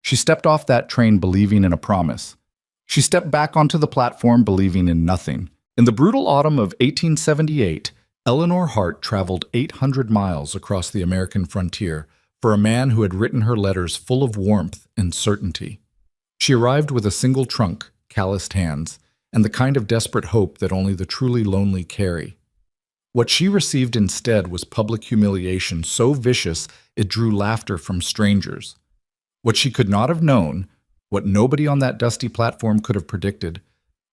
She stepped off that train believing in a promise. She stepped back onto the platform believing in nothing. In the brutal autumn of 1878, Eleanor Hart traveled 800 miles across the American frontier for a man who had written her letters full of warmth and certainty. She arrived with a single trunk, calloused hands, and the kind of desperate hope that only the truly lonely carry. What she received instead was public humiliation so vicious it drew laughter from strangers. What she could not have known, what nobody on that dusty platform could have predicted,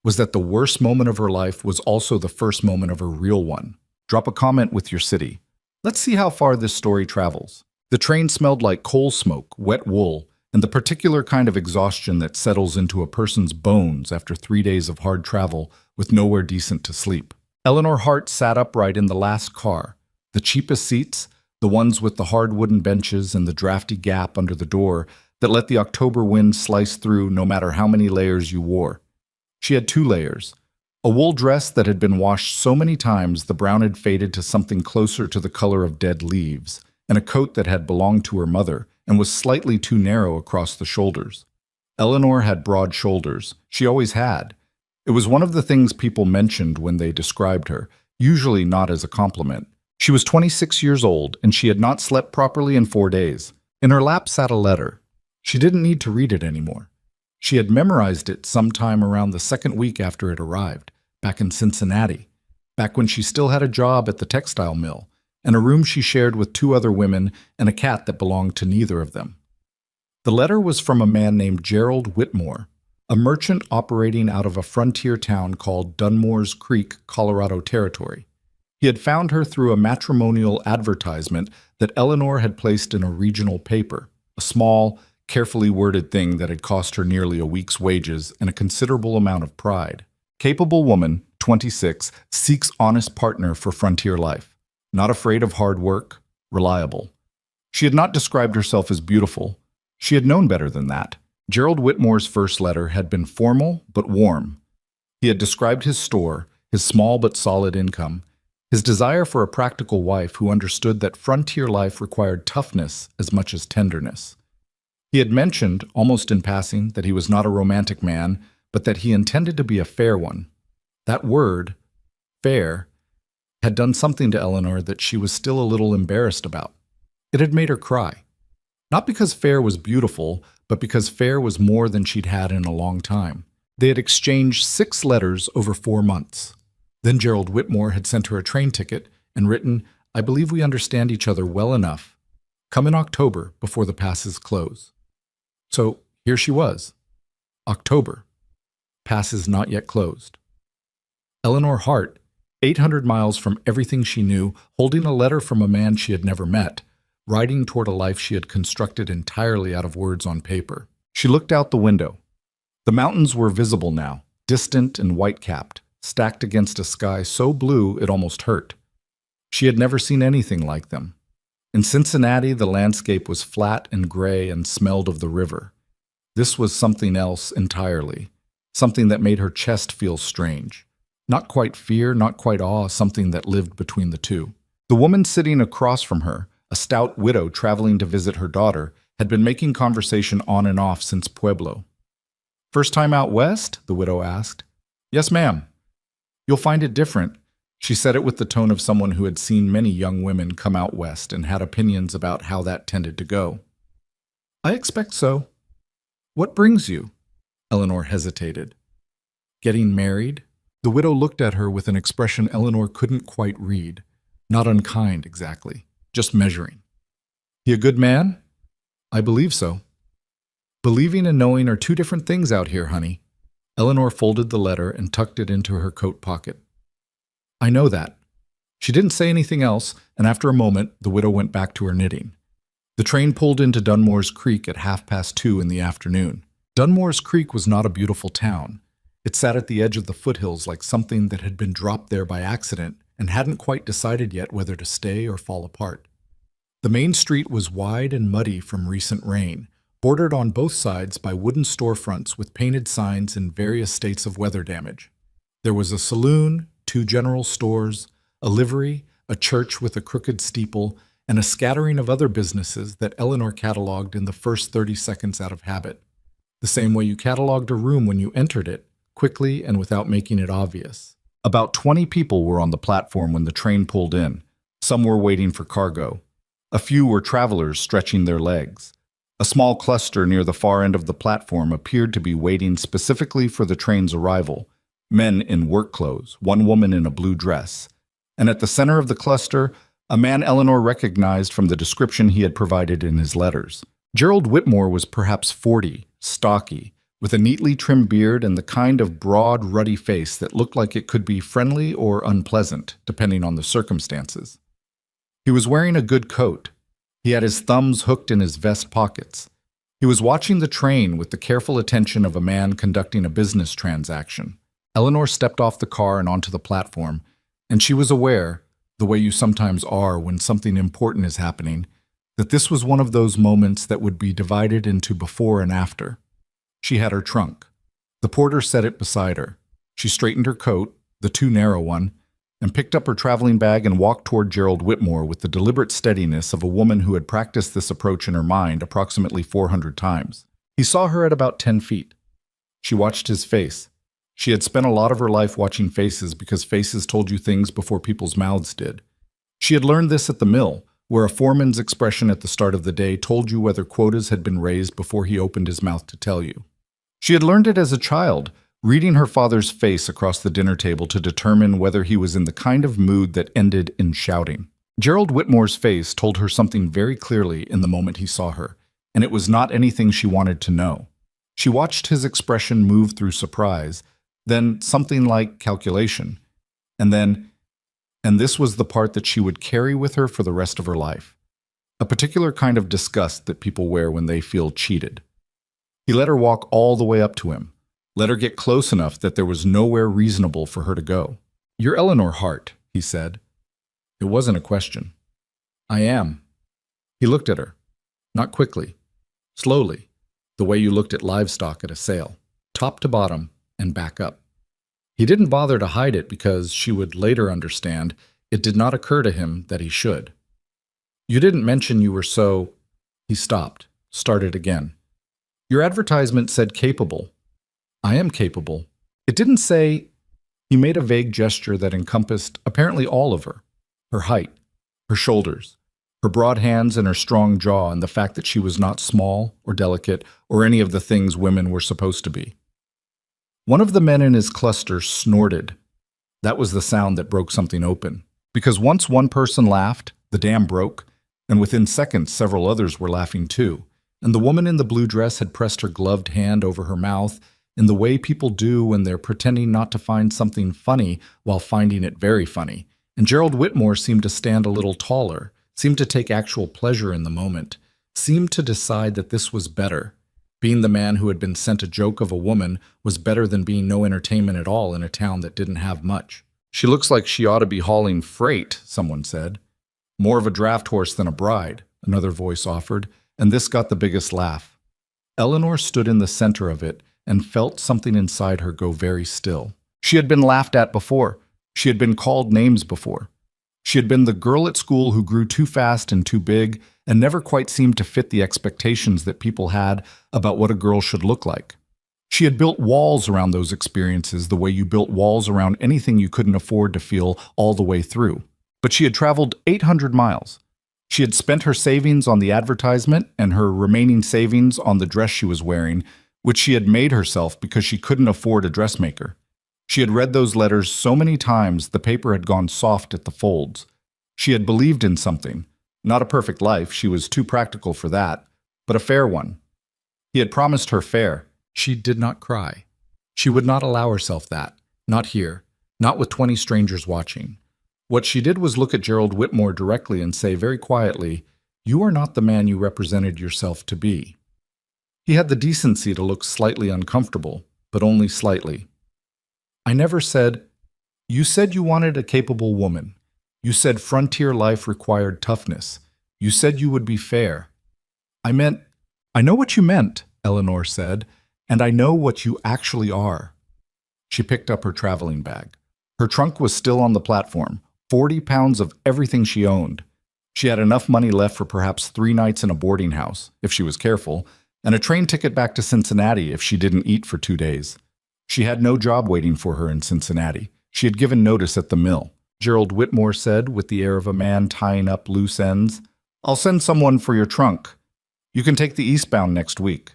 was that the worst moment of her life was also the first moment of her real one. Drop a comment with your city. Let's see how far this story travels. The train smelled like coal smoke, wet wool, and the particular kind of exhaustion that settles into a person's bones after 3 days of hard travel with nowhere decent to sleep. Eleanor Hart sat upright in the last car, the cheapest seats, the ones with the hard wooden benches and the drafty gap under the door that let the October wind slice through no matter how many layers you wore. She had 2 layers. A wool dress that had been washed so many times the brown had faded to something closer to the color of dead leaves, and a coat that had belonged to her mother and was slightly too narrow across the shoulders. Eleanor had broad shoulders. She always had. It was one of the things people mentioned when they described her, usually not as a compliment. She was 26 years old, and she had not slept properly in 4 days. In her lap sat a letter. She didn't need to read it anymore. She had memorized it sometime around the second week after it arrived, back in Cincinnati, back when she still had a job at the textile mill, and a room she shared with 2 other women and a cat that belonged to neither of them. The letter was from a man named Gerald Whitmore, a merchant operating out of a frontier town called Dunmore's Creek, Colorado Territory. He had found her through a matrimonial advertisement that Eleanor had placed in a regional paper, a small, carefully worded thing that had cost her nearly a week's wages and a considerable amount of pride. Capable woman, 26, seeks honest partner for frontier life. Not afraid of hard work, reliable. She had not described herself as beautiful. She had known better than that. Gerald Whitmore's first letter had been formal but warm. He had described his store, his small but solid income, his desire for a practical wife who understood that frontier life required toughness as much as tenderness. He had mentioned, almost in passing, that he was not a romantic man, but that he intended to be a fair one. That word, fair, had done something to Eleanor that she was still a little embarrassed about. It had made her cry. Not because fair was beautiful, but because fair was more than she'd had in a long time. They had exchanged 6 letters over 4 months. Then Gerald Whitmore had sent her a train ticket and written, "I believe we understand each other well enough. Come in October before the passes close." So here she was. October. Passes not yet closed. Eleanor Hart, 800 miles from everything she knew, holding a letter from a man she had never met, riding toward a life she had constructed entirely out of words on paper. She looked out the window. The mountains were visible now, distant and white-capped, stacked against a sky so blue it almost hurt. She had never seen anything like them. In Cincinnati, the landscape was flat and gray and smelled of the river. This was something else entirely, something that made her chest feel strange. Not quite fear, not quite awe, something that lived between the two. The woman sitting across from her, a stout widow traveling to visit her daughter, had been making conversation on and off since Pueblo. "First time out west?" the widow asked. "Yes, ma'am." "You'll find it different." She said it with the tone of someone who had seen many young women come out west and had opinions about how that tended to go. "I expect so." "What brings you?" Eleanor hesitated. "Getting married?" The widow looked at her with an expression Eleanor couldn't quite read. Not unkind, exactly. Just measuring. "He a good man?" "I believe so." "Believing and knowing are 2 different things out here, honey." Eleanor folded the letter and tucked it into her coat pocket. "I know that." She didn't say anything else, and after a moment, the widow went back to her knitting. The train pulled into Dunmore's Creek at 2:30 in the afternoon. Dunmore's Creek was not a beautiful town. It sat at the edge of the foothills like something that had been dropped there by accident and hadn't quite decided yet whether to stay or fall apart. The main street was wide and muddy from recent rain, bordered on both sides by wooden storefronts with painted signs in various states of weather damage. There was a saloon, 2 general stores, a livery, a church with a crooked steeple, and a scattering of other businesses that Eleanor cataloged in the first 30 seconds out of habit, the same way you cataloged a room when you entered it, quickly and without making it obvious. About 20 people were on the platform when the train pulled in. Some were waiting for cargo. A few were travelers stretching their legs. A small cluster near the far end of the platform appeared to be waiting specifically for the train's arrival. Men in work clothes, one woman in a blue dress. And at the center of the cluster, a man Eleanor recognized from the description he had provided in his letters. Gerald Whitmore was perhaps 40, stocky, with a neatly trimmed beard and the kind of broad, ruddy face that looked like it could be friendly or unpleasant, depending on the circumstances. He was wearing a good coat. He had his thumbs hooked in his vest pockets. He was watching the train with the careful attention of a man conducting a business transaction. Eleanor stepped off the car and onto the platform, and she was aware, the way you sometimes are when something important is happening, that this was one of those moments that would be divided into before and after. She had her trunk. The porter set it beside her. She straightened her coat, the too narrow one, and picked up her traveling bag and walked toward Gerald Whitmore with the deliberate steadiness of a woman who had practiced this approach in her mind approximately 400 times. He saw her at about 10 feet. She watched his face. She had spent a lot of her life watching faces because faces told you things before people's mouths did. She had learned this at the mill, where a foreman's expression at the start of the day told you whether quotas had been raised before he opened his mouth to tell you. She had learned it as a child, reading her father's face across the dinner table to determine whether he was in the kind of mood that ended in shouting. Gerald Whitmore's face told her something very clearly in the moment he saw her, and it was not anything she wanted to know. She watched his expression move through surprise, then something like calculation, and this was the part that she would carry with her for the rest of her life, a particular kind of disgust that people wear when they feel cheated. He let her walk all the way up to him, let her get close enough that there was nowhere reasonable for her to go. "You're Eleanor Hart," he said. It wasn't a question. "I am." He looked at her, not quickly, slowly, the way you looked at livestock at a sale, top to bottom and back up. He didn't bother to hide it because she would later understand it did not occur to him that he should. "You didn't mention you were so—" He stopped, started again. "Your advertisement said capable." "I am capable." "It didn't say—" He made a vague gesture that encompassed apparently all of her. Her height, her shoulders, her broad hands and her strong jaw, and the fact that she was not small or delicate or any of the things women were supposed to be. One of the men in his cluster snorted. That was the sound that broke something open. Because once one person laughed, the dam broke, and within seconds several others were laughing too. And the woman in the blue dress had pressed her gloved hand over her mouth in the way people do when they're pretending not to find something funny while finding it very funny. And Gerald Whitmore seemed to stand a little taller, seemed to take actual pleasure in the moment, seemed to decide that this was better. Being the man who had been sent a joke of a woman was better than being no entertainment at all in a town that didn't have much. "She looks like she ought to be hauling freight," someone said. "More of a draft horse than a bride," another voice offered, and this got the biggest laugh. Eleanor stood in the center of it and felt something inside her go very still. She had been laughed at before. She had been called names before. She had been the girl at school who grew too fast and too big and never quite seemed to fit the expectations that people had about what a girl should look like. She had built walls around those experiences the way you built walls around anything you couldn't afford to feel all the way through. But she had traveled 800 miles. She had spent her savings on the advertisement and her remaining savings on the dress she was wearing, which she had made herself because she couldn't afford a dressmaker. She had read those letters so many times the paper had gone soft at the folds. She had believed in something. Not a perfect life, she was too practical for that, but a fair one. He had promised her fair. She did not cry. She would not allow herself that. Not here. Not with 20 strangers watching. What she did was look at Gerald Whitmore directly and say very quietly, "You are not the man you represented yourself to be." He had the decency to look slightly uncomfortable, but only slightly. "I never said—" "You said you wanted a capable woman. You said frontier life required toughness. You said you would be fair." "I meant—" "I know what you meant," Eleanor said, "and I know what you actually are." She picked up her traveling bag. Her trunk was still on the platform, 40 pounds of everything she owned. She had enough money left for perhaps 3 nights in a boarding house, if she was careful, and a train ticket back to Cincinnati if she didn't eat for 2 days. She had no job waiting for her in Cincinnati. She had given notice at the mill. Gerald Whitmore said, with the air of a man tying up loose ends, "I'll send someone for your trunk. You can take the eastbound next week."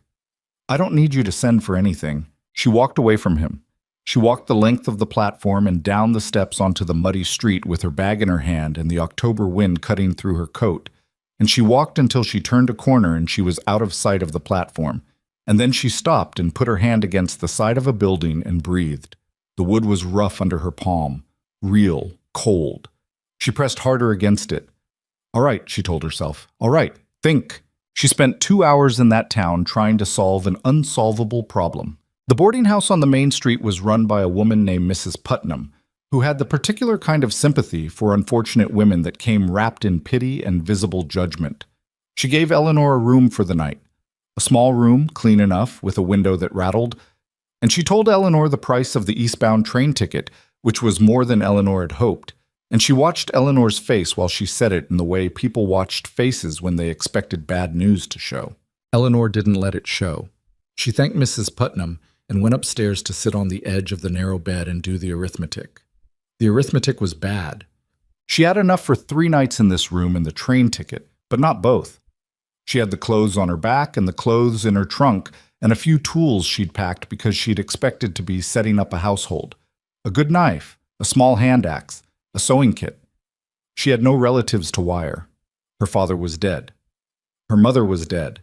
"I don't need you to send for anything." She walked away from him. She walked the length of the platform and down the steps onto the muddy street with her bag in her hand and the October wind cutting through her coat. And she walked until she turned a corner and she was out of sight of the platform. And then she stopped and put her hand against the side of a building and breathed. The wood was rough under her palm, real, cold. She pressed harder against it. "All right," she told herself. "All right, think." She spent 2 hours in that town trying to solve an unsolvable problem. The boarding house on the main street was run by a woman named Mrs. Putnam, who had the particular kind of sympathy for unfortunate women that came wrapped in pity and visible judgment. She gave Eleanor a room for the night, a small room, clean enough, with a window that rattled, and she told Eleanor the price of the eastbound train ticket, which was more than Eleanor had hoped, and she watched Eleanor's face while she said it in the way people watched faces when they expected bad news to show. Eleanor didn't let it show. She thanked Mrs. Putnam and went upstairs to sit on the edge of the narrow bed and do the arithmetic. The arithmetic was bad. She had enough for 3 nights in this room and the train ticket, but not both. She had the clothes on her back and the clothes in her trunk and a few tools she'd packed because she'd expected to be setting up a household. A good knife, a small hand axe, a sewing kit. She had no relatives to wire. Her father was dead. Her mother was dead.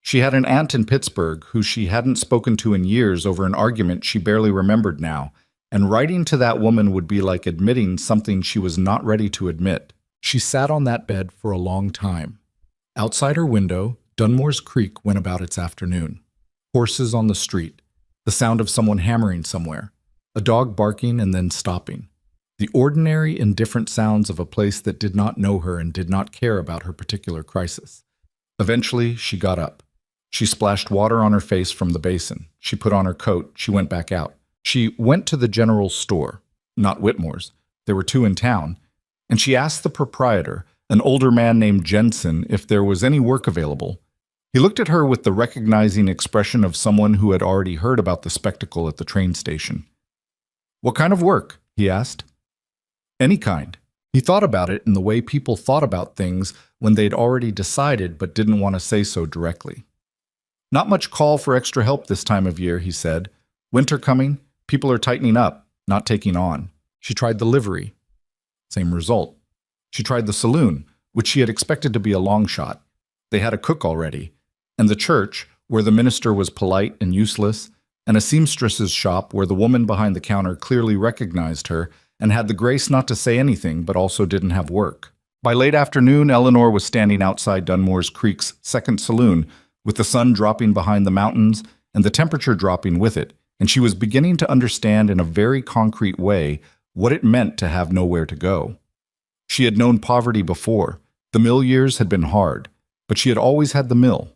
She had an aunt in Pittsburgh who she hadn't spoken to in years over an argument she barely remembered now, and writing to that woman would be like admitting something she was not ready to admit. She sat on that bed for a long time. Outside her window, Dunmore's Creek went about its afternoon. Horses on the street, the sound of someone hammering somewhere, a dog barking and then stopping. The ordinary, indifferent sounds of a place that did not know her and did not care about her particular crisis. Eventually, she got up. She splashed water on her face from the basin. She put on her coat. She went back out. She went to the general store, not Whitmore's. There were 2 in town. And she asked the proprietor, an older man named Jensen, if there was any work available. He looked at her with the recognizing expression of someone who had already heard about the spectacle at the train station. "What kind of work?" he asked. "Any kind." He thought about it in the way people thought about things when they'd already decided but didn't want to say so directly. "Not much call for extra help this time of year," he said. "Winter coming, people are tightening up, not taking on." She tried the livery. Same result. She tried the saloon, which she had expected to be a long shot. They had a cook already. And the church, where the minister was polite and useless, and a seamstress's shop where the woman behind the counter clearly recognized her and had the grace not to say anything but also didn't have work. By late afternoon, Eleanor was standing outside Dunmore's Creek's second saloon, with the sun dropping behind the mountains and the temperature dropping with it, and she was beginning to understand in a very concrete way what it meant to have nowhere to go. She had known poverty before. The mill years had been hard, but she had always had the mill,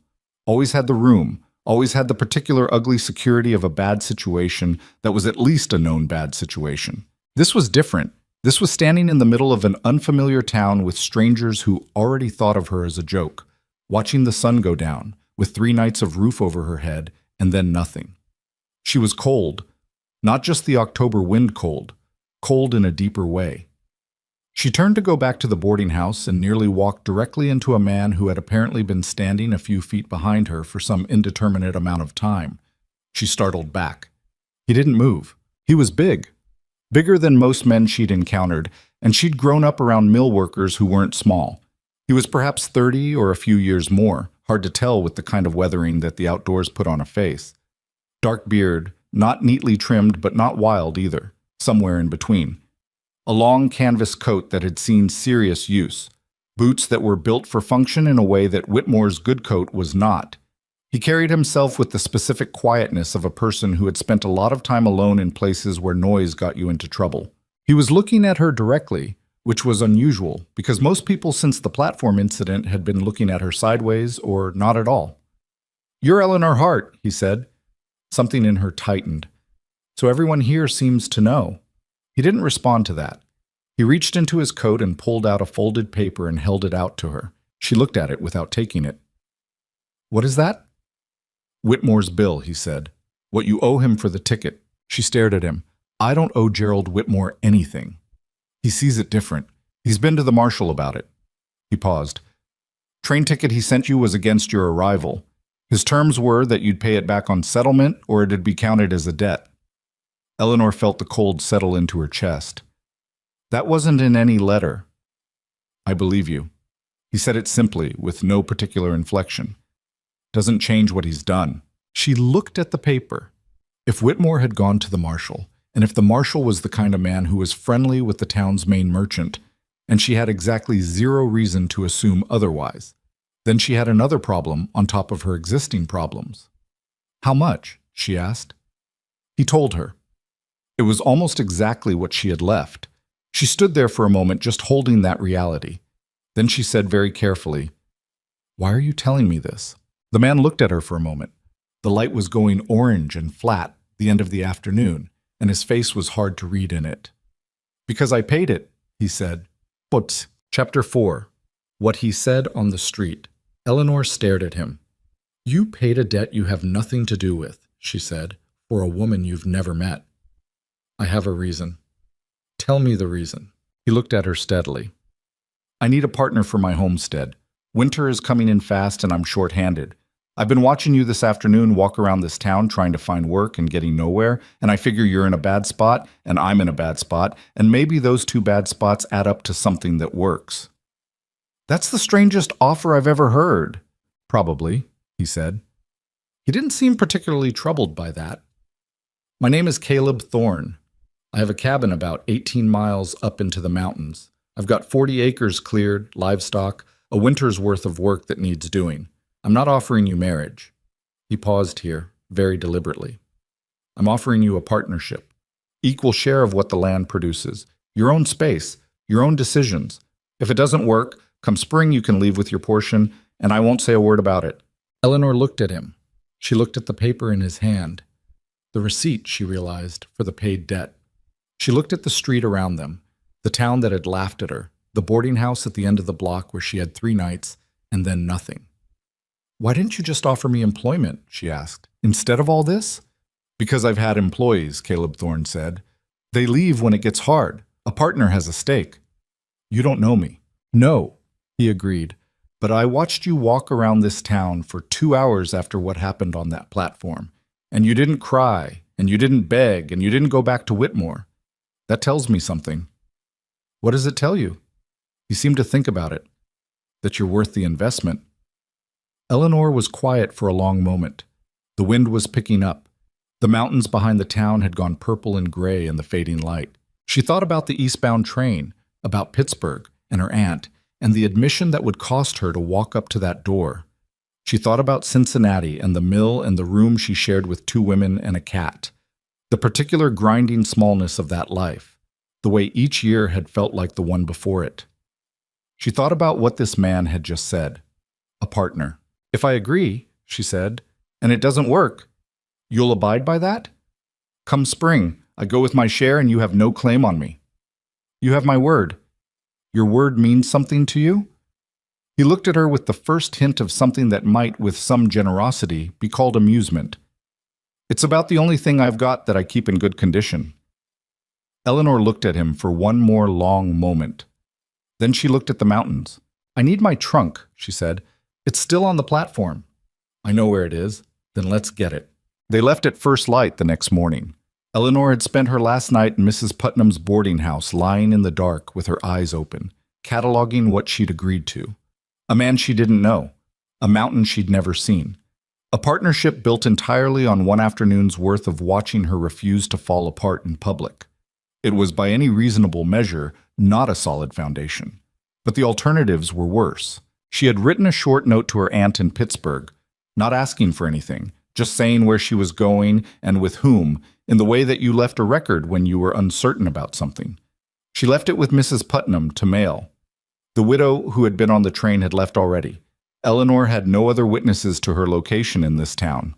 always had the room, always had the particular ugly security of a bad situation that was at least a known bad situation. This was different. This was standing in the middle of an unfamiliar town with strangers who already thought of her as a joke, watching the sun go down, with 3 nights of roof over her head, and then nothing. She was cold, not just the October wind cold, cold in a deeper way. She turned to go back to the boarding house and nearly walked directly into a man who had apparently been standing a few feet behind her for some indeterminate amount of time. She startled back. He didn't move. He was big. Bigger than most men she'd encountered, and she'd grown up around mill workers who weren't small. He was perhaps 30 or a few years more, hard to tell with the kind of weathering that the outdoors put on a face. Dark beard, not neatly trimmed but not wild either, somewhere in between. A long canvas coat that had seen serious use. Boots that were built for function in a way that Whitmore's good coat was not. He carried himself with the specific quietness of a person who had spent a lot of time alone in places where noise got you into trouble. He was looking at her directly, which was unusual, because most people since the platform incident had been looking at her sideways or not at all. "You're Eleanor Hart," he said. Something in her tightened. "So everyone here seems to know." He didn't respond to that. He reached into his coat and pulled out a folded paper and held it out to her. She looked at it without taking it. "What is that?" "Whitmore's bill," he said. "What you owe him for the ticket." She stared at him. "I don't owe Gerald Whitmore anything. He sees it different. He's been to the marshal about it." He paused. "Train ticket he sent you was against your arrival. His terms were that you'd pay it back on settlement or it'd be counted as a debt." Eleanor felt the cold settle into her chest. "That wasn't in any letter." "I believe you." He said it simply, with no particular inflection. "Doesn't change what he's done." She looked at the paper. If Whitmore had gone to the marshal, and if the marshal was the kind of man who was friendly with the town's main merchant, and she had exactly zero reason to assume otherwise, then she had another problem on top of her existing problems. "How much?" she asked. He told her. It was almost exactly what she had left. She stood there for a moment just holding that reality. Then she said very carefully, "Why are you telling me this?" The man looked at her for a moment. The light was going orange and flat the end of the afternoon, and his face was hard to read in it. "Because I paid it," he said. But Chapter 4. What he said on the street. Eleanor stared at him. "You paid a debt you have nothing to do with," she said, "for a woman you've never met." "I have a reason." "Tell me the reason." He looked at her steadily. "I need a partner for my homestead. Winter is coming in fast and I'm short-handed. I've been watching you this afternoon walk around this town trying to find work and getting nowhere, and I figure you're in a bad spot and I'm in a bad spot, and maybe those two bad spots add up to something that works." "That's the strangest offer I've ever heard." "Probably," he said. He didn't seem particularly troubled by that. "My name is Caleb Thorne. I have a cabin about 18 miles up into the mountains. I've got 40 acres cleared, livestock, a winter's worth of work that needs doing. I'm not offering you marriage." He paused here, very deliberately. "I'm offering you a partnership. Equal share of what the land produces. Your own space, your own decisions. If it doesn't work, come spring you can leave with your portion, and I won't say a word about it." Eleanor looked at him. She looked at the paper in his hand. The receipt, she realized, for the paid debt. She looked at the street around them, the town that had laughed at her, the boarding house at the end of the block where she had 3 nights, and then nothing. "Why didn't you just offer me employment?" she asked. "Instead of all this?" "Because I've had employees," Caleb Thorne said. "They leave when it gets hard. A partner has a stake." "You don't know me." "No," he agreed, "but I watched you walk around this town for 2 hours after what happened on that platform. And you didn't cry, and you didn't beg, and you didn't go back to Whitmore. That tells me something." "What does it tell you?" He seemed to think about it. "That you're worth the investment." Eleanor was quiet for a long moment. The wind was picking up. The mountains behind the town had gone purple and gray in the fading light. She thought about the eastbound train, about Pittsburgh and her aunt, and the admission that would cost her to walk up to that door. She thought about Cincinnati and the mill and the room she shared with 2 women and a cat. The particular grinding smallness of that life, the way each year had felt like the one before it. She thought about what this man had just said. A partner. "If I agree," she said, "and it doesn't work, you'll abide by that? Come spring, I go with my share and you have no claim on me." "You have my word." "Your word means something to you?" He looked at her with the first hint of something that might, with some generosity, be called amusement. "It's about the only thing I've got that I keep in good condition." Eleanor looked at him for one more long moment. Then she looked at the mountains. "I need my trunk," she said. "It's still on the platform." "I know where it is. Then let's get it." They left at first light the next morning. Eleanor had spent her last night in Mrs. Putnam's boarding house, lying in the dark with her eyes open, cataloging what she'd agreed to. A man she didn't know. A mountain she'd never seen. A partnership built entirely on one afternoon's worth of watching her refuse to fall apart in public. It was by any reasonable measure not a solid foundation. But the alternatives were worse. She had written a short note to her aunt in Pittsburgh, not asking for anything, just saying where she was going and with whom, in the way that you left a record when you were uncertain about something. She left it with Mrs. Putnam to mail. The widow who had been on the train had left already. Eleanor had no other witnesses to her location in this town.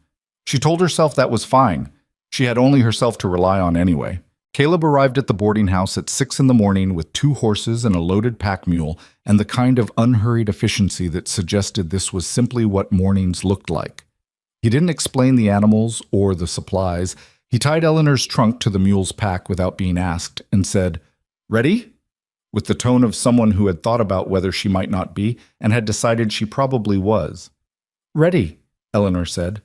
She told herself that was fine. She had only herself to rely on anyway. Caleb arrived at the boarding house at 6 in the morning with 2 horses and a loaded pack mule and the kind of unhurried efficiency that suggested this was simply what mornings looked like. He didn't explain the animals or the supplies. He tied Eleanor's trunk to the mule's pack without being asked and said, "Ready?" with the tone of someone who had thought about whether she might not be and had decided she probably was. "Ready," Eleanor said.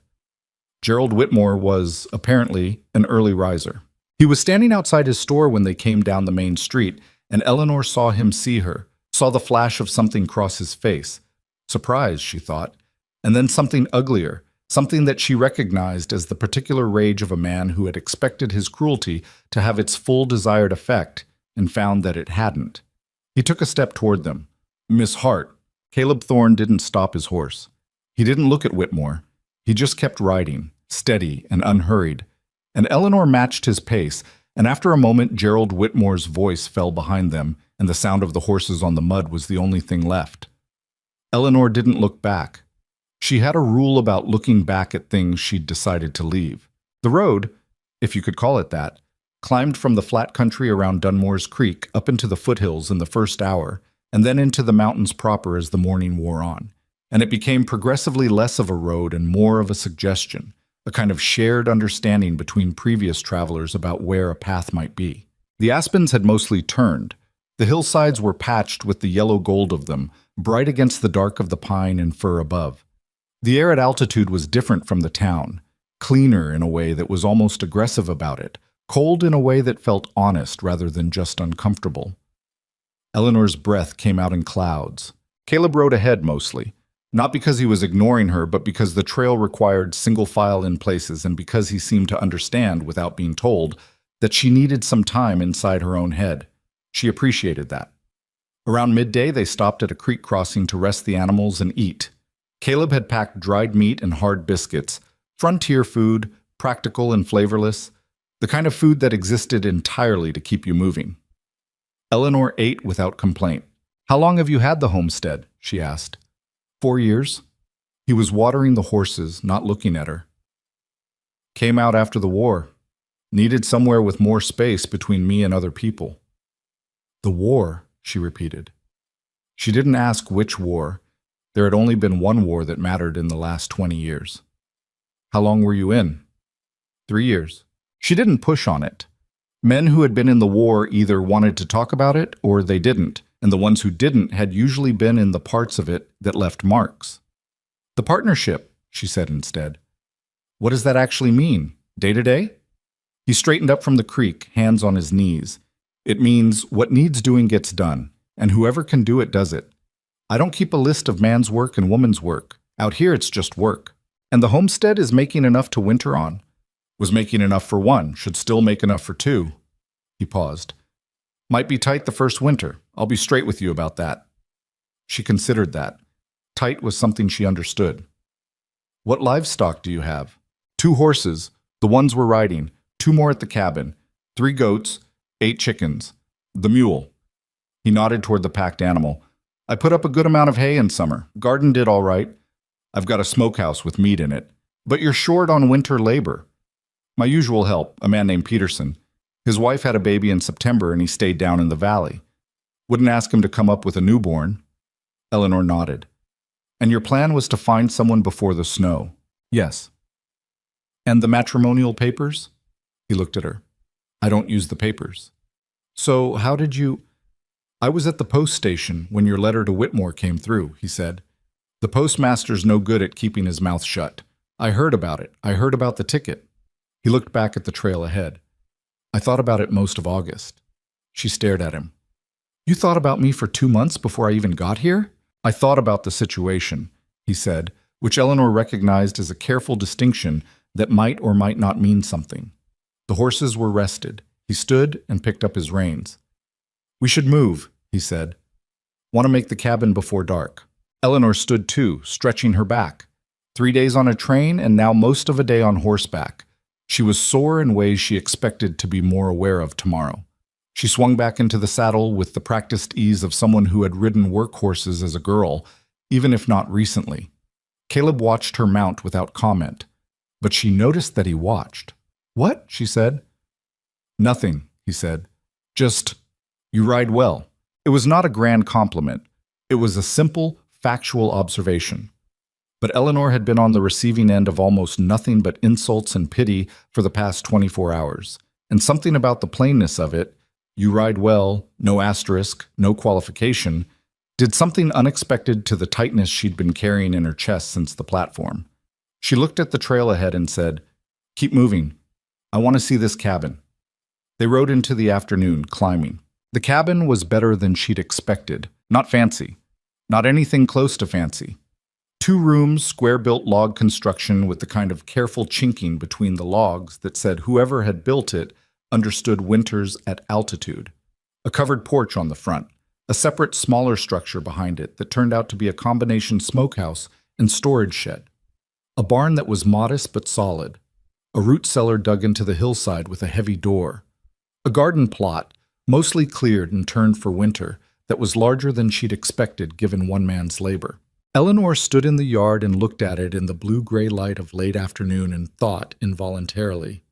Gerald Whitmore was, apparently, an early riser. He was standing outside his store when they came down the main street, and Eleanor saw him see her, saw the flash of something cross his face. Surprise, she thought, and then something uglier, something that she recognized as the particular rage of a man who had expected his cruelty to have its full desired effect and found that it hadn't. He took a step toward them. "Miss Hart." Caleb Thorne didn't stop his horse. He didn't look at Whitmore. He just kept riding, steady and unhurried. And Eleanor matched his pace, and after a moment Gerald Whitmore's voice fell behind them, and the sound of the horses on the mud was the only thing left. Eleanor didn't look back. She had a rule about looking back at things she'd decided to leave. The road, if you could call it that, climbed from the flat country around Dunmore's Creek up into the foothills in the first hour, and then into the mountains proper as the morning wore on. And it became progressively less of a road and more of a suggestion, a kind of shared understanding between previous travelers about where a path might be. The aspens had mostly turned. The hillsides were patched with the yellow gold of them, bright against the dark of the pine and fir above. The air at altitude was different from the town, cleaner in a way that was almost aggressive about it, cold in a way that felt honest rather than just uncomfortable. Eleanor's breath came out in clouds. Caleb rode ahead mostly. Not because he was ignoring her, but because the trail required single file in places and because he seemed to understand, without being told, that she needed some time inside her own head. She appreciated that. Around midday, they stopped at a creek crossing to rest the animals and eat. Caleb had packed dried meat and hard biscuits, frontier food, practical and flavorless, the kind of food that existed entirely to keep you moving. Eleanor ate without complaint. "How long have you had the homestead?" she asked. 4 years. He was watering the horses, not looking at her. "Came out after the war. Needed somewhere with more space between me and other people." "The war," she repeated. She didn't ask which war. There had only been one war that mattered in the last 20 years. "How long were you in?" 3 years. She didn't push on it. Men who had been in the war either wanted to talk about it or they didn't, and the ones who didn't had usually been in the parts of it that left marks. "The partnership," she said instead. "What does that actually mean? Day to day?" He straightened up from the creek, hands on his knees. "It means what needs doing gets done, and whoever can do it does it. I don't keep a list of man's work and woman's work. Out here it's just work. And the homestead is making enough to winter on. Was making enough for one, should still make enough for two." He paused. "Might be tight the first winter. I'll be straight with you about that." She considered that. Tight was something she understood. "What livestock do you have?" 2 horses, the ones we're riding, 2 more at the cabin, 3 goats, 8 chickens. The mule." He nodded toward the packed animal. "I put up a good amount of hay in summer. Garden did all right. I've got a smokehouse with meat in it. But you're short on winter labor." "My usual help, a man named Peterson. His wife had a baby in September and he stayed down in the valley. Wouldn't ask him to come up with a newborn." Eleanor nodded. "And your plan was to find someone before the snow?" "Yes." "And the matrimonial papers?" He looked at her. "I don't use the papers." "So how did you—" "I was at the post station when your letter to Whitmore came through," he said. "The postmaster's no good at keeping his mouth shut. I heard about it. I heard about the ticket." He looked back at the trail ahead. "I thought about it most of August." She stared at him. "You thought about me for 2 months before I even got here?" "I thought about the situation," he said, which Eleanor recognized as a careful distinction that might or might not mean something. The horses were rested. He stood and picked up his reins. "We should move," he said. "Want to make the cabin before dark." Eleanor stood too, stretching her back. 3 days on a train and now most of a day on horseback. She was sore in ways she expected to be more aware of tomorrow. She swung back into the saddle with the practiced ease of someone who had ridden work horses as a girl, even if not recently. Caleb watched her mount without comment, but she noticed that he watched. "What?" she said. "Nothing," he said. Just, you ride well. It was not a grand compliment. It was a simple, factual observation. But Eleanor had been on the receiving end of almost nothing but insults and pity for the past 24 hours. And something about the plainness of it, you ride well, no asterisk, no qualification, did something unexpected to the tightness she'd been carrying in her chest since the platform. She looked at the trail ahead and said, "Keep moving. I want to see this cabin." They rode into the afternoon, climbing. The cabin was better than she'd expected. Not fancy. Not anything close to fancy. 2 rooms, square-built log construction with the kind of careful chinking between the logs that said whoever had built it understood winters at altitude. A covered porch on the front. A separate, smaller structure behind it that turned out to be a combination smokehouse and storage shed. A barn that was modest but solid. A root cellar dug into the hillside with a heavy door. A garden plot, mostly cleared and turned for winter, that was larger than she'd expected given one man's labor. Eleanor stood in the yard and looked at it in the blue-gray light of late afternoon and thought involuntarily,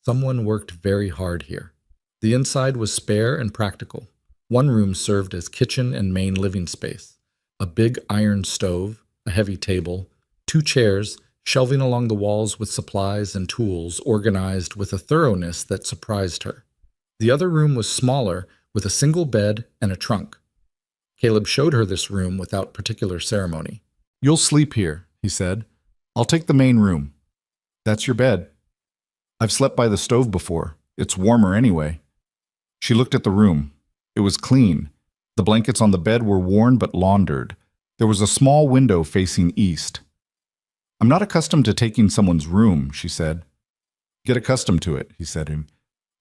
someone worked very hard here. The inside was spare and practical. One room served as kitchen and main living space. A big iron stove, a heavy table, 2 chairs, shelving along the walls with supplies and tools organized with a thoroughness that surprised her. The other room was smaller, with a single bed and a trunk. Caleb showed her this room without particular ceremony. "You'll sleep here," he said. "I'll take the main room." "That's your bed." "I've slept by the stove before. It's warmer anyway." She looked at the room. It was clean. The blankets on the bed were worn but laundered. There was a small window facing east. "I'm not accustomed to taking someone's room," she said. "Get accustomed to it," he said.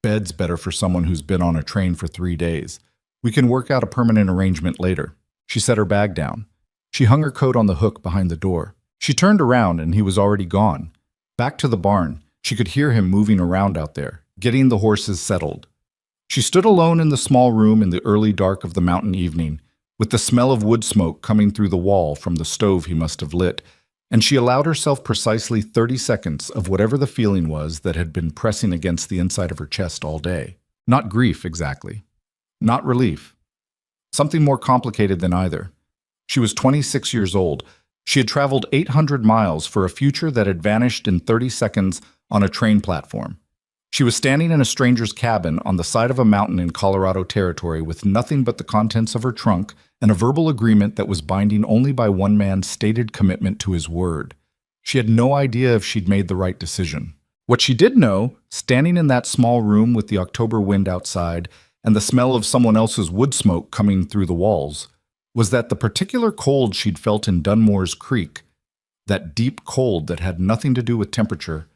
"Bed's better for someone who's been on a train for 3 days. We can work out a permanent arrangement later." She set her bag down. She hung her coat on the hook behind the door. She turned around and he was already gone. Back to the barn. She could hear him moving around out there, getting the horses settled. She stood alone in the small room in the early dark of the mountain evening, with the smell of wood smoke coming through the wall from the stove he must have lit, and she allowed herself precisely 30 seconds of whatever the feeling was that had been pressing against the inside of her chest all day. Not grief, exactly. Not relief. Something more complicated than either. She was 26 years old. She had traveled 800 miles for a future that had vanished in 30 seconds on a train platform. She was standing in a stranger's cabin on the side of a mountain in Colorado Territory with nothing but the contents of her trunk and a verbal agreement that was binding only by one man's stated commitment to his word. She had no idea if she'd made the right decision. What she did know, standing in that small room with the October wind outside and the smell of someone else's wood smoke coming through the walls, was that the particular cold she'd felt in Dunmore's Creek, that deep cold that had nothing to do with temperature,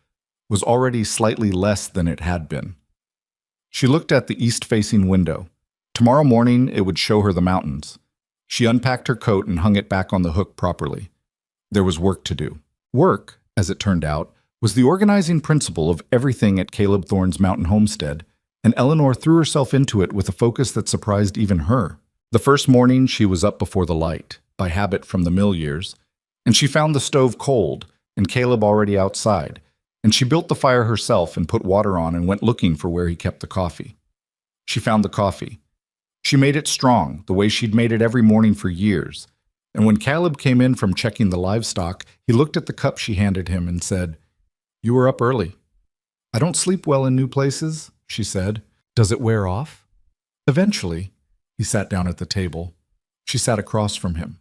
was already slightly less than it had been. She looked at the east-facing window. Tomorrow morning it would show her the mountains. She unpacked her coat and hung it back on the hook properly. There was work to do. Work, as it turned out, was the organizing principle of everything at Caleb Thorne's mountain homestead, and Eleanor threw herself into it with a focus that surprised even her. The first morning she was up before the light, by habit from the mill years, and she found the stove cold and Caleb already outside, and she built the fire herself and put water on and went looking for where he kept the coffee. She found the coffee. She made it strong, the way she'd made it every morning for years, and when Caleb came in from checking the livestock, he looked at the cup she handed him and said, "You were up early." "I don't sleep well in new places," she said. "Does it wear off?" "Eventually." He sat down at the table. She sat across from him.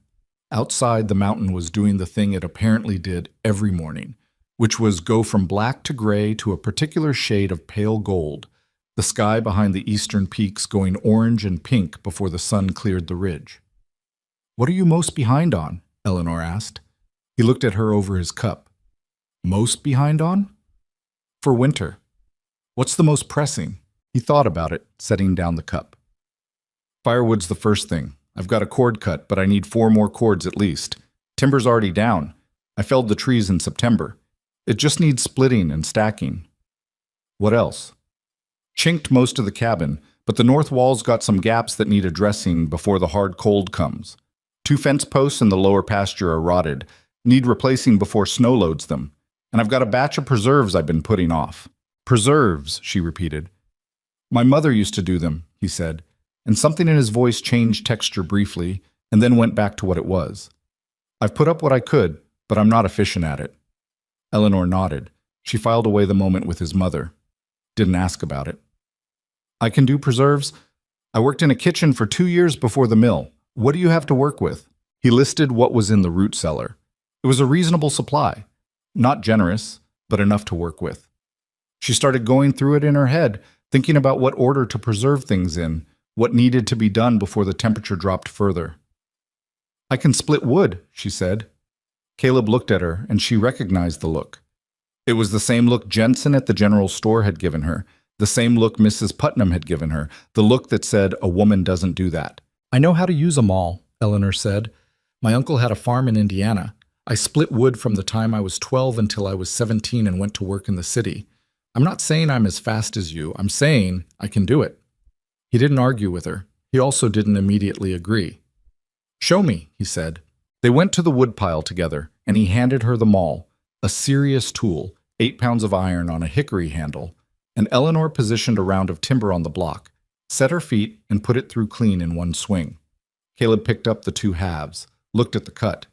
Outside, the mountain was doing the thing it apparently did every morning, which was go from black to gray to a particular shade of pale gold, the sky behind the eastern peaks going orange and pink before the sun cleared the ridge. "What are you most behind on?" Eleanor asked. He looked at her over his cup. "Most behind on?" "For winter. What's the most pressing?" He thought about it, setting down the cup. "Firewood's the first thing. I've got a cord cut, but I need 4 more cords at least. Timber's already down. I felled the trees in September. It just needs splitting and stacking." "What else?" "Chinked most of the cabin, but the north wall's got some gaps that need addressing before the hard cold comes. 2 fence posts in the lower pasture are rotted, need replacing before snow loads them. And I've got a batch of preserves I've been putting off." "Preserves," she repeated. My mother used to do them, he said, and something in his voice changed texture briefly and then went back to what it was. I've put up what I could, but I'm not efficient at it. Eleanor nodded. She filed away the moment with his mother. Didn't ask about it. I can do preserves. I worked in a kitchen for 2 years before the mill. What do you have to work with? He listed what was in the root cellar. It was a reasonable supply. Not generous, but enough to work with. She started going through it in her head, thinking about what order to preserve things in, what needed to be done before the temperature dropped further. I can split wood, she said. Caleb looked at her, and she recognized the look. It was the same look Jensen at the general store had given her, the same look Mrs. Putnam had given her, the look that said a woman doesn't do that. I know how to use a maul, Eleanor said. My uncle had a farm in Indiana. I split wood from the time I was 12 until I was 17 and went to work in the city. I'm not saying I'm as fast as you. I'm saying I can do it. He didn't argue with her. He also didn't immediately agree. Show me, he said. They went to the woodpile together, and he handed her the maul, a serious tool, 8 pounds of iron on a hickory handle, and Eleanor positioned a round of timber on the block, set her feet, and put it through clean in one swing. Caleb picked up the 2 halves, looked at the cut.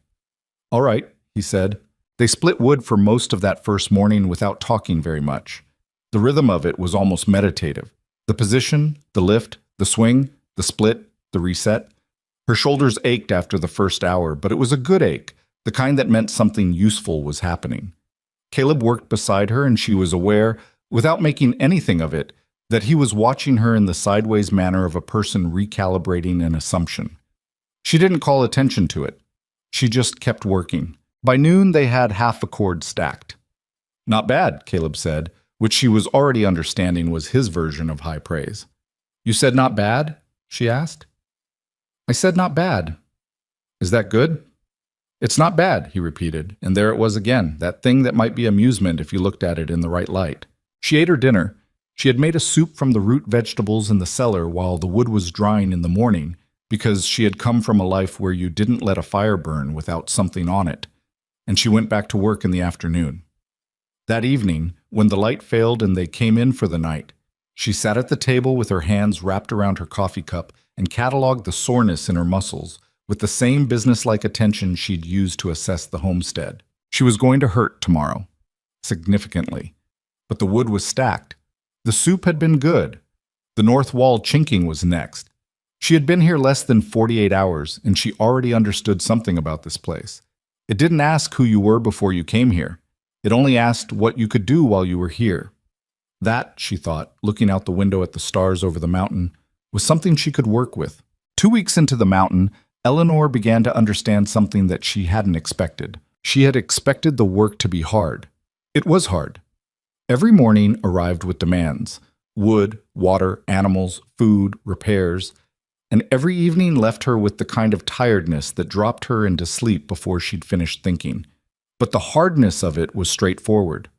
All right, he said. They split wood for most of that first morning without talking very much. The rhythm of it was almost meditative. The position, the lift, the swing, the split, the reset. Her shoulders ached after the first hour, but it was a good ache, the kind that meant something useful was happening. Caleb worked beside her, and she was aware, without making anything of it, that he was watching her in the sideways manner of a person recalibrating an assumption. She didn't call attention to it. She just kept working. By noon, they had half a cord stacked. Not bad, Caleb said, which she was already understanding was his version of high praise. You said not bad? She asked. I said not bad. Is that good? It's not bad, he repeated, and there it was again, that thing that might be amusement if you looked at it in the right light. She ate her dinner. She had made a soup from the root vegetables in the cellar while the wood was drying in the morning, because she had come from a life where you didn't let a fire burn without something on it, and she went back to work in the afternoon. That evening, when the light failed and they came in for the night, she sat at the table with her hands wrapped around her coffee cup and cataloged the soreness in her muscles with the same businesslike attention she'd used to assess the homestead. She was going to hurt tomorrow, significantly. But the wood was stacked. The soup had been good. The north wall chinking was next. She had been here less than 48 hours, and she already understood something about this place. It didn't ask who you were before you came here. It only asked what you could do while you were here. That, she thought, looking out the window at the stars over the mountain, was something she could work with. 2 weeks into the mountain, Eleanor began to understand something that she hadn't expected. She had expected the work to be hard. It was hard. Every morning arrived with demands: wood, water, animals, food, repairs, and every evening left her with the kind of tiredness that dropped her into sleep before she'd finished thinking. But the hardness of it was straightforward,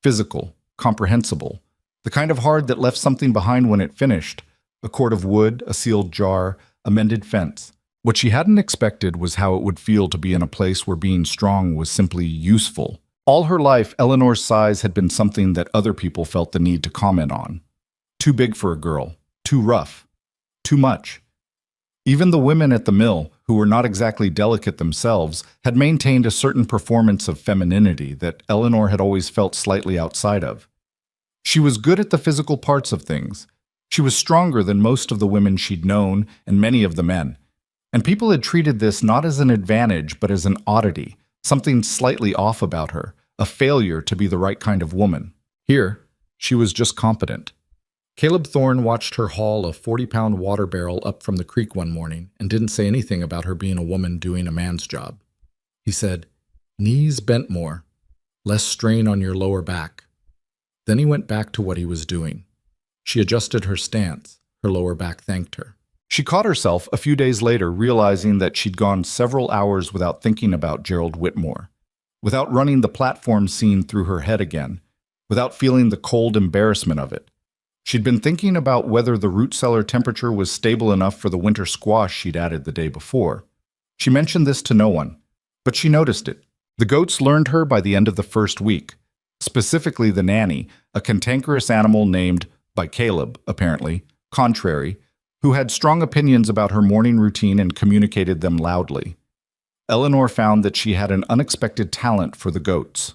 physical, comprehensible, the kind of hard that left something behind when it finished: a cord of wood, a sealed jar, a mended fence. What she hadn't expected was how it would feel to be in a place where being strong was simply useful. All her life, Eleanor's size had been something that other people felt the need to comment on. Too big for a girl, too rough, too much. Even the women at the mill, who were not exactly delicate themselves, had maintained a certain performance of femininity that Eleanor had always felt slightly outside of. She was good at the physical parts of things. She was stronger than most of the women she'd known and many of the men. And people had treated this not as an advantage, but as an oddity, something slightly off about her, a failure to be the right kind of woman. Here, she was just competent. Caleb Thorne watched her haul a 40-pound water barrel up from the creek one morning and didn't say anything about her being a woman doing a man's job. He said, "Knees bent more, less strain on your lower back." Then he went back to what he was doing. She adjusted her stance. Her lower back thanked her. She caught herself a few days later realizing that she'd gone several hours without thinking about Gerald Whitmore, without running the platform scene through her head again, without feeling the cold embarrassment of it. She'd been thinking about whether the root cellar temperature was stable enough for the winter squash she'd added the day before. She mentioned this to no one, but she noticed it. The goats learned her by the end of the first week, specifically the nanny, a cantankerous animal named by Caleb, apparently, contrary, who had strong opinions about her morning routine and communicated them loudly. Eleanor found that she had an unexpected talent for the goats.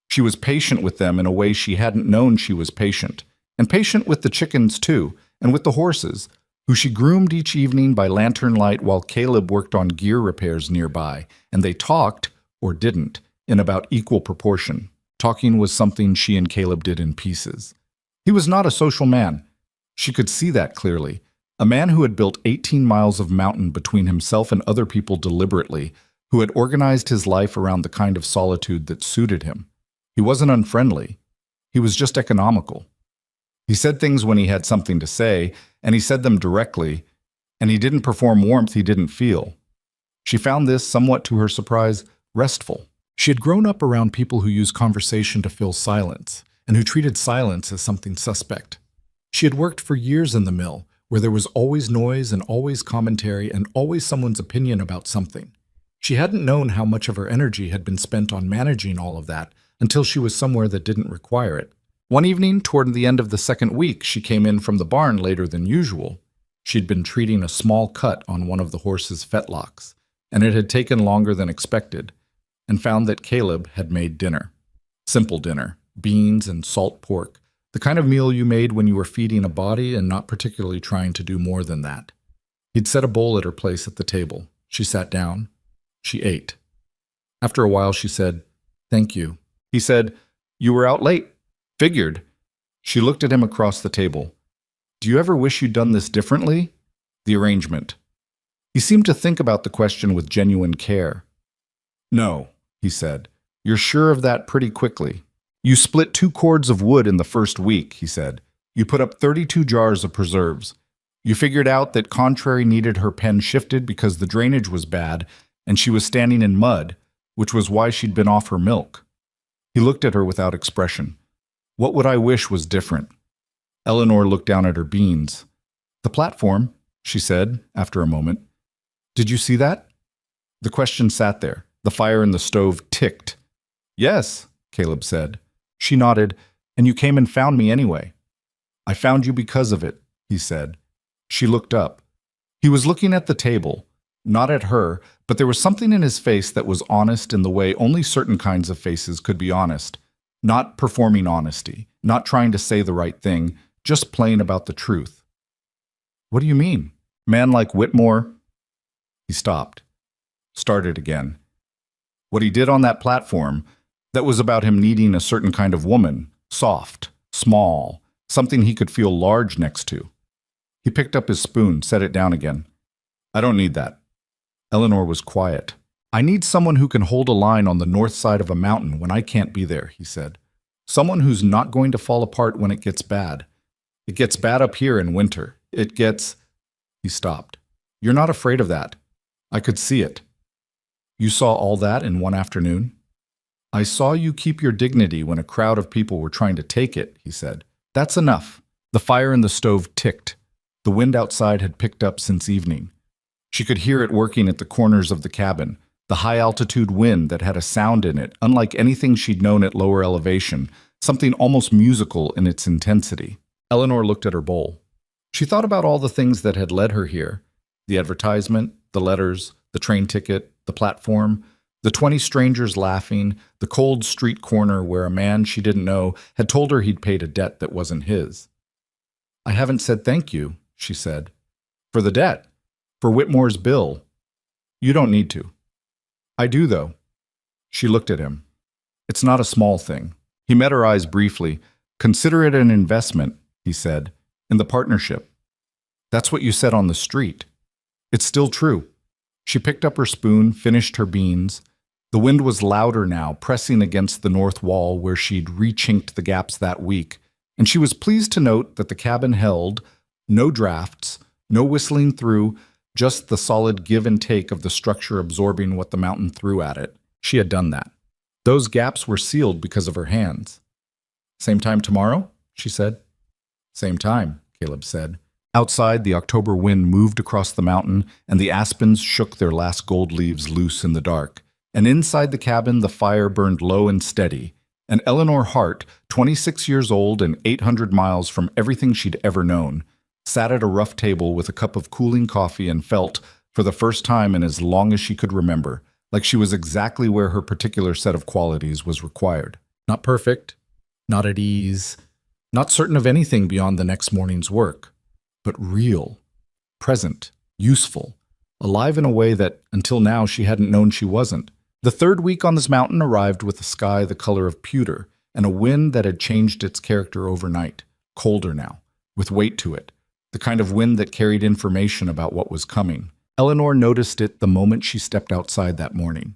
She was patient with them in a way she hadn't known she was patient, and patient with the chickens too, and with the horses, who she groomed each evening by lantern light while Caleb worked on gear repairs nearby, and they talked, or didn't, in about equal proportion. Talking was something she and Caleb did in pieces. He was not a social man. She could see that clearly. A man who had built 18 miles of mountain between himself and other people deliberately, who had organized his life around the kind of solitude that suited him. He wasn't unfriendly. He was just economical. He said things when he had something to say, and he said them directly, and he didn't perform warmth he didn't feel. She found this, somewhat to her surprise, restful. She had grown up around people who used conversation to fill silence, and who treated silence as something suspect. She had worked for years in the mill, where there was always noise and always commentary and always someone's opinion about something. She hadn't known how much of her energy had been spent on managing all of that until she was somewhere that didn't require it. One evening, toward the end of the second week, she came in from the barn later than usual. She'd been treating a small cut on one of the horse's fetlocks, and it had taken longer than expected, and found that Caleb had made dinner. Simple dinner, beans and salt pork, the kind of meal you made when you were feeding a body and not particularly trying to do more than that. He'd set a bowl at her place at the table. She sat down. She ate. After a while, she said, "Thank you." He said, "You were out late." "Figured." She looked at him across the table. "Do you ever wish you'd done this differently?" The arrangement. He seemed to think about the question with genuine care. "No," he said. "You're sure of that pretty quickly. You split 2 cords of wood in the first week," he said. "You put up 32 jars of preserves. You figured out that Contrary needed her pen shifted because the drainage was bad, and she was standing in mud, which was why she'd been off her milk." He looked at her without expression. "What would I wish was different?" Eleanor looked down at her beans. "The platform," she said, after a moment. "Did you see that?" The question sat there. The fire in the stove ticked. "Yes," Caleb said. She nodded. "And you came and found me anyway." "I found you because of it," he said. She looked up. He was looking at the table, not at her, but there was something in his face that was honest in the way only certain kinds of faces could be honest. Not performing honesty, not trying to say the right thing, just plain about the truth. "What do you mean? Man like Whitmore?" He stopped. Started again. What he did on that platform, that was about him needing a certain kind of woman, soft, small, something he could feel large next to. He picked up his spoon, set it down again. "I don't need that." Eleanor was quiet. "I need someone who can hold a line on the north side of a mountain when I can't be there," he said. "Someone who's not going to fall apart when it gets bad. It gets bad up here in winter. It gets—" He stopped. "You're not afraid of that. I could see it." "You saw all that in one afternoon?" "I saw you keep your dignity when a crowd of people were trying to take it," he said. "That's enough." The fire in the stove ticked. The wind outside had picked up since evening. She could hear it working at the corners of the cabin, the high-altitude wind that had a sound in it, unlike anything she'd known at lower elevation, something almost musical in its intensity. Eleanor looked at her bowl. She thought about all the things that had led her here: the advertisement, the letters, the train ticket, the platform, the 20 strangers laughing, the cold street corner where a man she didn't know had told her he'd paid a debt that wasn't his. "I haven't said thank you," she said. "For the debt. For Whitmore's bill. You don't need to." "I do, though." She looked at him. "It's not a small thing." He met her eyes briefly. "Consider it an investment," he said, "in the partnership. That's what you said on the street. It's still true." She picked up her spoon, finished her beans. The wind was louder now, pressing against the north wall where she'd re-chinked the gaps that week, and she was pleased to note that the cabin held no drafts, no whistling through, just the solid give and take of the structure absorbing what the mountain threw at it. She had done that. Those gaps were sealed because of her hands. "Same time tomorrow?" she said. "Same time," Caleb said. Outside, the October wind moved across the mountain, and the aspens shook their last gold leaves loose in the dark. And inside the cabin, the fire burned low and steady, And Eleanor Hart, 26 years old and 800 miles from everything she'd ever known, sat at a rough table with a cup of cooling coffee and felt, for the first time in as long as she could remember, like she was exactly where her particular set of qualities was required. Not perfect, not at ease, not certain of anything beyond the next morning's work, but real, present, useful, alive in a way that, until now, she hadn't known she wasn't. The third week on this mountain arrived with a sky the color of pewter and a wind that had changed its character overnight, colder now, with weight to it, the kind of wind that carried information about what was coming. Eleanor noticed it the moment she stepped outside that morning.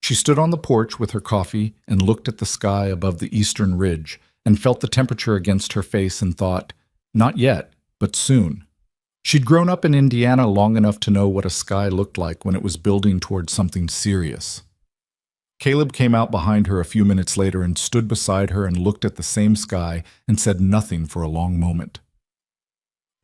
She stood on the porch with her coffee and looked at the sky above the eastern ridge and felt the temperature against her face and thought, not yet, but soon. She'd grown up in Indiana long enough to know what a sky looked like when it was building towards something serious. Caleb came out behind her a few minutes later and stood beside her and looked at the same sky and said nothing for a long moment.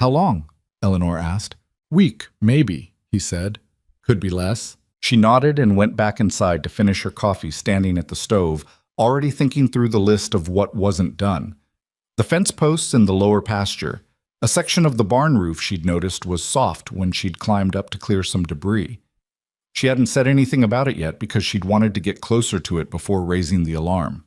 "How long?" Eleanor asked. "Week, maybe," he said. "Could be less." She nodded and went back inside to finish her coffee standing at the stove, already thinking through the list of what wasn't done. The fence posts in the lower pasture. A section of the barn roof she'd noticed was soft when she'd climbed up to clear some debris. She hadn't said anything about it yet because she'd wanted to get closer to it before raising the alarm.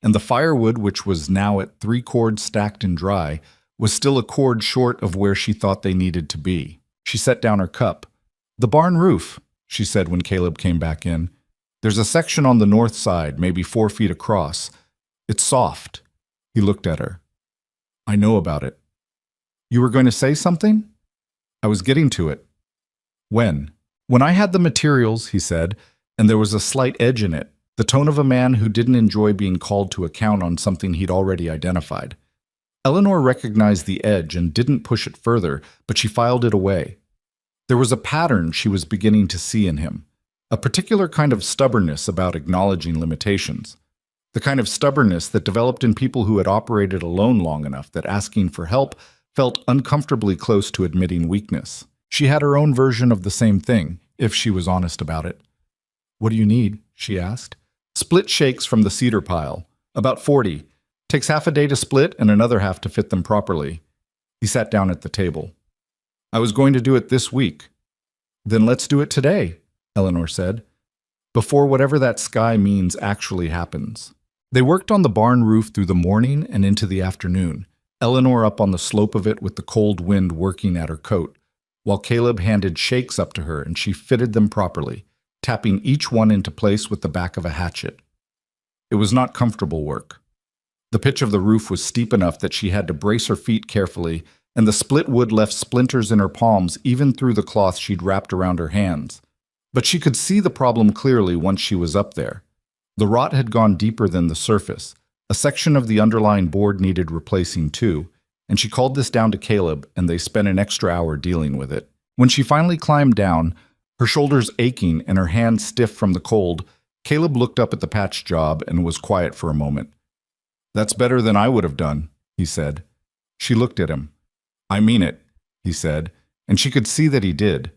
And the firewood, which was now at 3 cords stacked and dry, was still a cord short of where she thought they needed to be. She set down her cup. "The barn roof," she said when Caleb came back in. "There's a section on the north side, maybe 4 feet across. It's soft." He looked at her. "I know about it." "You were going to say something?" "I was getting to it." "When?" "When I had the materials," he said, and there was a slight edge in it, the tone of a man who didn't enjoy being called to account on something he'd already identified. Eleanor recognized the edge and didn't push it further, but she filed it away. There was a pattern she was beginning to see in him, a particular kind of stubbornness about acknowledging limitations, the kind of stubbornness that developed in people who had operated alone long enough that asking for help felt uncomfortably close to admitting weakness. She had her own version of the same thing, if she was honest about it. "What do you need?" she asked. "Split shakes from the cedar pile. About 40. Takes half a day to split and another half to fit them properly." He sat down at the table. "I was going to do it this week." "Then let's do it today," Eleanor said, "before whatever that sky means actually happens." They worked on the barn roof through the morning and into the afternoon, Eleanor up on the slope of it with the cold wind working at her coat, while Caleb handed shakes up to her and she fitted them properly, tapping each one into place with the back of a hatchet. It was not comfortable work. The pitch of the roof was steep enough that she had to brace her feet carefully, and the split wood left splinters in her palms even through the cloth she'd wrapped around her hands. But she could see the problem clearly once she was up there. The rot had gone deeper than the surface. A section of the underlying board needed replacing too, and she called this down to Caleb, and they spent an extra hour dealing with it. When she finally climbed down, her shoulders aching and her hands stiff from the cold, Caleb looked up at the patch job and was quiet for a moment. "That's better than I would have done," he said. She looked at him. "I mean it," he said, and she could see that he did.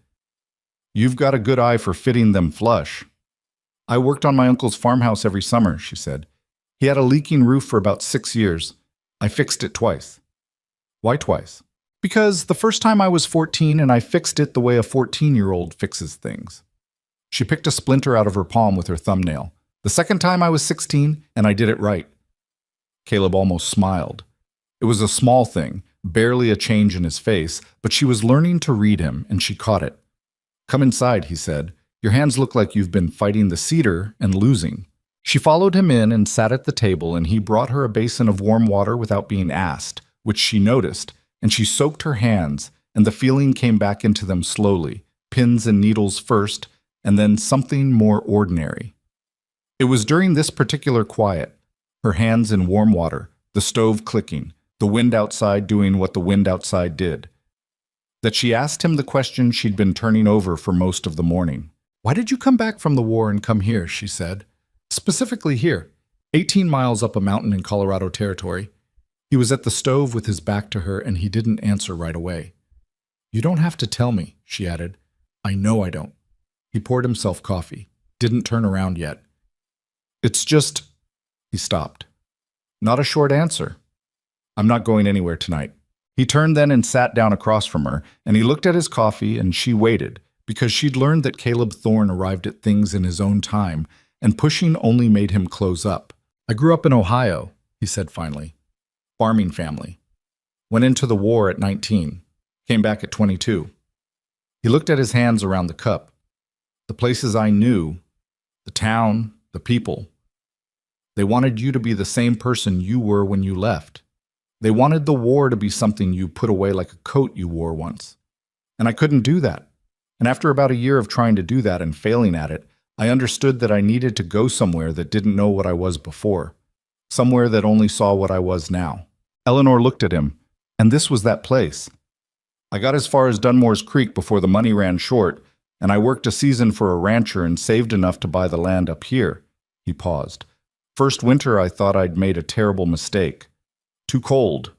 "You've got a good eye for fitting them flush." "I worked on my uncle's farmhouse every summer," she said. "He had a leaking roof for about 6 years. I fixed it twice." "Why twice?" "Because the first time I was 14 and I fixed it the way a 14-year-old fixes things." She picked a splinter out of her palm with her thumbnail. "The second time I was 16 and I did it right." Caleb almost smiled. It was a small thing, barely a change in his face, but she was learning to read him and she caught it. "Come inside," he said. "Your hands look like you've been fighting the cedar and losing." She followed him in and sat at the table, and he brought her a basin of warm water without being asked, which she noticed, and she soaked her hands, and the feeling came back into them slowly, pins and needles first, and then something more ordinary. It was during this particular quiet, her hands in warm water, the stove clicking, the wind outside doing what the wind outside did, that she asked him the question she'd been turning over for most of the morning. "Why did you come back from the war and come here?" she said. "Specifically here, 18 miles up a mountain in Colorado Territory." He was at the stove with his back to her, and he didn't answer right away. "You don't have to tell me," she added. "I know I don't." He poured himself coffee, didn't turn around yet. "It's just—" He stopped. Not a short answer. I'm not going anywhere tonight. He turned then and sat down across from her, and he looked at his coffee, and she waited, because she'd learned that Caleb Thorne arrived at things in his own time, and pushing only made him close up. I grew up in Ohio, he said finally. Farming family. Went into the war at 19. Came back at 22. He looked at his hands around the cup. The places I knew, the town, the people. They wanted you to be the same person you were when you left. They wanted the war to be something you put away like a coat you wore once. And I couldn't do that. And after about a year of trying to do that and failing at it, I understood that I needed to go somewhere that didn't know what I was before. Somewhere that only saw what I was now. Eleanor looked at him, and this was that place. I got as far as Dunmore's Creek before the money ran short, and I worked a season for a rancher and saved enough to buy the land up here. He paused. First winter I thought I'd made a terrible mistake. Too cold.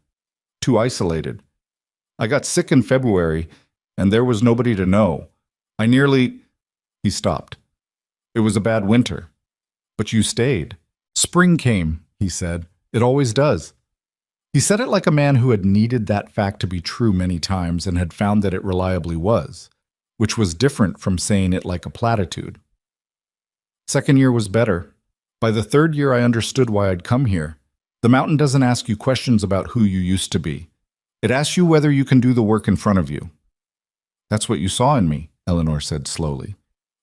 Too isolated. I got sick in February, and there was nobody to know. I nearly... He stopped. It was a bad winter. But you stayed. Spring came, he said. It always does. He said it like a man who had needed that fact to be true many times and had found that it reliably was, which was different from saying it like a platitude. Second year was better. By the third year I understood why I'd come here. The mountain doesn't ask you questions about who you used to be. It asks you whether you can do the work in front of you. That's what you saw in me, Eleanor said slowly.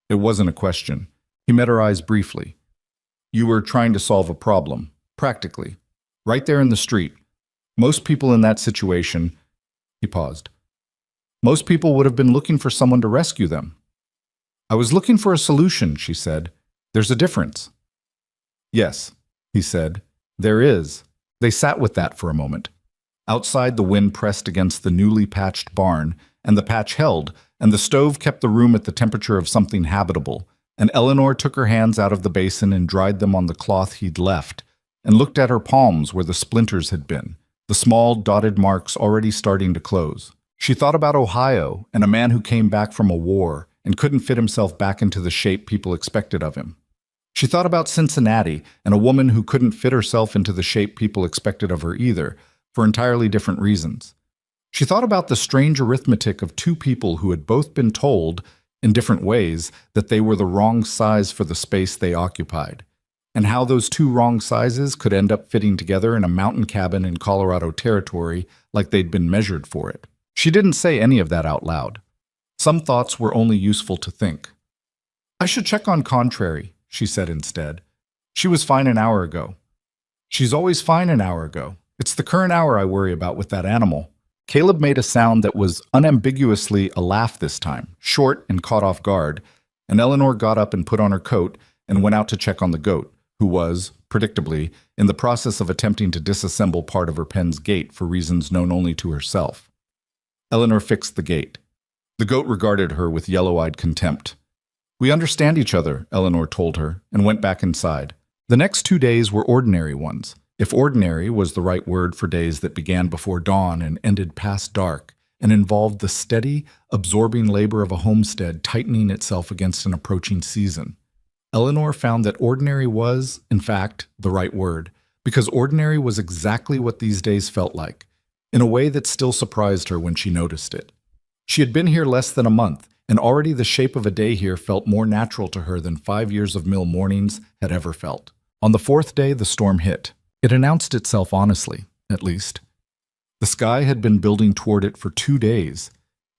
It wasn't a question. He met her eyes briefly. You were trying to solve a problem, practically, right there in the street. Most people in that situation, he paused. Most people would have been looking for someone to rescue them. I was looking for a solution, she said. There's a difference. Yes, he said. There is. They sat with that for a moment. Outside, the wind pressed against the newly patched barn, and the patch held, and the stove kept the room at the temperature of something habitable, and Eleanor took her hands out of the basin and dried them on the cloth he'd left, and looked at her palms where the splinters had been, the small dotted marks already starting to close. She thought about Ohio and a man who came back from a war and couldn't fit himself back into the shape people expected of him. She thought about Cincinnati and a woman who couldn't fit herself into the shape people expected of her either, for entirely different reasons. She thought about the strange arithmetic of two people who had both been told, in different ways, that they were the wrong size for the space they occupied, and how those two wrong sizes could end up fitting together in a mountain cabin in Colorado Territory like they'd been measured for it. She didn't say any of that out loud. Some thoughts were only useful to think. I should check on Contrary, she said instead. She was fine an hour ago. She's always fine an hour ago. It's the current hour I worry about with that animal. Caleb made a sound that was unambiguously a laugh this time, short and caught off guard, and Eleanor got up and put on her coat and went out to check on the goat, who was, predictably, in the process of attempting to disassemble part of her pen's gate for reasons known only to herself. Eleanor fixed the gate. The goat regarded her with yellow-eyed contempt. We understand each other, Eleanor told her, and went back inside. The next 2 days were ordinary ones, if ordinary was the right word for days that began before dawn and ended past dark, and involved the steady, absorbing labor of a homestead tightening itself against an approaching season. Eleanor found that ordinary was, in fact, the right word, because ordinary was exactly what these days felt like, in a way that still surprised her when she noticed it. She had been here less than a month, and already the shape of a day here felt more natural to her than 5 years of mill mornings had ever felt. On the fourth day, the storm hit. It announced itself honestly, at least. The sky had been building toward it for 2 days,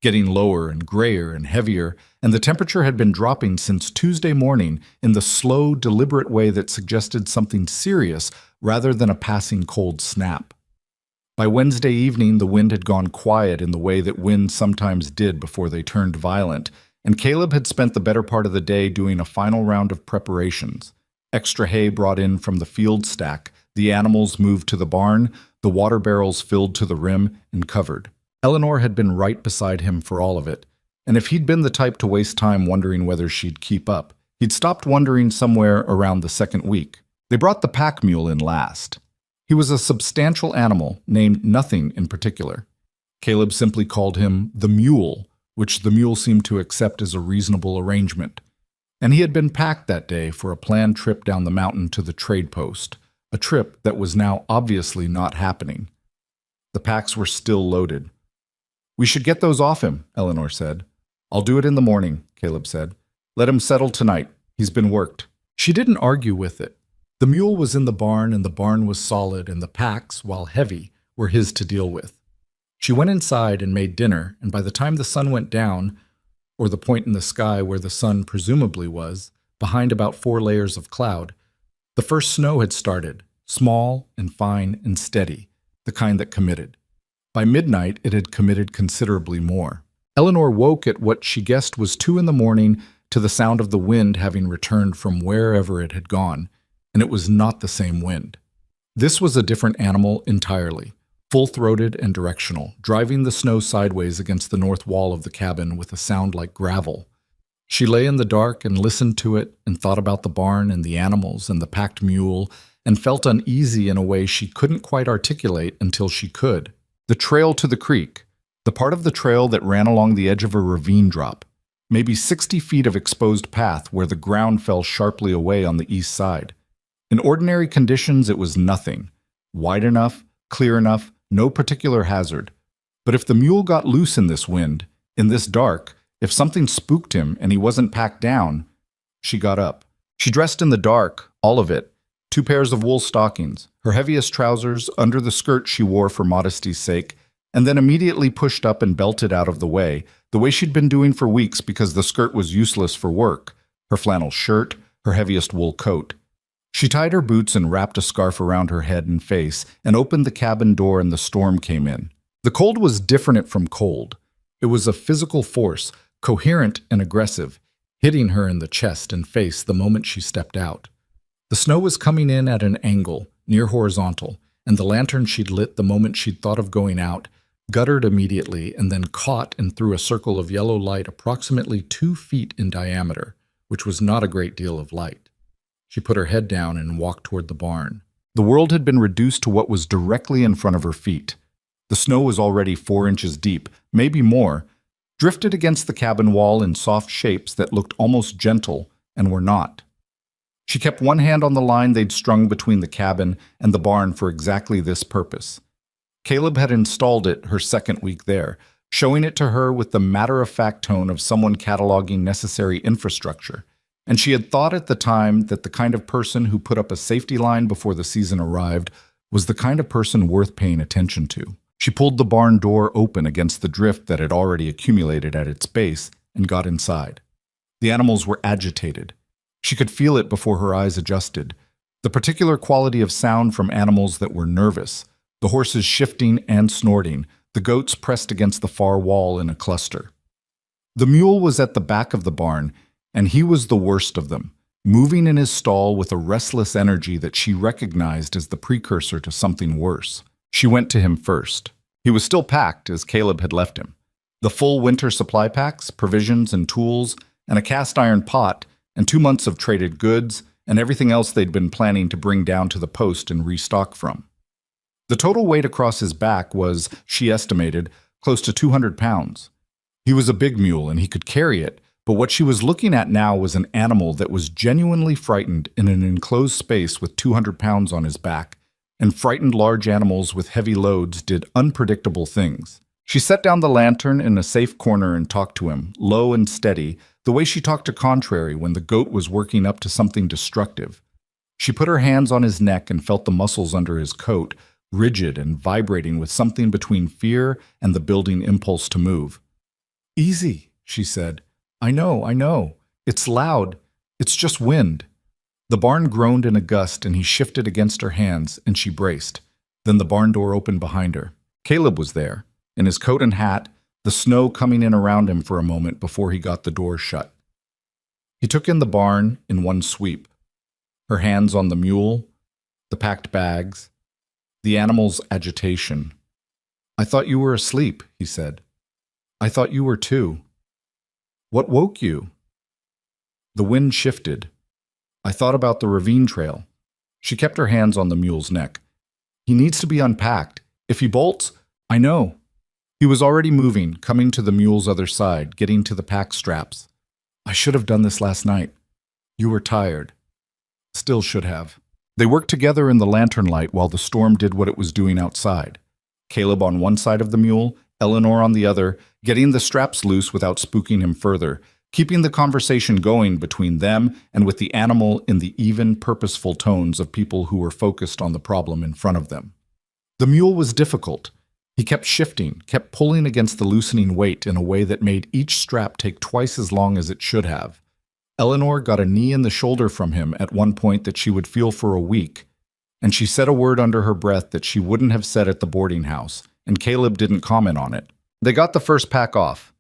getting lower and grayer and heavier, and the temperature had been dropping since Tuesday morning in the slow, deliberate way that suggested something serious rather than a passing cold snap. By Wednesday evening, the wind had gone quiet in the way that winds sometimes did before they turned violent, and Caleb had spent the better part of the day doing a final round of preparations. Extra hay brought in from the field stack, the animals moved to the barn, the water barrels filled to the rim and covered. Eleanor had been right beside him for all of it, and if he'd been the type to waste time wondering whether she'd keep up, he'd stopped wondering somewhere around the second week. They brought the pack mule in last. He was a substantial animal named nothing in particular. Caleb simply called him the mule, which the mule seemed to accept as a reasonable arrangement. And he had been packed that day for a planned trip down the mountain to the trade post, a trip that was now obviously not happening. The packs were still loaded. "We should get those off him," Eleanor said. "I'll do it in the morning," Caleb said. "Let him settle tonight. He's been worked." She didn't argue with it. The mule was in the barn, and the barn was solid, and the packs, while heavy, were his to deal with. She went inside and made dinner, and by the time the sun went down, or the point in the sky where the sun presumably was, behind about 4 layers of cloud, the first snow had started, small and fine and steady, the kind that committed. By midnight, it had committed considerably more. Eleanor woke at what she guessed was 2 in the morning to the sound of the wind having returned from wherever it had gone, and it was not the same wind. This was a different animal entirely, full-throated and directional, driving the snow sideways against the north wall of the cabin with a sound like gravel. She lay in the dark and listened to it and thought about the barn and the animals and the packed mule and felt uneasy in a way she couldn't quite articulate until she could. The trail to the creek, the part of the trail that ran along the edge of a ravine drop, maybe 60 feet of exposed path where the ground fell sharply away on the east side. In ordinary conditions, it was nothing. Wide enough, clear enough, no particular hazard. But if the mule got loose in this wind, in this dark, if something spooked him and he wasn't packed down, she got up. She dressed in the dark, all of it, 2 pairs of wool stockings, her heaviest trousers under the skirt she wore for modesty's sake, and then immediately pushed up and belted out of the way she'd been doing for weeks because the skirt was useless for work, her flannel shirt, her heaviest wool coat. She tied her boots and wrapped a scarf around her head and face and opened the cabin door, and the storm came in. The cold was different from cold. It was a physical force, coherent and aggressive, hitting her in the chest and face the moment she stepped out. The snow was coming in at an angle, near horizontal, and the lantern she'd lit the moment she'd thought of going out guttered immediately and then caught and threw a circle of yellow light approximately 2 feet in diameter, which was not a great deal of light. She put her head down and walked toward the barn. The world had been reduced to what was directly in front of her feet. The snow was already 4 inches deep, maybe more, drifted against the cabin wall in soft shapes that looked almost gentle and were not. She kept one hand on the line they'd strung between the cabin and the barn for exactly this purpose. Caleb had installed it her second week there, showing it to her with the matter-of-fact tone of someone cataloging necessary infrastructure, and she had thought at the time that the kind of person who put up a safety line before the season arrived was the kind of person worth paying attention to. She pulled the barn door open against the drift that had already accumulated at its base and got inside. The animals were agitated. She could feel it before her eyes adjusted, the particular quality of sound from animals that were nervous, the horses shifting and snorting, the goats pressed against the far wall in a cluster. The mule was at the back of the barn, and he was the worst of them, moving in his stall with a restless energy that she recognized as the precursor to something worse. She went to him first. He was still packed as Caleb had left him. The full winter supply packs, provisions and tools, and a cast-iron pot, and 2 months of traded goods, and everything else they'd been planning to bring down to the post and restock from. The total weight across his back was, she estimated, close to 200 pounds. He was a big mule and he could carry it, but what she was looking at now was an animal that was genuinely frightened in an enclosed space with 200 pounds on his back, and frightened large animals with heavy loads did unpredictable things. She set down the lantern in a safe corner and talked to him, low and steady, the way she talked to Contrary when the goat was working up to something destructive. She put her hands on his neck and felt the muscles under his coat, rigid and vibrating with something between fear and the building impulse to move. "Easy," she said. I know. It's loud. It's just wind." The barn groaned in a gust, and he shifted against her hands, and she braced. Then the barn door opened behind her. Caleb was there, in his coat and hat, the snow coming in around him for a moment before he got the door shut. He took in the barn in one sweep. Her hands on the mule, the packed bags, the animal's agitation. "I thought you were asleep," he said. "I thought you were too. What woke you?" The wind shifted. "I thought about the ravine trail." She kept her hands on the mule's neck. "He needs to be unpacked. If he bolts—" "I know." He was already moving, coming to the mule's other side, getting to the pack straps. "I should have done this last night. You were tired." "Still should have." They worked together in the lantern light while the storm did what it was doing outside. Caleb on one side of the mule, Eleanor on the other, getting the straps loose without spooking him further, keeping the conversation going between them and with the animal in the even, purposeful tones of people who were focused on the problem in front of them. The mule was difficult. He kept shifting, kept pulling against the loosening weight in a way that made each strap take twice as long as it should have. Eleanor got a knee in the shoulder from him at one point that she would feel for a week, and she said a word under her breath that she wouldn't have said at the boarding house, and Caleb didn't comment on it. They got the first pack off.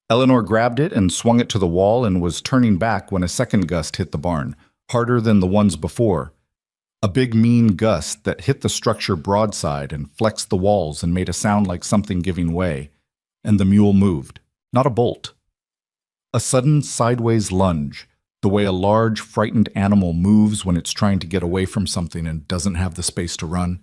Eleanor grabbed it and swung it to the wall and was turning back when a second gust hit the barn, harder than the ones before. A big, mean gust that hit the structure broadside and flexed the walls and made a sound like something giving way. And the mule moved, not a bolt. A sudden sideways lunge, the way a large, frightened animal moves when it's trying to get away from something and doesn't have the space to run.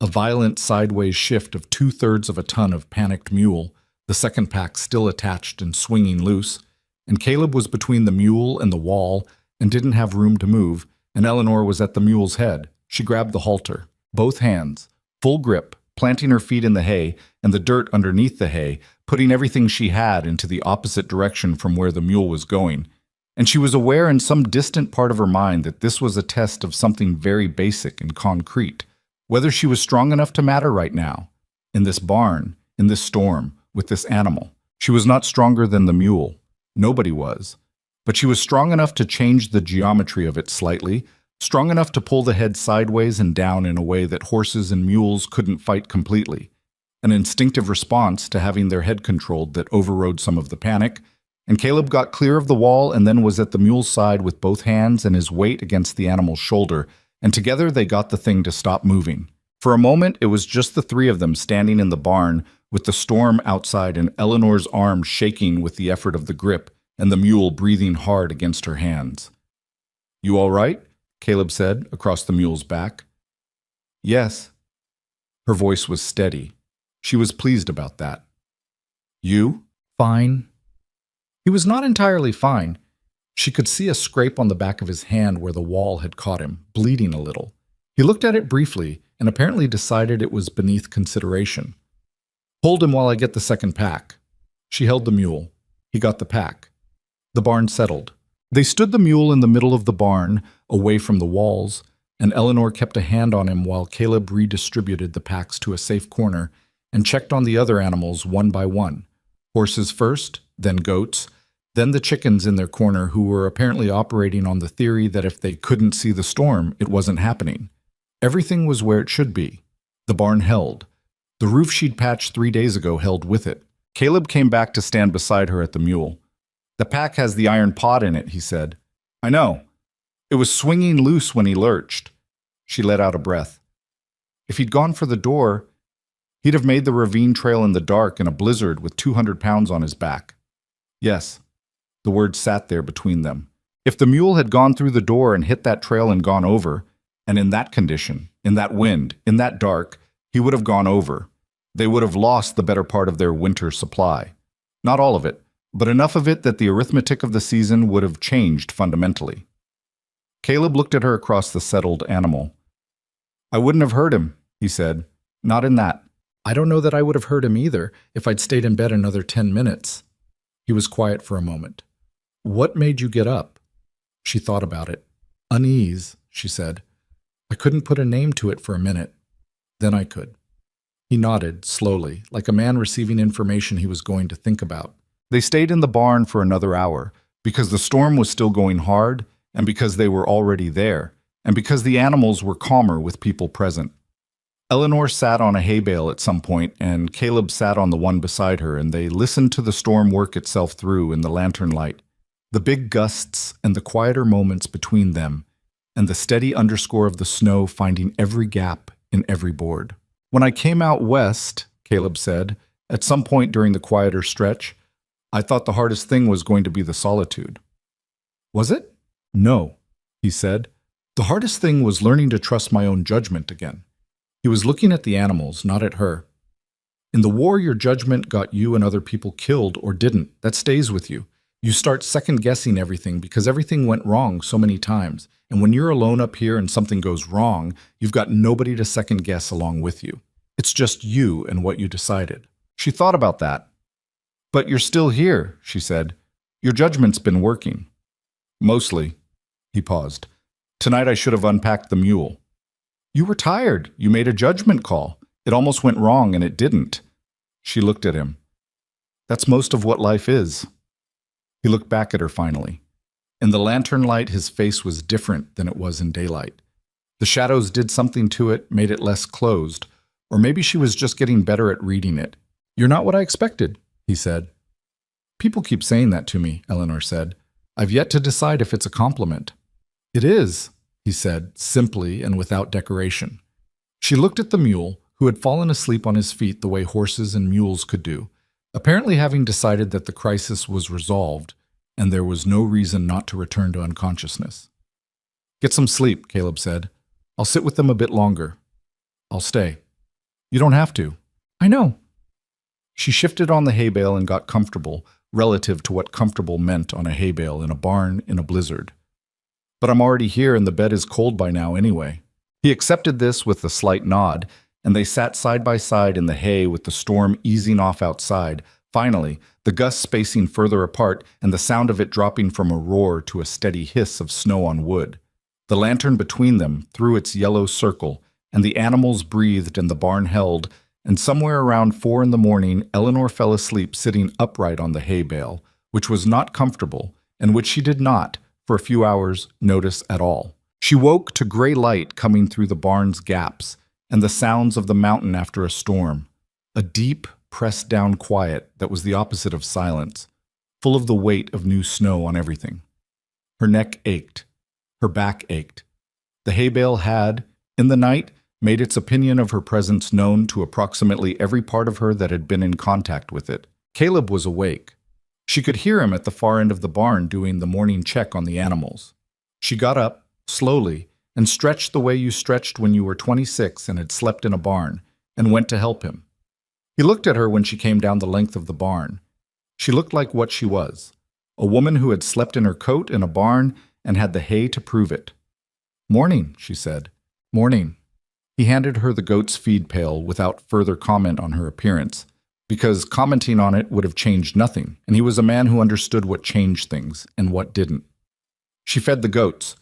A violent sideways shift of 2/3 of a ton of panicked mule, the second pack still attached and swinging loose, and Caleb was between the mule and the wall and didn't have room to move, and Eleanor was at the mule's head. She grabbed the halter, both hands, full grip, planting her feet in the hay and the dirt underneath the hay, putting everything she had into the opposite direction from where the mule was going. And she was aware in some distant part of her mind that this was a test of something very basic and concrete, whether she was strong enough to matter right now, in this barn, in this storm, with this animal. She was not stronger than the mule. Nobody was. But she was strong enough to change the geometry of it slightly, strong enough to pull the head sideways and down in a way that horses and mules couldn't fight completely. An instinctive response to having their head controlled that overrode some of the panic, and Caleb got clear of the wall and then was at the mule's side with both hands and his weight against the animal's shoulder, and together they got the thing to stop moving. For a moment, it was just the three of them standing in the barn with the storm outside and Eleanor's arms shaking with the effort of the grip and the mule breathing hard against her hands. "You all right?" Caleb said, across the mule's back. "Yes." Her voice was steady. She was pleased about that. "You?" "Fine." He was not entirely fine. She could see a scrape on the back of his hand where the wall had caught him, bleeding a little. He looked at it briefly and apparently decided it was beneath consideration. "Hold him while I get the second pack." She held the mule. He got the pack. The barn settled. They stood the mule in the middle of the barn, away from the walls, and Eleanor kept a hand on him while Caleb redistributed the packs to a safe corner and checked on the other animals one by one. Horses first, then goats, then the chickens in their corner who were apparently operating on the theory that if they couldn't see the storm, it wasn't happening. Everything was where it should be. The barn held. The roof she'd patched 3 days ago held with it. Caleb came back to stand beside her at the mule. "The pack has the iron pod in it," he said. "I know. It was swinging loose when he lurched." She let out a breath. "If he'd gone for the door, he'd have made the ravine trail in the dark in a blizzard with 200 pounds on his back." "Yes." The words sat there between them. If the mule had gone through the door and hit that trail and gone over, and in that condition, in that wind, in that dark, he would have gone over. They would have lost the better part of their winter supply. Not all of it, but enough of it that the arithmetic of the season would have changed fundamentally. Caleb looked at her across the settled animal. "I wouldn't have hurt him," he said. "Not in that." "I don't know that I would have hurt him either if I'd stayed in bed another 10 minutes. He was quiet for a moment. "What made you get up?" She thought about it. "Unease," she said. "I couldn't put a name to it for a minute. Then I could." He nodded, slowly, like a man receiving information he was going to think about. They stayed in the barn for another hour, because the storm was still going hard, and because they were already there, and because the animals were calmer with people present. Eleanor sat on a hay bale at some point, and Caleb sat on the one beside her, and they listened to the storm work itself through in the lantern light, the big gusts and the quieter moments between them, and the steady underscore of the snow finding every gap in every board. "When I came out west," Caleb said, at some point during the quieter stretch, "I thought the hardest thing was going to be the solitude." "Was it?" "No," he said. "The hardest thing was learning to trust my own judgment again." He was looking at the animals, not at her. "In the war, your judgment got you and other people killed or didn't. That stays with you. You start second-guessing everything because everything went wrong so many times. And when you're alone up here and something goes wrong, you've got nobody to second-guess along with you. It's just you and what you decided. She thought about that. But you're still here, she said. Your judgment's been working. Mostly. He paused. Tonight I should have unpacked the mule. You were tired. You made a judgment call. It almost went wrong and it didn't. She looked at him. That's most of what life is. He looked back at her finally. In the lantern light, his face was different than it was in daylight. The shadows did something to it, made it less closed, or maybe she was just getting better at reading it. You're not what I expected, he said. People keep saying that to me, Eleanor said. I've yet to decide if it's a compliment. It is, he said, simply and without decoration. She looked at the mule, who had fallen asleep on his feet the way horses and mules could do, apparently having decided that the crisis was resolved and there was no reason not to return to unconsciousness. Get some sleep, Caleb said. I'll sit with them a bit longer. I'll stay. You don't have to. I know. She shifted on the hay bale and got comfortable, relative to what comfortable meant on a hay bale in a barn in a blizzard. But I'm already here and the bed is cold by now anyway. He accepted this with a slight nod, and they sat side by side in the hay with the storm easing off outside. Finally, the gusts spacing further apart and the sound of it dropping from a roar to a steady hiss of snow on wood. The lantern between them threw its yellow circle, and the animals breathed and the barn held, and somewhere around 4 a.m, Eleanor fell asleep sitting upright on the hay bale, which was not comfortable, and which she did not, for a few hours, notice at all. She woke to gray light coming through the barn's gaps, and the sounds of the mountain after a storm, a deep, pressed-down quiet that was the opposite of silence, full of the weight of new snow on everything. Her neck ached. Her back ached. The hay bale had, in the night, made its opinion of her presence known to approximately every part of her that had been in contact with it. Caleb was awake. She could hear him at the far end of the barn doing the morning check on the animals. She got up, slowly, and stretched the way you stretched when you were 26 and had slept in a barn, and went to help him. He looked at her when she came down the length of the barn. She looked like what she was, a woman who had slept in her coat in a barn and had the hay to prove it. Morning, she said. Morning. He handed her the goat's feed pail without further comment on her appearance, because commenting on it would have changed nothing, and he was a man who understood what changed things and what didn't. She fed the goats.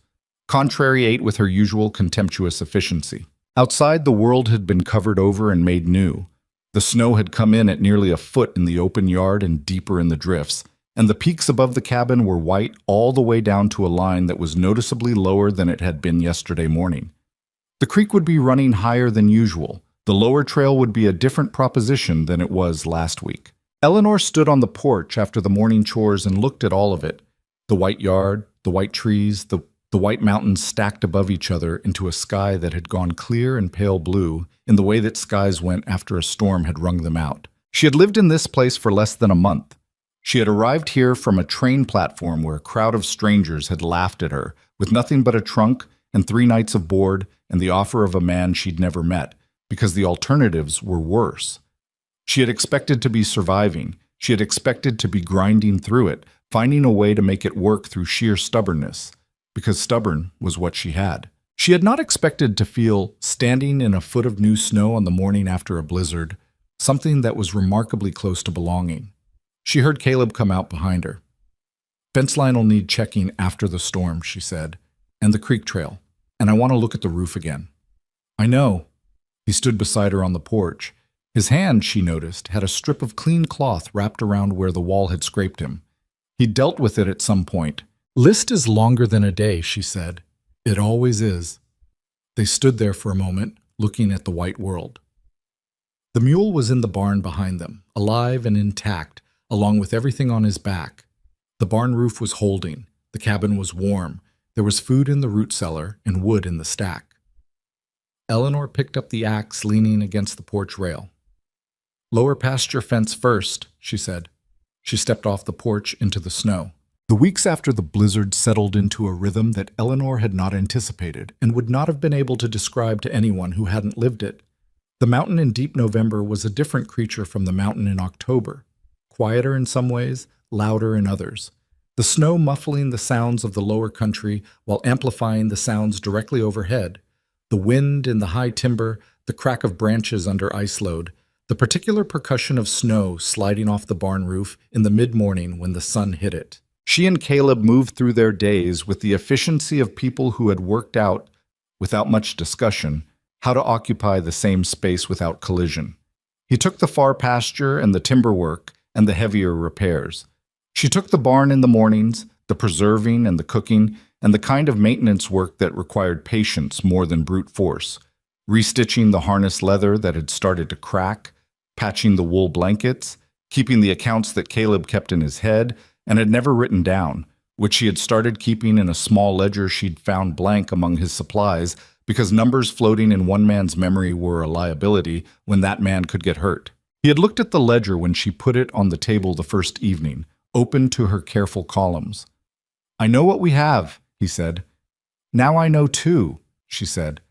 Prairie ate with her usual contemptuous efficiency. Outside, the world had been covered over and made new. The snow had come in at nearly a foot in the open yard and deeper in the drifts, and the peaks above the cabin were white all the way down to a line that was noticeably lower than it had been yesterday morning. The creek would be running higher than usual. The lower trail would be a different proposition than it was last week. Eleanor stood on the porch after the morning chores and looked at all of it. The white yard, the white trees, the white mountains stacked above each other into a sky that had gone clear and pale blue in the way that skies went after a storm had wrung them out. She had lived in this place for less than a month. She had arrived here from a train platform where a crowd of strangers had laughed at her, with nothing but a trunk and 3 nights of board and the offer of a man she'd never met, because the alternatives were worse. She had expected to be surviving. She had expected to be grinding through it, finding a way to make it work through sheer stubbornness, because stubborn was what she had. She had not expected to feel, standing in a foot of new snow on the morning after a blizzard, something that was remarkably close to belonging. She heard Caleb come out behind her. Fence line will need checking after the storm, she said, and the creek trail, and I want to look at the roof again. I know. He stood beside her on the porch. His hand, she noticed, had a strip of clean cloth wrapped around where the wall had scraped him. He'd dealt with it at some point. List is longer than a day, she said. It always is. They stood there for a moment, looking at the white world. The mule was in the barn behind them, alive and intact, along with everything on his back. The barn roof was holding. The cabin was warm. There was food in the root cellar and wood in the stack. Eleanor picked up the axe leaning against the porch rail. Lower pasture fence first, she said. She stepped off the porch into the snow. The weeks after the blizzard settled into a rhythm that Eleanor had not anticipated and would not have been able to describe to anyone who hadn't lived it. The mountain in deep November was a different creature from the mountain in October, quieter in some ways, louder in others. the snow muffling the sounds of the lower country while amplifying the sounds directly overhead, the wind in the high timber, the crack of branches under ice load, the particular percussion of snow sliding off the barn roof in the mid-morning when the sun hit it. She and Caleb moved through their days with the efficiency of people who had worked out, without much discussion, how to occupy the same space without collision. He took the far pasture and the timber work and the heavier repairs. She took the barn in the mornings, the preserving and the cooking, and the kind of maintenance work that required patience more than brute force, restitching the harness leather that had started to crack, patching the wool blankets, keeping the accounts that Caleb kept in his head and had never written down, which she had started keeping in a small ledger she'd found blank among his supplies because numbers floating in one man's memory were a liability when that man could get hurt. He had looked at the ledger when she put it on the table the first evening, open to her careful columns. "I know what we have," he said. "Now I know too," she said.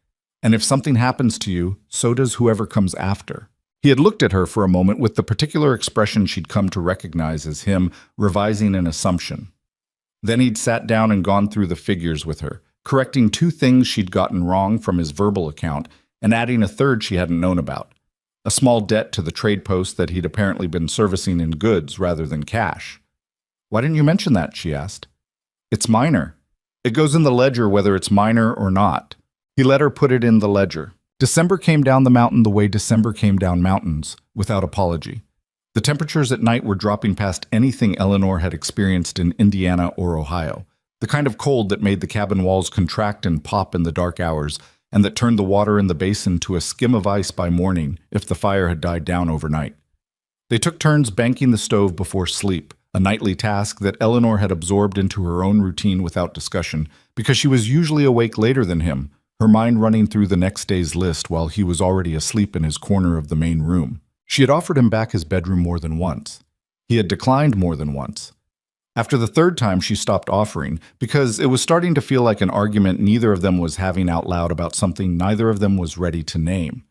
"And if something happens to you, so does whoever comes after." He had looked at her for a moment with the particular expression she'd come to recognize as him revising an assumption. Then he'd sat down and gone through the figures with her, correcting 2 things she'd gotten wrong from his verbal account and adding a third she hadn't known about, a small debt to the trade post that he'd apparently been servicing in goods rather than cash. "Why didn't you mention that?" she asked. "It's minor. It goes in the ledger whether it's minor or not." He let her put it in the ledger. December came down the mountain the way December came down mountains, without apology. The temperatures at night were dropping past anything Eleanor had experienced in Indiana or Ohio, the kind of cold that made the cabin walls contract and pop in the dark hours, and that turned the water in the basin to a skim of ice by morning if the fire had died down overnight. They took turns banking the stove before sleep, a nightly task that Eleanor had absorbed into her own routine without discussion, because she was usually awake later than him, her mind running through the next day's list while he was already asleep in his corner of the main room. She had offered him back his bedroom more than once. He had declined more than once. After the 3rd time, she stopped offering, because it was starting to feel like an argument neither of them was having out loud about something neither of them was ready to name.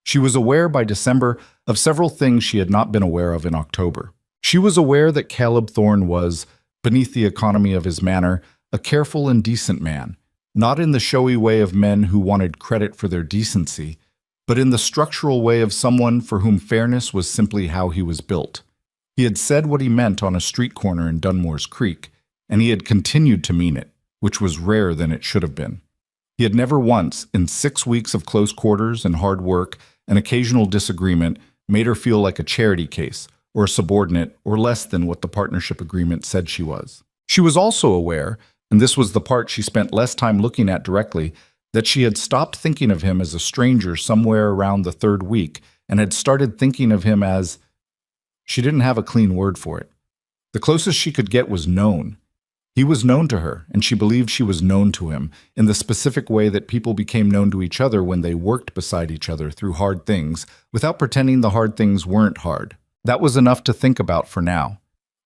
She was aware by December of several things she had not been aware of in October. She was aware that Caleb Thorne was, beneath the economy of his manner, a careful and decent man, not in the showy way of men who wanted credit for their decency, but in the structural way of someone for whom fairness was simply how he was built. He had said what he meant on a street corner in Dunmore's Creek, and he had continued to mean it, which was rarer than it should have been. He had never once, in 6 weeks of close quarters and hard work and occasional disagreement, made her feel like a charity case, or a subordinate, or less than what the partnership agreement said she was. She was also aware, and this was the part she spent less time looking at directly, that she had stopped thinking of him as a stranger somewhere around the 3rd week and had started thinking of him as... She didn't have a clean word for it. The closest she could get was known. He was known to her, and she believed she was known to him, in the specific way that people became known to each other when they worked beside each other through hard things, without pretending the hard things weren't hard. That was enough to think about for now.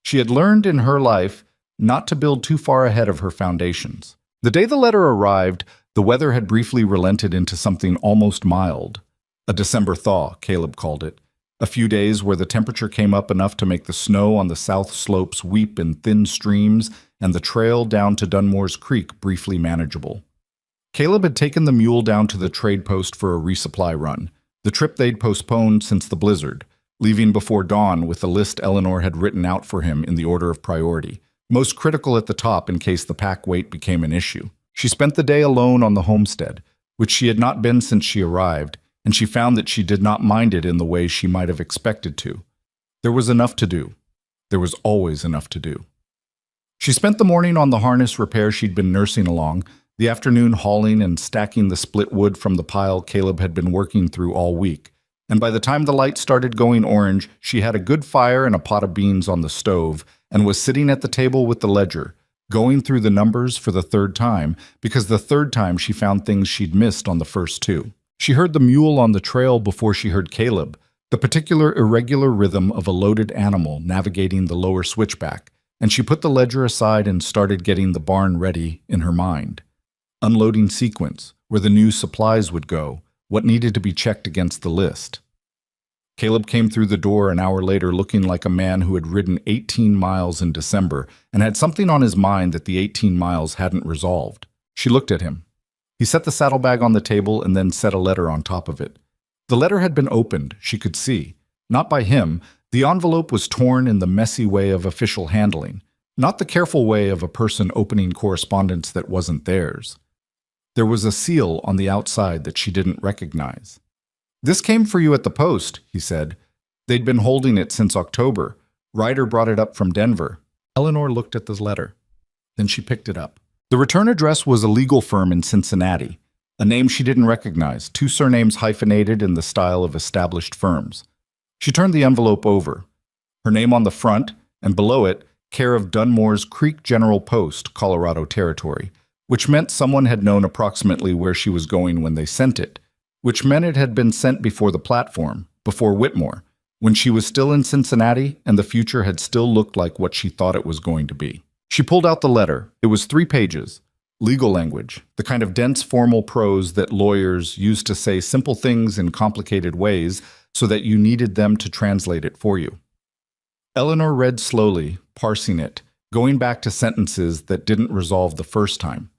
She had learned in her life not to build too far ahead of her foundations. The day the letter arrived, the weather had briefly relented into something almost mild. A December thaw, Caleb called it. A few days where the temperature came up enough to make the snow on the south slopes weep in thin streams and the trail down to Dunmore's Creek briefly manageable. Caleb had taken the mule down to the trade post for a resupply run, the trip they'd postponed since the blizzard, leaving before dawn with a list Eleanor had written out for him in the order of priority, most critical at the top in case the pack weight became an issue. She spent the day alone on the homestead, which she had not been since she arrived, and she found that she did not mind it in the way she might have expected to. There was enough to do. There was always enough to do. She spent the morning on the harness repair she'd been nursing along, the afternoon hauling and stacking the split wood from the pile Caleb had been working through all week, and by the time the light started going orange, she had a good fire and a pot of beans on the stove, and was sitting at the table with the ledger, going through the numbers for the 3rd time, because the 3rd time she found things she'd missed on the first 2. She heard the mule on the trail before she heard Caleb, the particular irregular rhythm of a loaded animal navigating the lower switchback, and she put the ledger aside and started getting the barn ready in her mind. Unloading sequence, where the new supplies would go, what needed to be checked against the list. Caleb came through the door an hour later looking like a man who had ridden 18 miles in December and had something on his mind that the 18 miles hadn't resolved. She looked at him. He set the saddlebag on the table and then set a letter on top of it. The letter had been opened, she could see. Not by him. The envelope was torn in the messy way of official handling, not the careful way of a person opening correspondence that wasn't theirs. There was a seal on the outside that she didn't recognize. "This came for you at the post," he said. They'd been holding it since October. Ryder brought it up from Denver. Eleanor looked at the letter. Then she picked it up. The return address was a legal firm in Cincinnati, a name she didn't recognize, two surnames hyphenated in the style of established firms. She turned the envelope over. Her name on the front, and below it, care of Dunmore's Creek General Post, Colorado Territory, which meant someone had known approximately where she was going when they sent it, which meant it had been sent before the platform, before Whitmore, when she was still in Cincinnati and the future had still looked like what she thought it was going to be. She pulled out the letter. It was 3 pages. Legal language, the kind of dense formal prose that lawyers use to say simple things in complicated ways so that you needed them to translate it for you. Eleanor read slowly, parsing it, going back to sentences that didn't resolve the first time.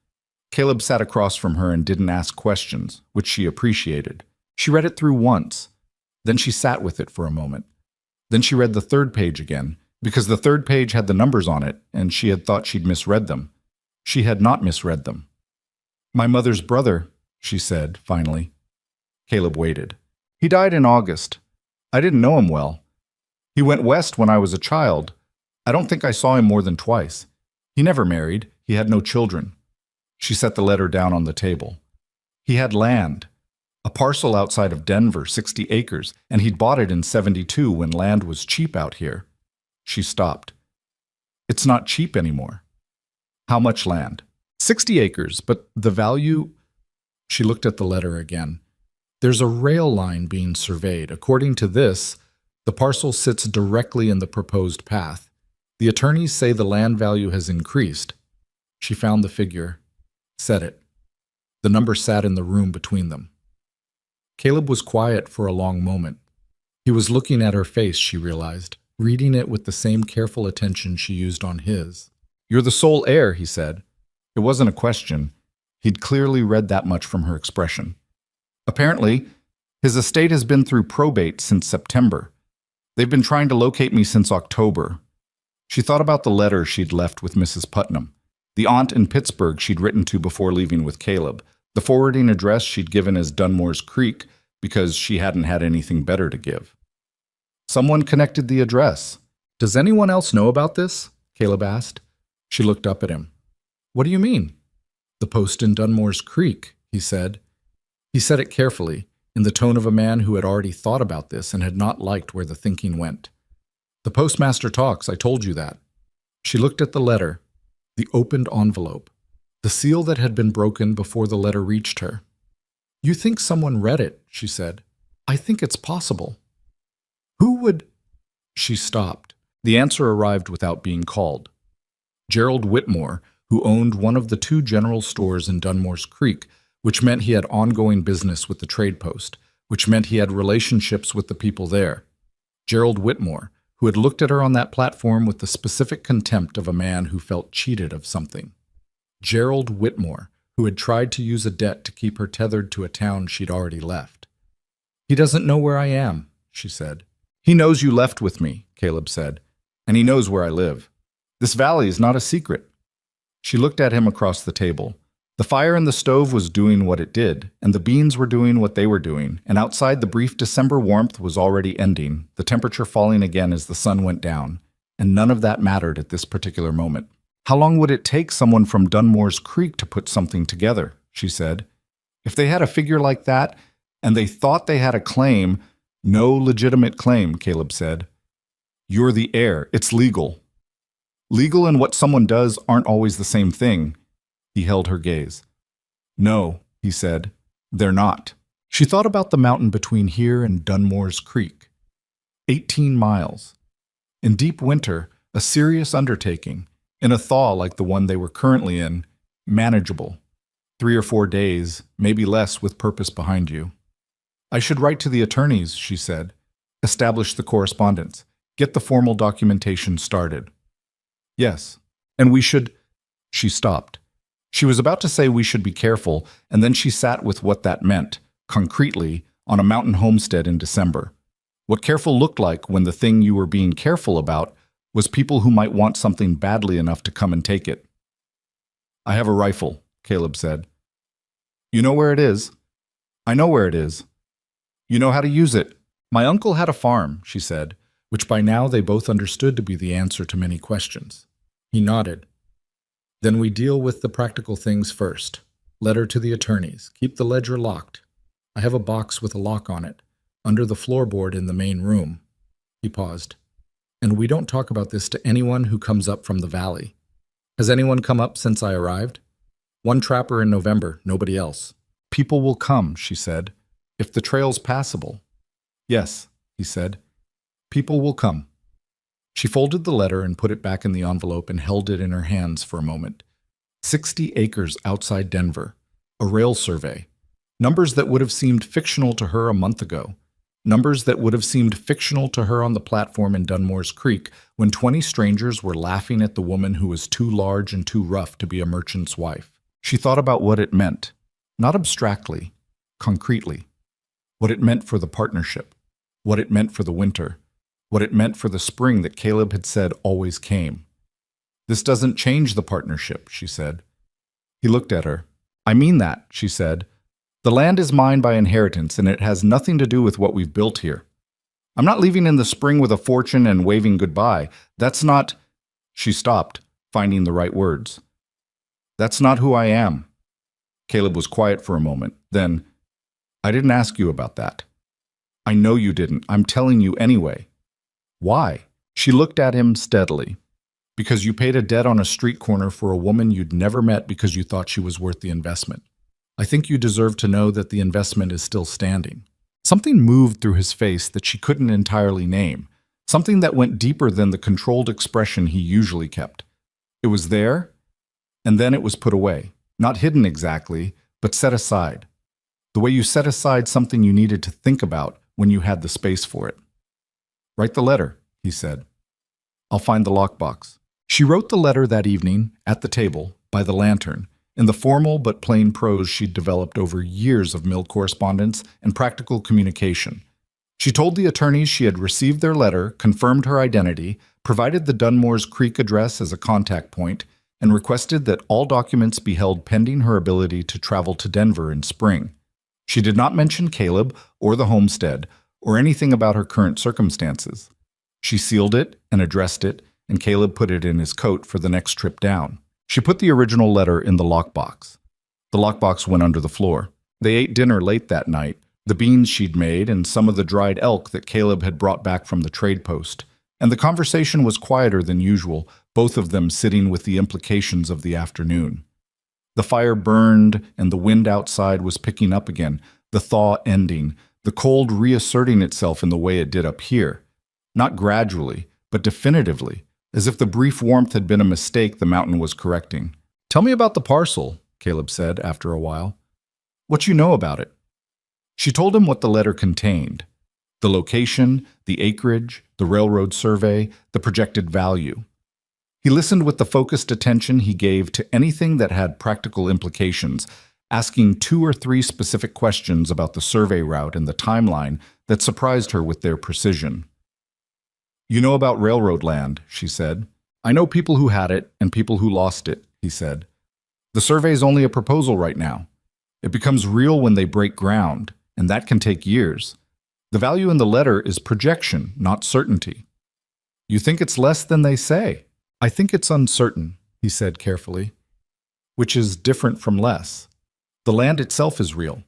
Caleb sat across from her and didn't ask questions, which she appreciated. She read it through once. Then she sat with it for a moment. Then she read the 3rd page again, because the 3rd page had the numbers on it, and she had thought she'd misread them. She had not misread them. "My mother's brother," she said, finally. Caleb waited. "He died in August. I didn't know him well. He went west when I was a child. I don't think I saw him more than twice. He never married. He had no children." She set the letter down on the table. "He had land, a parcel outside of Denver, 60 acres, and he'd bought it in 72 when land was cheap out here." She stopped. "It's not cheap anymore." "How much land?" 60 acres, but the value—" She looked at the letter again. "There's a rail line being surveyed. According to this, the parcel sits directly in the proposed path. The attorneys say the land value has increased." She found the figure, said it. The number sat in the room between them. Caleb was quiet for a long moment. He was looking at her face, she realized, reading it with the same careful attention she used on his. "You're the sole heir," he said. It wasn't a question. He'd clearly read that much from her expression. "Apparently, his estate has been through probate since September. They've been trying to locate me since October." She thought about the letter she'd left with Mrs. Putnam, the aunt in Pittsburgh she'd written to before leaving with Caleb, the forwarding address she'd given as Dunmore's Creek because she hadn't had anything better to give. Someone connected the address. "Does anyone else know about this?" Caleb asked. She looked up at him. "What do you mean?" "The post in Dunmore's Creek," he said. He said it carefully, in the tone of a man who had already thought about this and had not liked where the thinking went. "The postmaster talks, I told you that." She looked at the letter, the opened envelope, the seal that had been broken before the letter reached her. "You think someone read it," she said. "I think it's possible." "Who would—" She stopped. The answer arrived without being called. Gerald Whitmore, who owned one of the 2 general stores in Dunmore's Creek, which meant he had ongoing business with the trade post, which meant he had relationships with the people there. Gerald Whitmore, who had looked at her on that platform with the specific contempt of a man who felt cheated of something. Gerald Whitmore, who had tried to use a debt to keep her tethered to a town she'd already left. "He doesn't know where I am," she said. "He knows you left with me," Caleb said, "and he knows where I live. This valley is not a secret." She looked at him across the table. The fire in the stove was doing what it did, and the beans were doing what they were doing, and outside the brief December warmth was already ending, the temperature falling again as the sun went down, and none of that mattered at this particular moment. "How long would it take someone from Dunmore's Creek to put something together?" she said. "If they had a figure like that, and they thought they had a claim—" "No legitimate claim," Caleb said. "You're the heir. It's legal." "Legal and what someone does aren't always the same thing." He held her gaze. "No," he said, "they're not." She thought about the mountain between here and Dunmore's Creek. 18 miles. In deep winter, a serious undertaking. In a thaw like the one they were currently in, manageable. 3 or 4 days, maybe less with purpose behind you. "I should write to the attorneys," she said. Establish the correspondence. Get the formal documentation started. Yes. And we should... She stopped. She was about to say we should be careful, and then she sat with what that meant, concretely, on a mountain homestead in December. What careful looked like when the thing you were being careful about was people who might want something badly enough to come and take it. I have a rifle, Caleb said. You know where it is? I know where it is. You know how to use it. My uncle had a farm, she said, which by now they both understood to be the answer to many questions. He nodded. Then we deal with the practical things first. Letter to the attorneys. Keep the ledger locked. I have a box with a lock on it, under the floorboard in the main room. He paused. And we don't talk about this to anyone who comes up from the valley. Has anyone come up since I arrived? One trapper in November, nobody else. People will come, she said, if the trail's passable. Yes, he said. People will come. She folded the letter and put it back in the envelope and held it in her hands for a moment. 60 acres outside Denver. A rail survey. Numbers that would have seemed fictional to her a month ago. Numbers that would have seemed fictional to her on the platform in Dunmore's Creek when 20 strangers were laughing at the woman who was too large and too rough to be a merchant's wife. She thought about what it meant, not abstractly, concretely. What it meant for the partnership. What it meant for the winter. What it meant for the spring that Caleb had said always came. This doesn't change the partnership, she said. He looked at her. I mean that, she said. The land is mine by inheritance, and it has nothing to do with what we've built here. I'm not leaving in the spring with a fortune and waving goodbye. That's not... She stopped, finding the right words. That's not who I am. Caleb was quiet for a moment. Then, I didn't ask you about that. I know you didn't. I'm telling you anyway. Why? She looked at him steadily. Because you paid a debt on a street corner for a woman you'd never met because you thought she was worth the investment. I think you deserve to know that the investment is still standing. Something moved through his face that she couldn't entirely name. Something that went deeper than the controlled expression he usually kept. It was there, and then it was put away. Not hidden exactly, but set aside. The way you set aside something you needed to think about when you had the space for it. Write the letter, he said. I'll find the lockbox. She wrote the letter that evening, at the table, by the lantern, in the formal but plain prose she'd developed over years of mill correspondence and practical communication. She told the attorneys she had received their letter, confirmed her identity, provided the Dunmore's Creek address as a contact point, and requested that all documents be held pending her ability to travel to Denver in spring. She did not mention Caleb or the homestead or anything about her current circumstances. She sealed it and addressed it, and Caleb put it in his coat for the next trip down. She put the original letter in the lockbox. The lockbox went under the floor. They ate dinner late that night, the beans she'd made and some of the dried elk that Caleb had brought back from the trade post. And the conversation was quieter than usual, both of them sitting with the implications of the afternoon. The fire burned, and the wind outside was picking up again, the thaw ending, the cold reasserting itself in the way it did up here. Not gradually, but definitively, as if the brief warmth had been a mistake the mountain was correcting. Tell me about the parcel, Caleb said after a while. What you know about it? She told him what the letter contained. The location, the acreage, the railroad survey, the projected value. He listened with the focused attention he gave to anything that had practical implications, asking 2 or 3 specific questions about the survey route and the timeline that surprised her with their precision. You know about railroad land, she said. I know people who had it and people who lost it, he said. The survey's only a proposal right now. It becomes real when they break ground, and that can take years. The value in the letter is projection, not certainty. You think it's less than they say? I think it's uncertain, he said carefully, which is different from less. The land itself is real.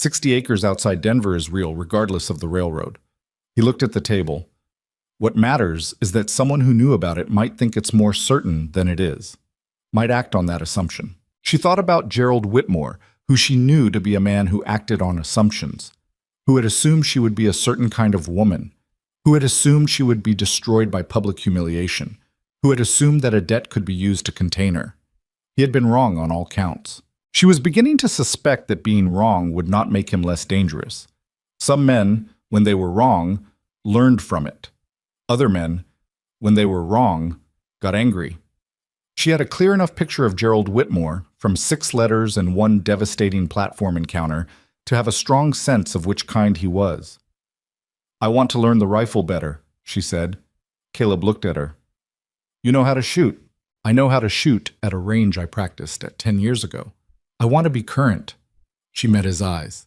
60 acres outside Denver is real, regardless of the railroad. He looked at the table. What matters is that someone who knew about it might think it's more certain than it is, might act on that assumption. She thought about Gerald Whitmore, who she knew to be a man who acted on assumptions, who had assumed she would be a certain kind of woman, who had assumed she would be destroyed by public humiliation, who had assumed that a debt could be used to contain her. He had been wrong on all counts. She was beginning to suspect that being wrong would not make him less dangerous. Some men, when they were wrong, learned from it. Other men, when they were wrong, got angry. She had a clear enough picture of Gerald Whitmore, from 6 letters and one devastating platform encounter, to have a strong sense of which kind he was. "I want to learn the rifle better," she said. Caleb looked at her. "You know how to shoot." "I know how to shoot at a range I practiced at 10 years ago. I want to be current." She met his eyes.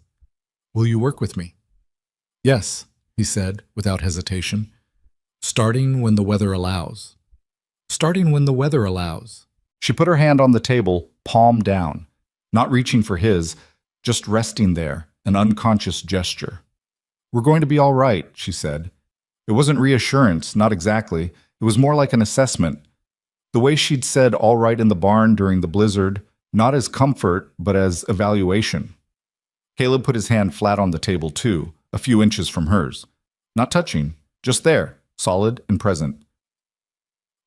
"Will you work with me?" "Yes," he said, without hesitation. "Starting when the weather allows." "Starting when the weather allows." She put her hand on the table, palm down, not reaching for his, just resting there, an unconscious gesture. "We're going to be all right," she said. It wasn't reassurance, not exactly. It was more like an assessment. The way she'd said all right in the barn during the blizzard, not as comfort, but as evaluation. Caleb put his hand flat on the table too, a few inches from hers. Not touching, just there, solid and present.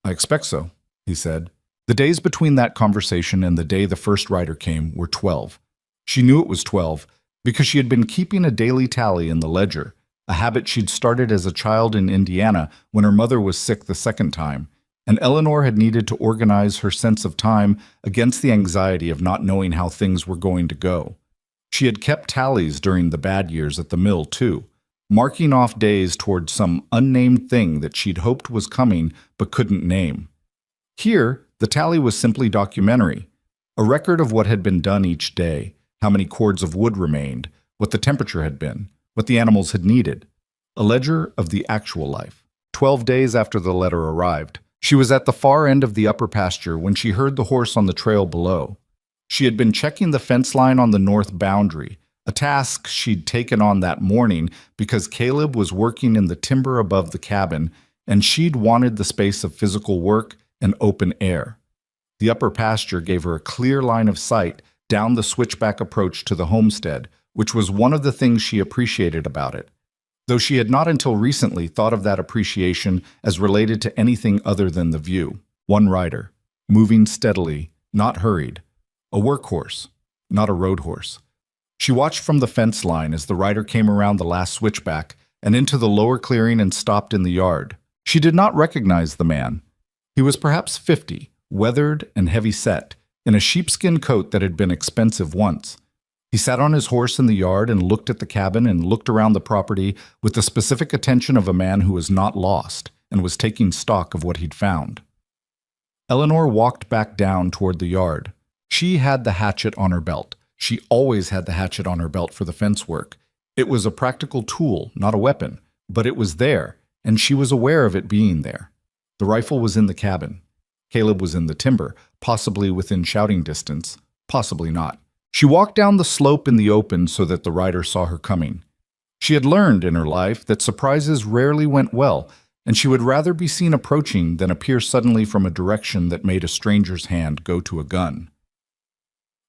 "I expect so," he said. The days between that conversation and the day the first rider came were 12. She knew it was 12 because she had been keeping a daily tally in the ledger, a habit she'd started as a child in Indiana when her mother was sick the second time, and Eleanor had needed to organize her sense of time against the anxiety of not knowing how things were going to go. She had kept tallies during the bad years at the mill, too, marking off days toward some unnamed thing that she'd hoped was coming but couldn't name. Here, the tally was simply documentary, a record of what had been done each day, how many cords of wood remained, what the temperature had been, what the animals had needed. A ledger of the actual life. 12 days after the letter arrived, she was at the far end of the upper pasture when she heard the horse on the trail below. She had been checking the fence line on the north boundary, a task she'd taken on that morning because Caleb was working in the timber above the cabin, and she'd wanted the space of physical work and open air. The upper pasture gave her a clear line of sight down the switchback approach to the homestead, which was one of the things she appreciated about it, though she had not until recently thought of that appreciation as related to anything other than the view. One rider, moving steadily, not hurried. A workhorse, not a road horse. She watched from the fence line as the rider came around the last switchback and into the lower clearing and stopped in the yard. She did not recognize the man. He was perhaps 50, weathered and heavy-set, in a sheepskin coat that had been expensive once. He sat on his horse in the yard and looked at the cabin and looked around the property with the specific attention of a man who was not lost and was taking stock of what he'd found. Eleanor walked back down toward the yard. She had the hatchet on her belt. She always had the hatchet on her belt for the fence work. It was a practical tool, not a weapon, but it was there, and she was aware of it being there. The rifle was in the cabin. Caleb was in the timber, possibly within shouting distance, possibly not. She walked down the slope in the open so that the rider saw her coming. She had learned in her life that surprises rarely went well, and she would rather be seen approaching than appear suddenly from a direction that made a stranger's hand go to a gun.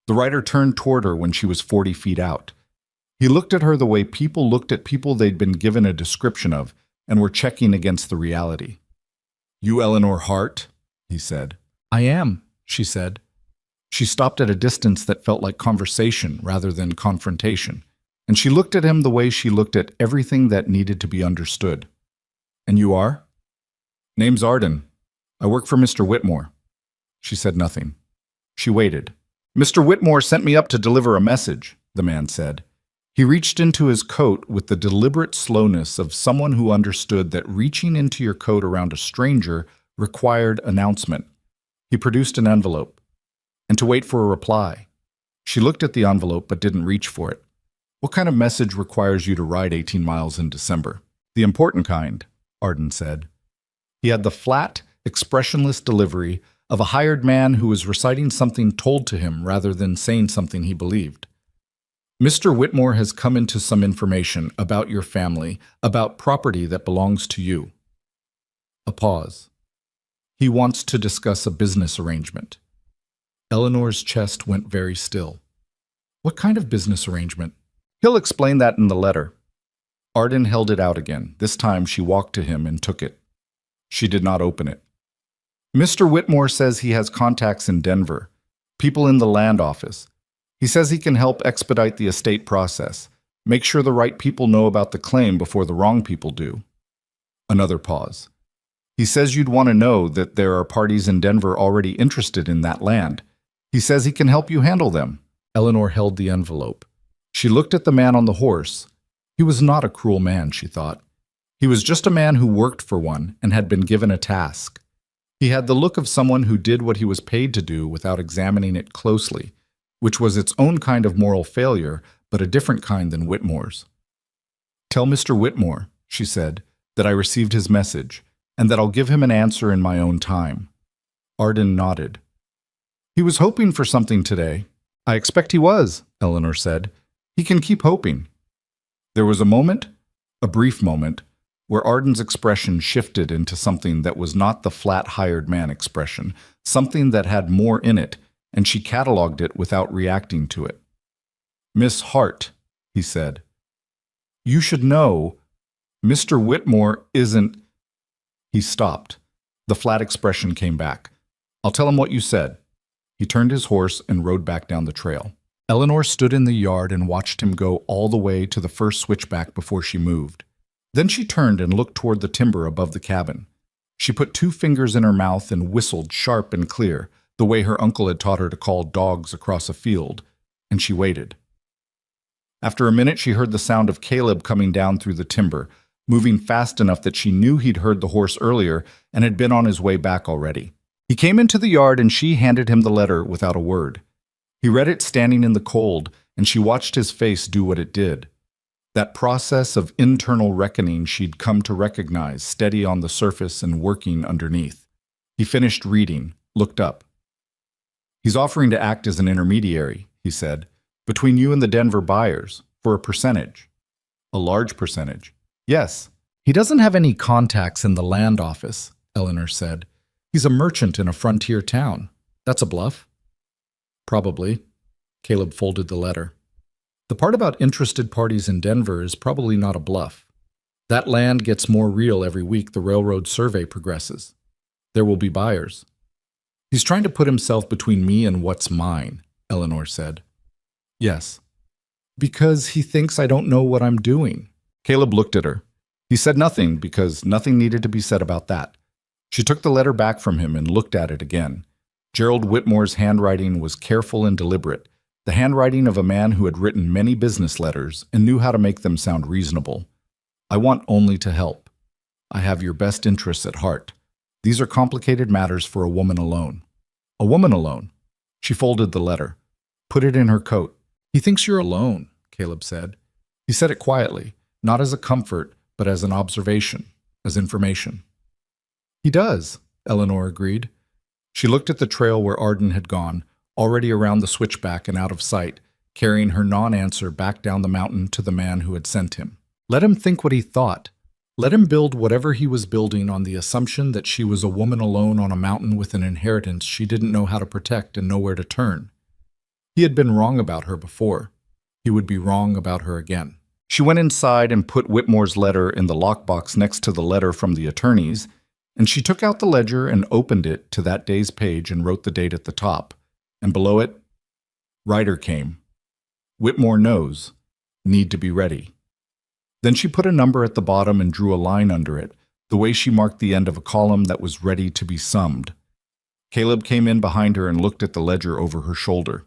The rider turned toward her when she was 40 feet out. He looked at her the way people looked at people they'd been given a description of and were checking against the reality. "You Eleanor Hart?" he said. "I am," she said. She stopped at a distance that felt like conversation rather than confrontation, and she looked at him the way she looked at everything that needed to be understood. "And you are?" "Name's Arden. I work for Mr. Whitmore." She said nothing. She waited. "Mr. Whitmore sent me up to deliver a message," the man said. He reached into his coat with the deliberate slowness of someone who understood that reaching into your coat around a stranger required announcement. He produced an envelope. "And to wait for a reply." She looked at the envelope but didn't reach for it. "What kind of message requires you to ride 18 miles in December?" "The important kind," Arden said. He had the flat, expressionless delivery of a hired man who was reciting something told to him rather than saying something he believed. "Mr. Whitmore has come into some information about your family, about property that belongs to you." A pause. "He wants to discuss a business arrangement." Eleanor's chest went very still. "What kind of business arrangement?" "He'll explain that in the letter." Arden held it out again. This time she walked to him and took it. She did not open it. "Mr. Whitmore says he has contacts in Denver, people in the land office. He says he can help expedite the estate process, make sure the right people know about the claim before the wrong people do." Another pause. He says you'd want to know that there are parties in Denver already interested in that land. He says he can help you handle them. Eleanor held the envelope. She looked at the man on the horse. He was not a cruel man, she thought. He was just a man who worked for one and had been given a task. He had the look of someone who did what he was paid to do without examining it closely, which was its own kind of moral failure, but a different kind than Whitmore's. "Tell Mr. Whitmore," she said, "that I received his message, and that I'll give him an answer in my own time." Arden nodded. "He was hoping for something today." "I expect he was," Eleanor said. "He can keep hoping." There was a moment, a brief moment, where Arden's expression shifted into something that was not the flat hired man expression, something that had more in it, and she catalogued it without reacting to it. "Miss Hart," he said, "you should know, Mr. Whitmore isn't—" He stopped. The flat expression came back. "I'll tell him what you said." He turned his horse and rode back down the trail. Eleanor stood in the yard and watched him go all the way to the first switchback before she moved. Then she turned and looked toward the timber above the cabin. She put 2 fingers in her mouth and whistled sharp and clear, the way her uncle had taught her to call dogs across a field, and she waited. After a minute, she heard the sound of Caleb coming down through the timber, moving fast enough that she knew he'd heard the horse earlier and had been on his way back already. He came into the yard and she handed him the letter without a word. He read it standing in the cold, and she watched his face do what it did. That process of internal reckoning she'd come to recognize, steady on the surface and working underneath. He finished reading, looked up. "He's offering to act as an intermediary," he said, "between you and the Denver buyers, for a percentage." "A large percentage." "Yes. He doesn't have any contacts in the land office," Eleanor said. "He's a merchant in a frontier town. That's a bluff?" "Probably." Caleb folded the letter. "The part about interested parties in Denver is probably not a bluff. That land gets more real every week the railroad survey progresses. There will be buyers." "He's trying to put himself between me and what's mine," Eleanor said. "Yes." "Because he thinks I don't know what I'm doing." Caleb looked at her. He said nothing because nothing needed to be said about that. She took the letter back from him and looked at it again. Gerald Whitmore's handwriting was careful and deliberate, the handwriting of a man who had written many business letters and knew how to make them sound reasonable. "I want only to help. I have your best interests at heart. These are complicated matters for a woman alone." "A woman alone?" She folded the letter, put it in her coat. "He thinks you're alone," Caleb said. He said it quietly, not as a comfort, but as an observation, as information. "He does," Eleanor agreed. She looked at the trail where Arden had gone, already around the switchback and out of sight, carrying her non-answer back down the mountain to the man who had sent him. Let him think what he thought. Let him build whatever he was building on the assumption that she was a woman alone on a mountain with an inheritance she didn't know how to protect and nowhere to turn. He had been wrong about her before. He would be wrong about her again. She went inside and put Whitmore's letter in the lockbox next to the letter from the attorneys, and she took out the ledger and opened it to that day's page and wrote the date at the top. And below it, "Writer came. Whitmore knows. Need to be ready." Then she put a number at the bottom and drew a line under it, the way she marked the end of a column that was ready to be summed. Caleb came in behind her and looked at the ledger over her shoulder.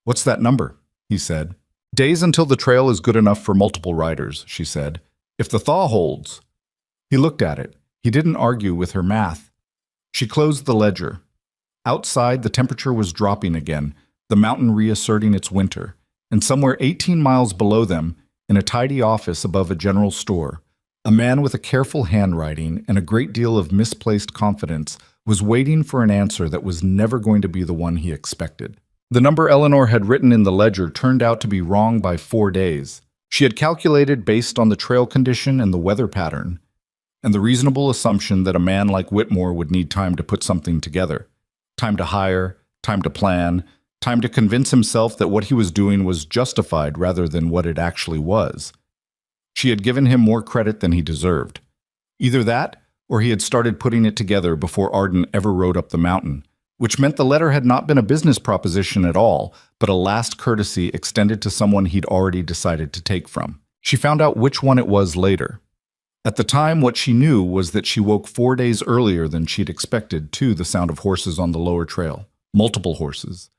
"What's that number?" he said. "Days until the trail is good enough for multiple riders," she said. "If the thaw holds." He looked at it. He didn't argue with her math. She closed the ledger. Outside, the temperature was dropping again, the mountain reasserting its winter, and somewhere 18 miles below them, in a tidy office above a general store, a man with a careful handwriting and a great deal of misplaced confidence was waiting for an answer that was never going to be the one he expected. The number Eleanor had written in the ledger turned out to be wrong by 4 days. She had calculated based on the trail condition and the weather pattern, and the reasonable assumption that a man like Whitmore would need time to put something together. Time to hire, time to plan, time to convince himself that what he was doing was justified rather than what it actually was. She had given him more credit than he deserved. Either that, or he had started putting it together before Arden ever rode up the mountain, which meant the letter had not been a business proposition at all, but a last courtesy extended to someone he'd already decided to take from. She found out which one it was later. At the time, what she knew was that she woke 4 days earlier than she'd expected to the sound of horses on the lower trail, multiple horses,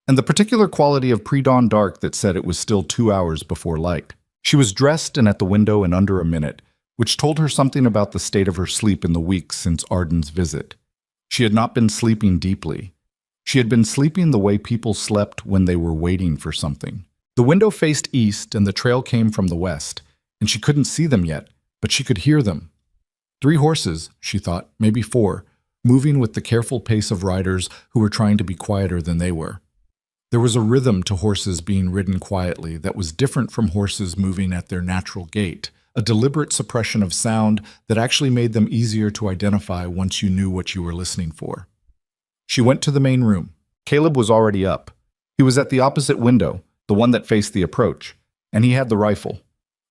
and the particular quality of pre-dawn dark that said it was still 2 hours before light. She was dressed and at the window in under a minute, which told her something about the state of her sleep in the weeks since Arden's visit. She had not been sleeping deeply. She had been sleeping the way people slept when they were waiting for something. The window faced east and the trail came from the west, and she couldn't see them yet, but she could hear them. 3 horses, she thought, maybe 4, moving with the careful pace of riders who were trying to be quieter than they were. There was a rhythm to horses being ridden quietly that was different from horses moving at their natural gait, a deliberate suppression of sound that actually made them easier to identify once you knew what you were listening for. She went to the main room. Caleb was already up. He was at the opposite window, the one that faced the approach, and he had the rifle.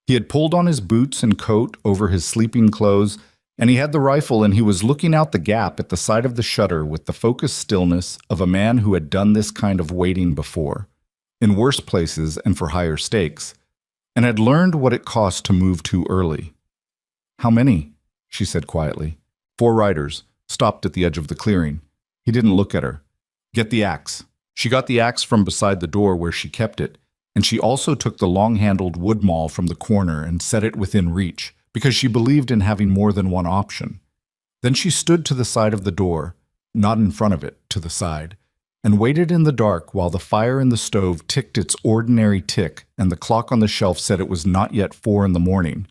He had pulled on his boots and coat over his sleeping clothes, and he had the rifle and he was looking out the gap at the side of the shutter with the focused stillness of a man who had done this kind of waiting before, in worse places and for higher stakes, and had learned what it cost to move too early. "How many?" she said quietly. 4 riders, stopped at the edge of the clearing. He didn't look at her. "Get the axe." She got the axe from beside the door where she kept it, and she also took the long-handled wood maul from the corner and set it within reach, because she believed in having more than one option. Then she stood to the side of the door, not in front of it, to the side, and waited in the dark while the fire in the stove ticked its ordinary tick and the clock on the shelf said it was not yet 4 in the morning.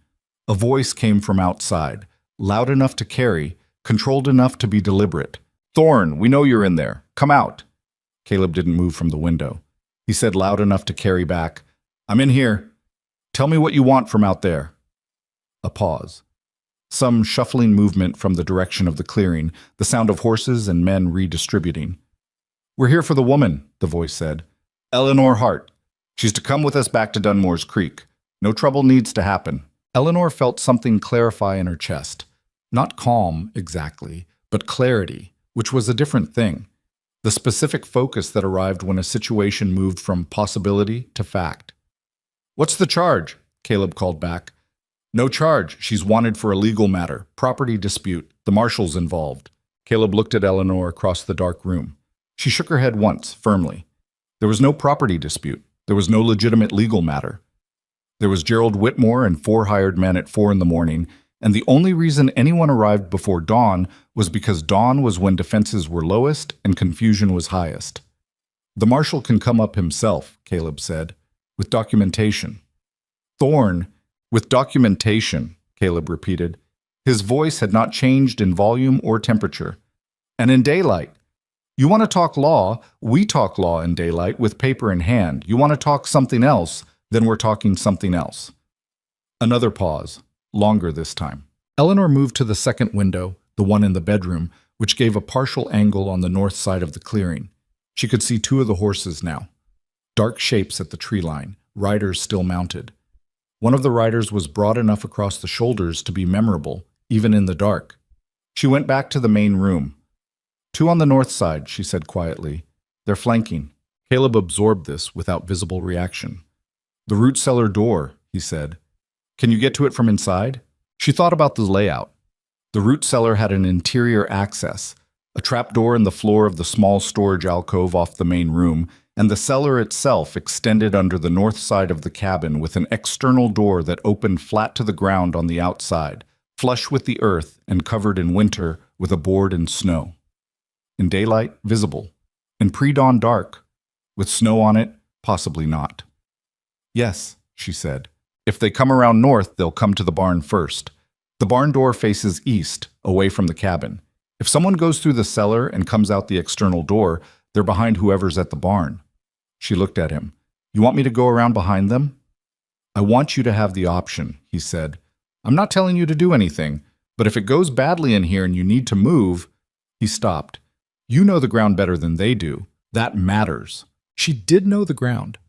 A voice came from outside, loud enough to carry, controlled enough to be deliberate. "Thorn, we know you're in there. Come out." Caleb didn't move from the window. He said loud enough to carry back, "I'm in here. Tell me what you want from out there." A pause. Some shuffling movement from the direction of the clearing, the sound of horses and men redistributing. "We're here for the woman," the voice said. "Eleanor Hart. She's to come with us back to Dunmore's Creek. No trouble needs to happen." Eleanor felt something clarify in her chest. Not calm, exactly, but clarity, which was a different thing. The specific focus that arrived when a situation moved from possibility to fact. "What's the charge?" Caleb called back. "No charge. She's wanted for a legal matter. Property dispute. The marshal's involved." Caleb looked at Eleanor across the dark room. She shook her head once, firmly. There was no property dispute. There was no legitimate legal matter. There was Gerald Whitmore and 4 hired men at 4 in the morning, and the only reason anyone arrived before dawn was because dawn was when defenses were lowest and confusion was highest. "The marshal can come up himself," Caleb said, "with documentation." "Thorn, with documentation," Caleb repeated. His voice had not changed in volume or temperature. "And in daylight. You want to talk law, we talk law in daylight with paper in hand. You want to talk something else, then we're talking something else." Another pause, longer this time. Eleanor moved to the second window, the one in the bedroom, which gave a partial angle on the north side of the clearing. She could see 2 of the horses now. Dark shapes at the tree line, riders still mounted. One of the riders was broad enough across the shoulders to be memorable, even in the dark. She went back to the main room. 2 on the north side, she said quietly. They're flanking. Caleb absorbed this without visible reaction. "The root cellar door," he said. "Can you get to it from inside?" She thought about the layout. The root cellar had an interior access, a trapdoor in the floor of the small storage alcove off the main room, and the cellar itself extended under the north side of the cabin with an external door that opened flat to the ground on the outside, flush with the earth and covered in winter with a board and snow. In daylight, visible. In pre-dawn dark. With snow on it, possibly not. "Yes," she said. "If they come around north, they'll come to the barn first. The barn door faces east, away from the cabin. If someone goes through the cellar and comes out the external door, they're behind whoever's at the barn." She looked at him. "You want me to go around behind them?" "I want you to have the option," he said. "I'm not telling you to do anything, but if it goes badly in here and you need to move—" He stopped. "You know the ground better than they do. That matters." She did know the ground.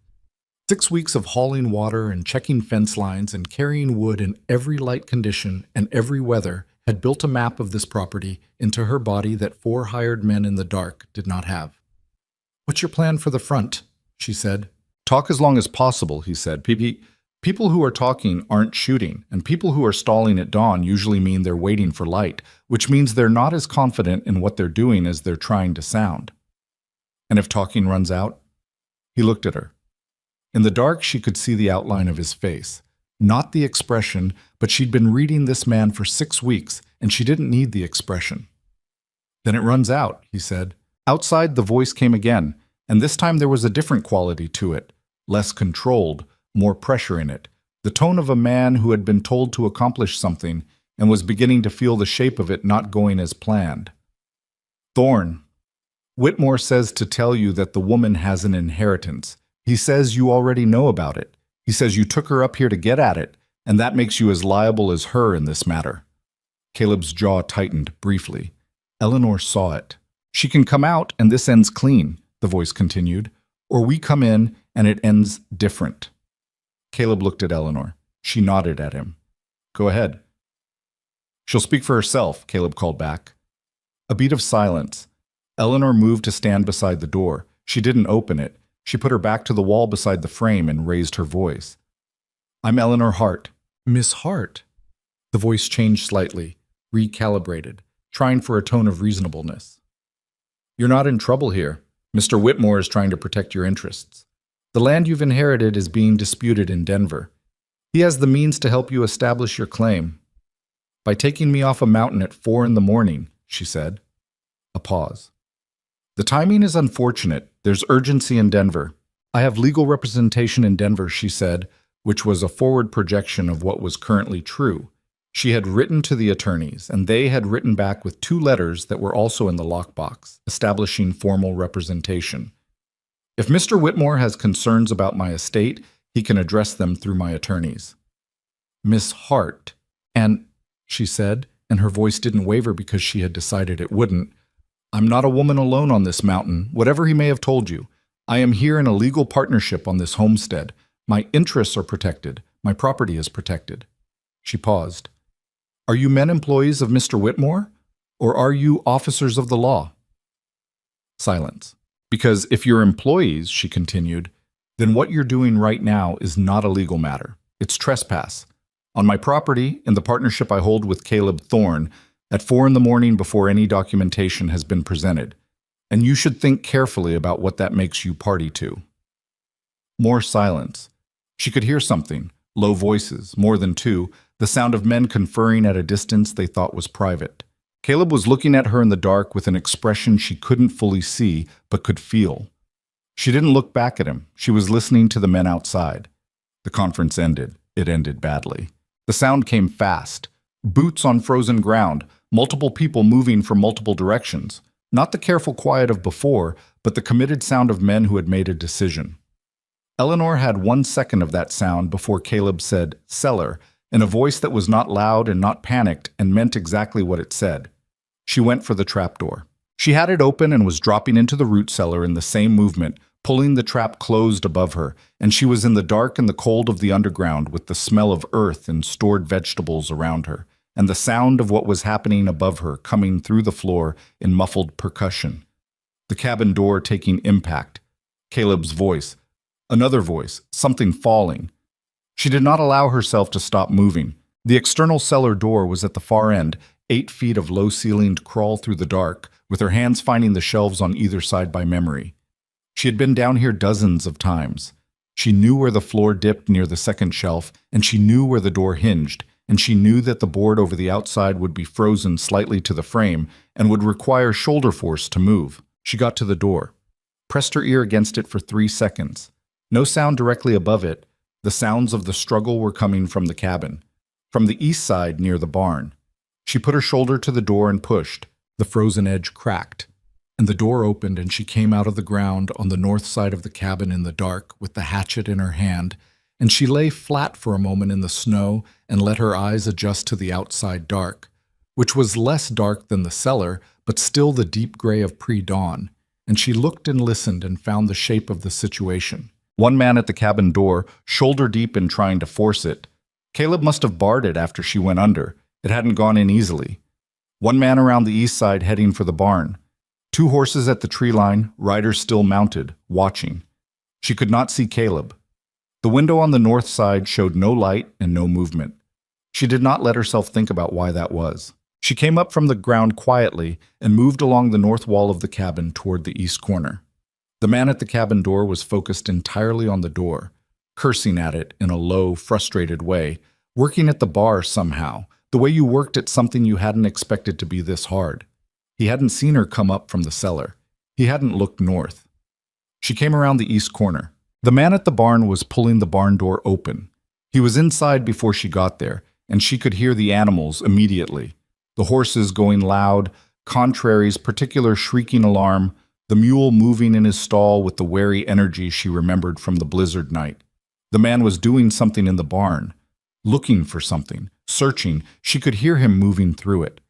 6 weeks of hauling water and checking fence lines and carrying wood in every light condition and every weather had built a map of this property into her body that 4 hired men in the dark did not have. "What's your plan for the front?" she said. "Talk as long as possible," he said. People who are talking aren't shooting, and people who are stalling at dawn usually mean they're waiting for light, which means they're not as confident in what they're doing as they're trying to sound. And if talking runs out? He looked at her. In the dark, she could see the outline of his face. Not the expression, but she'd been reading this man for 6 weeks, and she didn't need the expression. Then it runs out, he said. Outside, the voice came again, and this time there was a different quality to it, less controlled, more pressure in it, the tone of a man who had been told to accomplish something and was beginning to feel the shape of it not going as planned. Thorne, Whitmore says to tell you that the woman has an inheritance. He says you already know about it. He says you took her up here to get at it, and that makes you as liable as her in this matter. Caleb's jaw tightened briefly. Eleanor saw it. She can come out and this ends clean, the voice continued, or we come in and it ends different. Caleb looked at Eleanor. She nodded at him. Go ahead. She'll speak for herself, Caleb called back. A beat of silence. Eleanor moved to stand beside the door. She didn't open it. She put her back to the wall beside the frame and raised her voice. I'm Eleanor Hart. Miss Hart. The voice changed slightly, recalibrated, trying for a tone of reasonableness. You're not in trouble here. Mr. Whitmore is trying to protect your interests. The land you've inherited is being disputed in Denver. He has the means to help you establish your claim. By taking me off a mountain at 4 a.m, she said. A pause. The timing is unfortunate. There's urgency in Denver. I have legal representation in Denver, she said, which was a forward projection of what was currently true. She had written to the attorneys, and they had written back with 2 letters that were also in the lockbox, establishing formal representation. If Mr. Whitmore has concerns about my estate, he can address them through my attorneys. Miss Hart, and, she said, and her voice didn't waver because she had decided it wouldn't, I'm not a woman alone on this mountain, whatever he may have told you. I am here in a legal partnership on this homestead. My interests are protected. My property is protected. She paused. Are you men employees of Mr. Whitmore, or are you officers of the law? Silence. Because if you're employees, she continued, then what you're doing right now is not a legal matter. It's trespass. On my property, in the partnership I hold with Caleb Thorne, at 4 a.m. before any documentation has been presented. And you should think carefully about what that makes you party to. More silence. She could hear something, low voices, more than 2, the sound of men conferring at a distance they thought was private. Caleb was looking at her in the dark with an expression she couldn't fully see, but could feel. She didn't look back at him. She was listening to the men outside. The conference ended. It ended badly. The sound came fast. Boots on frozen ground, multiple people moving from multiple directions. Not the careful quiet of before, but the committed sound of men who had made a decision. Eleanor had 1 second of that sound before Caleb said, "Cellar," in a voice that was not loud and not panicked and meant exactly what it said. She went for the trapdoor. She had it open and was dropping into the root cellar in the same movement, pulling the trap closed above her, and she was in the dark and the cold of the underground with the smell of earth and stored vegetables around her, and the sound of what was happening above her coming through the floor in muffled percussion. The cabin door taking impact. Caleb's voice. Another voice, something falling. She did not allow herself to stop moving. The external cellar door was at the far end, 8 feet of low-ceilinged crawl through the dark, with her hands finding the shelves on either side by memory. She had been down here dozens of times. She knew where the floor dipped near the second shelf, and she knew where the door hinged, and she knew that the board over the outside would be frozen slightly to the frame and would require shoulder force to move. She got to the door, pressed her ear against it for 3 seconds. No sound directly above it. The sounds of the struggle were coming from the cabin, from the east side near the barn. She put her shoulder to the door and pushed. The frozen edge cracked, and the door opened and she came out of the ground on the north side of the cabin in the dark with the hatchet in her hand, and she lay flat for a moment in the snow and let her eyes adjust to the outside dark, which was less dark than the cellar, but still the deep gray of pre-dawn, and she looked and listened and found the shape of the situation. One man at the cabin door, shoulder deep in trying to force it. Caleb must have barred it after she went under. It hadn't gone in easily. One man around the east side heading for the barn. 2 horses at the tree line, riders still mounted, watching. She could not see Caleb. The window on the north side showed no light and no movement. She did not let herself think about why that was. She came up from the ground quietly and moved along the north wall of the cabin toward the east corner. The man at the cabin door was focused entirely on the door, cursing at it in a low, frustrated way, working at the bar somehow, the way you worked at something you hadn't expected to be this hard. He hadn't seen her come up from the cellar. He hadn't looked north. She came around the east corner. The man at the barn was pulling the barn door open. He was inside before she got there, and she could hear the animals immediately. The horses going loud, Contrary's particular shrieking alarm, the mule moving in his stall with the wary energy she remembered from the blizzard night. The man was doing something in the barn, looking for something, searching. She could hear him moving through it.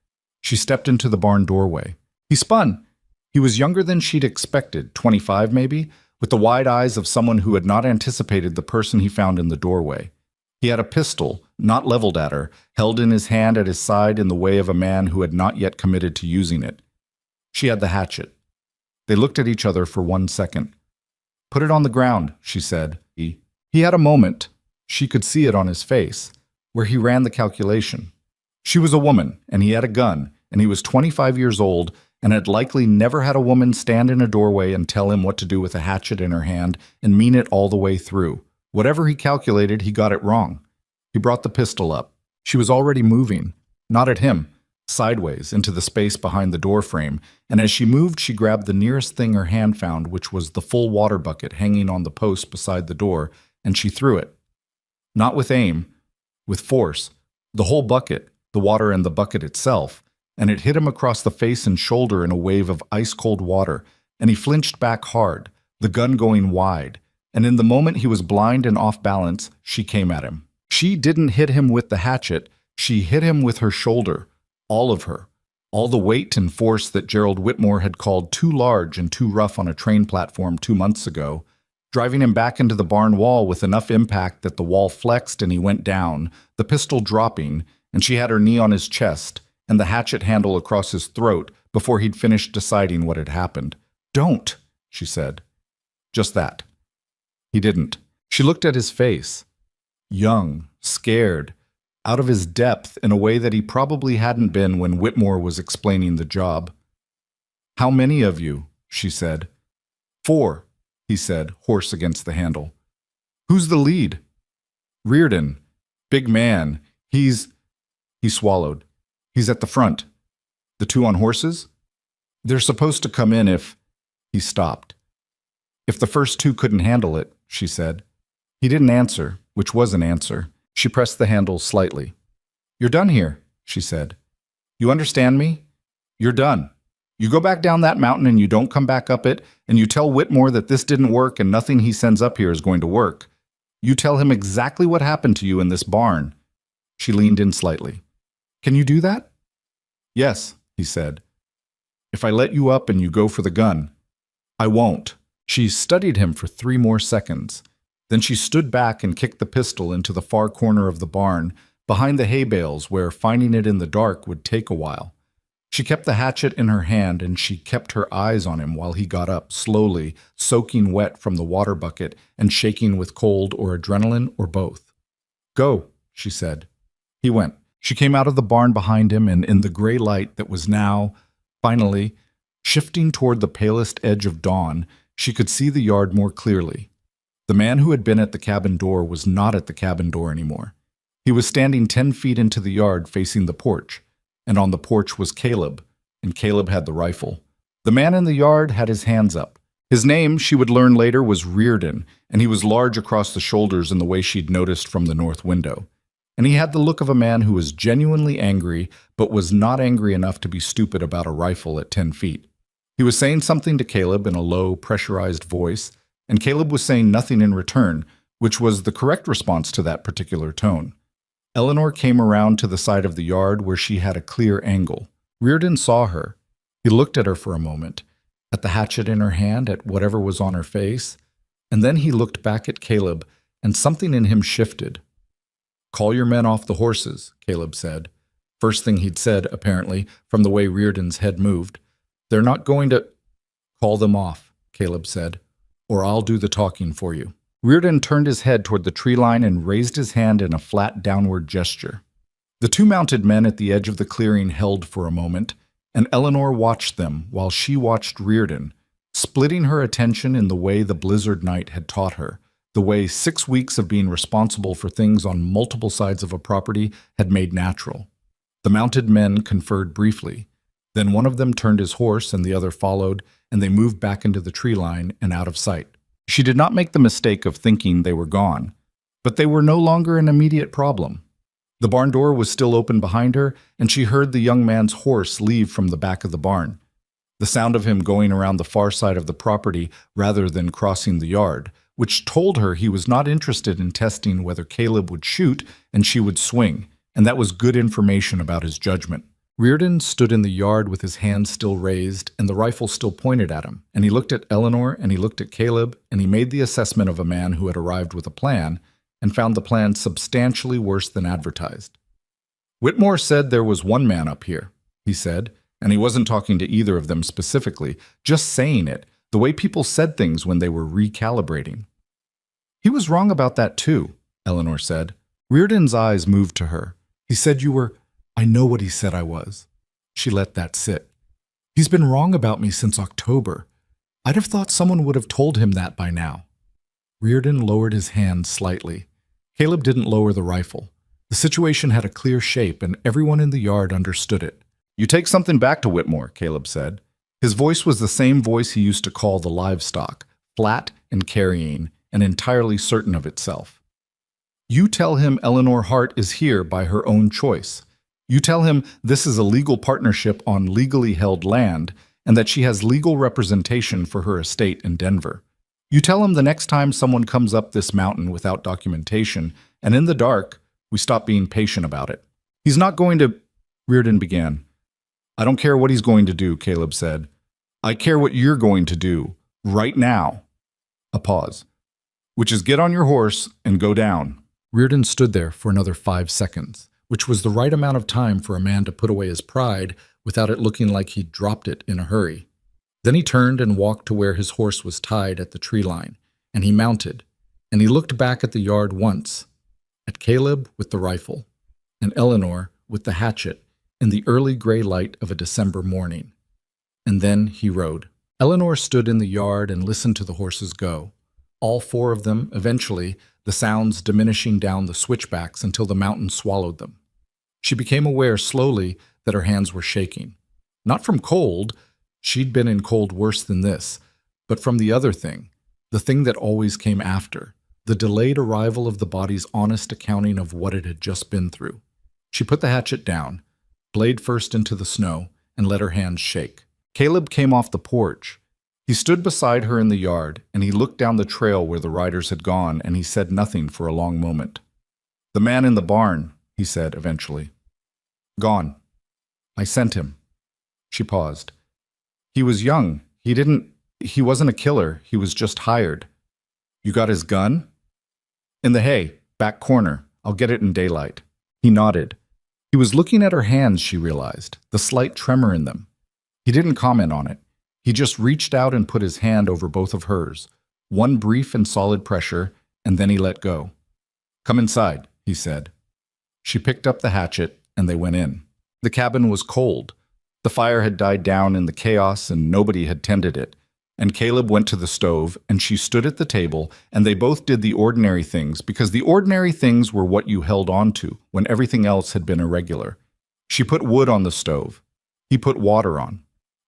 She stepped into the barn doorway. He spun. He was younger than she'd expected, 25 maybe, with the wide eyes of someone who had not anticipated the person he found in the doorway. He had a pistol, not leveled at her, held in his hand at his side in the way of a man who had not yet committed to using it. She had the hatchet. They looked at each other for 1 second. "Put it on the ground," she said. He had a moment. She could see it on his face, where he ran the calculation. She was a woman, and he had a gun, and he was 25 years old, and had likely never had a woman stand in a doorway and tell him what to do with a hatchet in her hand and mean it all the way through. Whatever he calculated, he got it wrong. He brought the pistol up. She was already moving, not at him, sideways into the space behind the door frame, and as she moved, she grabbed the nearest thing her hand found, which was the full water bucket hanging on the post beside the door, and she threw it. Not with aim, with force. The whole bucket, the water and the bucket itself, and it hit him across the face and shoulder in a wave of ice-cold water, and he flinched back hard, the gun going wide, and in the moment he was blind and off balance, she came at him. She didn't hit him with the hatchet, she hit him with her shoulder, all of her, all the weight and force that Gerald Whitmore had called too large and too rough on a train platform 2 months ago, driving him back into the barn wall with enough impact that the wall flexed and he went down, the pistol dropping, and she had her knee on his chest and the hatchet handle across his throat before he'd finished deciding what had happened. "Don't," she said. Just that. He didn't. She looked at his face. Young, scared, out of his depth in a way that he probably hadn't been when Whitmore was explaining the job. "How many of you?" she said. "4," he said, hoarse against the handle. "Who's the lead?" "Reardon. Big man. He swallowed. "He's at the front." "The 2 on horses?" "They're supposed to come in if—" He stopped. "If the first 2 couldn't handle it," she said. He didn't answer, which was an answer. She pressed the handle slightly. "You're done here," she said. "You understand me? You're done. You go back down that mountain and you don't come back up it, and you tell Whitmore that this didn't work and nothing he sends up here is going to work. You tell him exactly what happened to you in this barn." She leaned in slightly. "Can you do that?" "Yes," he said. "If I let you up and you go for the gun." "I won't." She studied him for 3 more seconds. Then she stood back and kicked the pistol into the far corner of the barn, behind the hay bales where finding it in the dark would take a while. She kept the hatchet in her hand and she kept her eyes on him while he got up, slowly, soaking wet from the water bucket and shaking with cold or adrenaline or both. "Go," she said. He went. She came out of the barn behind him, and in the gray light that was now, finally, shifting toward the palest edge of dawn, she could see the yard more clearly. The man who had been at the cabin door was not at the cabin door anymore. He was standing 10 feet into the yard facing the porch, and on the porch was Caleb, and Caleb had the rifle. The man in the yard had his hands up. His name, she would learn later, was Reardon, and he was large across the shoulders in the way she'd noticed from the north window. And he had the look of a man who was genuinely angry, but was not angry enough to be stupid about a rifle at 10 feet. He was saying something to Caleb in a low, pressurized voice, and Caleb was saying nothing in return, which was the correct response to that particular tone. Eleanor came around to the side of the yard where she had a clear angle. Reardon saw her. He looked at her for a moment, at the hatchet in her hand, at whatever was on her face, and then he looked back at Caleb, and something in him shifted. "Call your men off the horses," Caleb said. First thing he'd said, apparently, from the way Reardon's head moved. "They're not going to—" "Call them off," Caleb said, "or I'll do the talking for you." Reardon turned his head toward the tree line and raised his hand in a flat downward gesture. The two mounted men at the edge of the clearing held for a moment, and Eleanor watched them while she watched Reardon, splitting her attention in the way the blizzard night had taught her, the way 6 weeks of being responsible for things on multiple sides of a property had made natural. The mounted men conferred briefly. Then one of them turned his horse and the other followed, and they moved back into the tree line and out of sight. She did not make the mistake of thinking they were gone, but they were no longer an immediate problem. The barn door was still open behind her, and she heard the young man's horse leave from the back of the barn. The sound of him going around the far side of the property rather than crossing the yard, which told her he was not interested in testing whether Caleb would shoot and she would swing, and that was good information about his judgment. Reardon stood in the yard with his hand still raised and the rifle still pointed at him, and he looked at Eleanor and he looked at Caleb, and he made the assessment of a man who had arrived with a plan and found the plan substantially worse than advertised. Whitmore said there was one man up here, he said, and he wasn't talking to either of them specifically, just saying it, the way people said things when they were recalibrating. He was wrong about that too, Eleanor said. Reardon's eyes moved to her. He said you were... I know what he said I was. She let that sit. He's been wrong about me since October. I'd have thought someone would have told him that by now. Reardon lowered his hand slightly. Caleb didn't lower the rifle. The situation had a clear shape, and everyone in the yard understood it. You take something back to Whitmore, Caleb said. His voice was the same voice he used to call the livestock, flat and carrying, and entirely certain of itself. You tell him Eleanor Hart is here by her own choice. You tell him this is a legal partnership on legally held land and that she has legal representation for her estate in Denver. You tell him the next time someone comes up this mountain without documentation, and in the dark, we stop being patient about it. He's not going to... Reardon began. I don't care what he's going to do, Caleb said. I care what you're going to do, right now. A pause. Which is get on your horse and go down. Reardon stood there for another 5 seconds, which was the right amount of time for a man to put away his pride without it looking like he'd dropped it in a hurry. Then he turned and walked to where his horse was tied at the tree line, and he mounted, and he looked back at the yard once, at Caleb with the rifle, and Eleanor with the hatchet in the early gray light of a December morning. And then he rode. Eleanor stood in the yard and listened to the horses go. All 4 of them, eventually, the sounds diminishing down the switchbacks until the mountain swallowed them. She became aware slowly that her hands were shaking. Not from cold, she'd been in cold worse than this, but from the other thing, the thing that always came after, the delayed arrival of the body's honest accounting of what it had just been through. She put the hatchet down, blade first into the snow, and let her hands shake. Caleb came off the porch. He stood beside her in the yard, and he looked down the trail where the riders had gone, and he said nothing for a long moment. The man in the barn, he said eventually. Gone. I sent him. She paused. He was young. He wasn't a killer. He was just hired. You got his gun? In the hay, back corner. I'll get it in daylight. He nodded. He was looking at her hands, she realized, the slight tremor in them. He didn't comment on it. He just reached out and put his hand over both of hers, one brief and solid pressure, and then he let go. Come inside, he said. She picked up the hatchet, and they went in. The cabin was cold. The fire had died down in the chaos, and nobody had tended it. And Caleb went to the stove, and she stood at the table, and they both did the ordinary things, because the ordinary things were what you held on to when everything else had been irregular. She put wood on the stove. He put water on.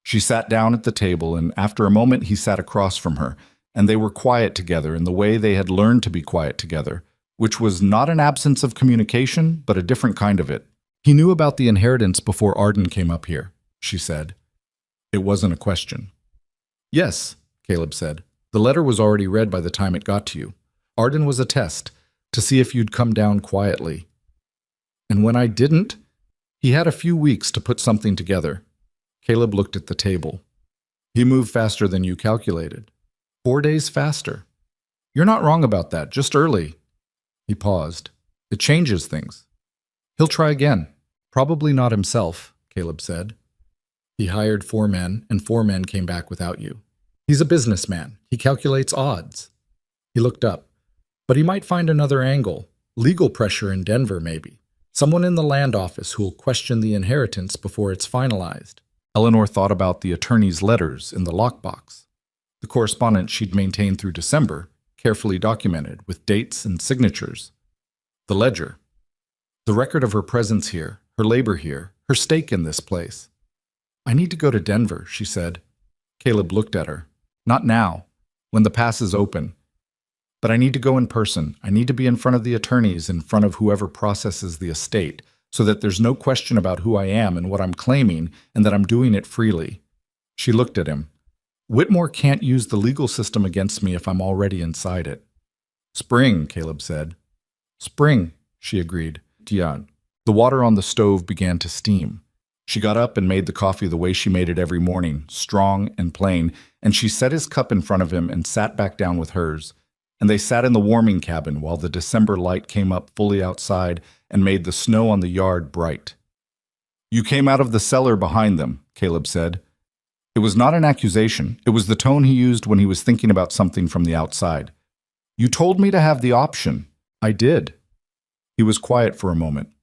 She sat down at the table, and after a moment he sat across from her, and they were quiet together in the way they had learned to be quiet together, which was not an absence of communication, but a different kind of it. He knew about the inheritance before Arden came up here, she said. It wasn't a question. Yes, Caleb said. The letter was already read by the time it got to you. Arden was a test, to see if you'd come down quietly. And when I didn't, he had a few weeks to put something together. Caleb looked at the table. He moved faster than you calculated. 4 days faster. You're not wrong about that, just early. He paused. It changes things. He'll try again. Probably not himself, Caleb said. He hired 4 men, and 4 men came back without you. He's a businessman. He calculates odds. He looked up. But he might find another angle. Legal pressure in Denver, maybe. Someone in the land office who'll question the inheritance before it's finalized. Eleanor thought about the attorney's letters in the lockbox. The correspondence she'd maintained through December, carefully documented, with dates and signatures. The ledger. The record of her presence here, her labor here, her stake in this place. "I need to go to Denver," she said. Caleb looked at her. "Not now, when the pass is open. But I need to go in person. I need to be in front of the attorneys, in front of whoever processes the estate, so that there's no question about who I am and what I'm claiming, and that I'm doing it freely." She looked at him. "Whitmore can't use the legal system against me if I'm already inside it." "Spring," Caleb said. "Spring," she agreed. "Dion." The water on the stove began to steam. She got up and made the coffee the way she made it every morning, strong and plain, and she set his cup in front of him and sat back down with hers. And they sat in the warming cabin while the December light came up fully outside and made the snow on the yard bright. "You came out of the cellar behind them," Caleb said. It was not an accusation. It was the tone he used when he was thinking about something from the outside. "You told me to have the option." "I did." He was quiet for a moment.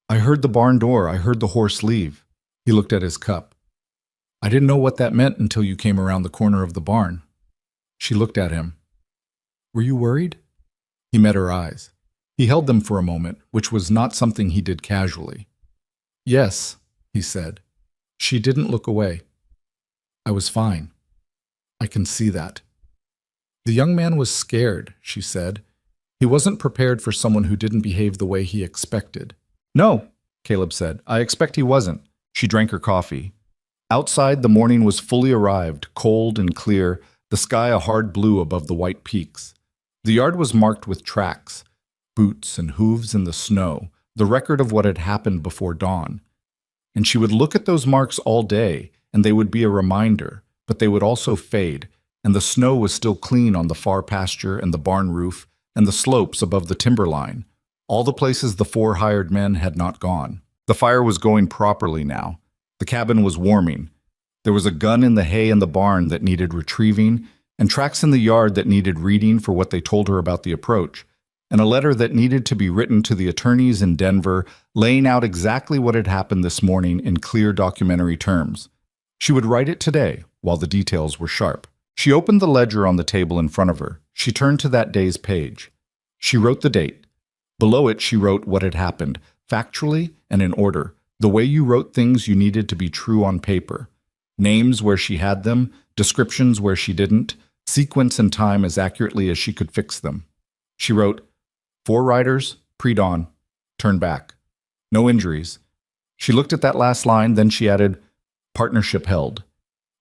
"I heard the barn door. I heard the horse leave." He looked at his cup. "I didn't know what that meant until you came around the corner of the barn." She looked at him. "Were you worried?" He met her eyes. He held them for a moment, which was not something he did casually. "Yes," he said. She didn't look away. "I was fine. I can see that." The young man was scared, she said. He wasn't prepared for someone who didn't behave the way he expected. "No," Caleb said. "I expect he wasn't." She drank her coffee. Outside, the morning was fully arrived, cold and clear, the sky a hard blue above the white peaks. The yard was marked with tracks, boots and hooves in the snow, the record of what had happened before dawn. And she would look at those marks all day, and they would be a reminder, but they would also fade, and the snow was still clean on the far pasture and the barn roof and the slopes above the timberline, all the places the 4 hired men had not gone. The fire was going properly now. The cabin was warming. There was a gun in the hay in the barn that needed retrieving, and tracks in the yard that needed reading for what they told her about the approach, and a letter that needed to be written to the attorneys in Denver, laying out exactly what had happened this morning in clear documentary terms. She would write it today, while the details were sharp. She opened the ledger on the table in front of her. She turned to that day's page. She wrote the date. Below it, she wrote what had happened, factually and in order, the way you wrote things you needed to be true on paper. Names where she had them, descriptions where she didn't, sequence and time as accurately as she could fix them. She wrote, 4 riders, pre-dawn, turn back. No injuries. She looked at that last line, then she added, partnership held.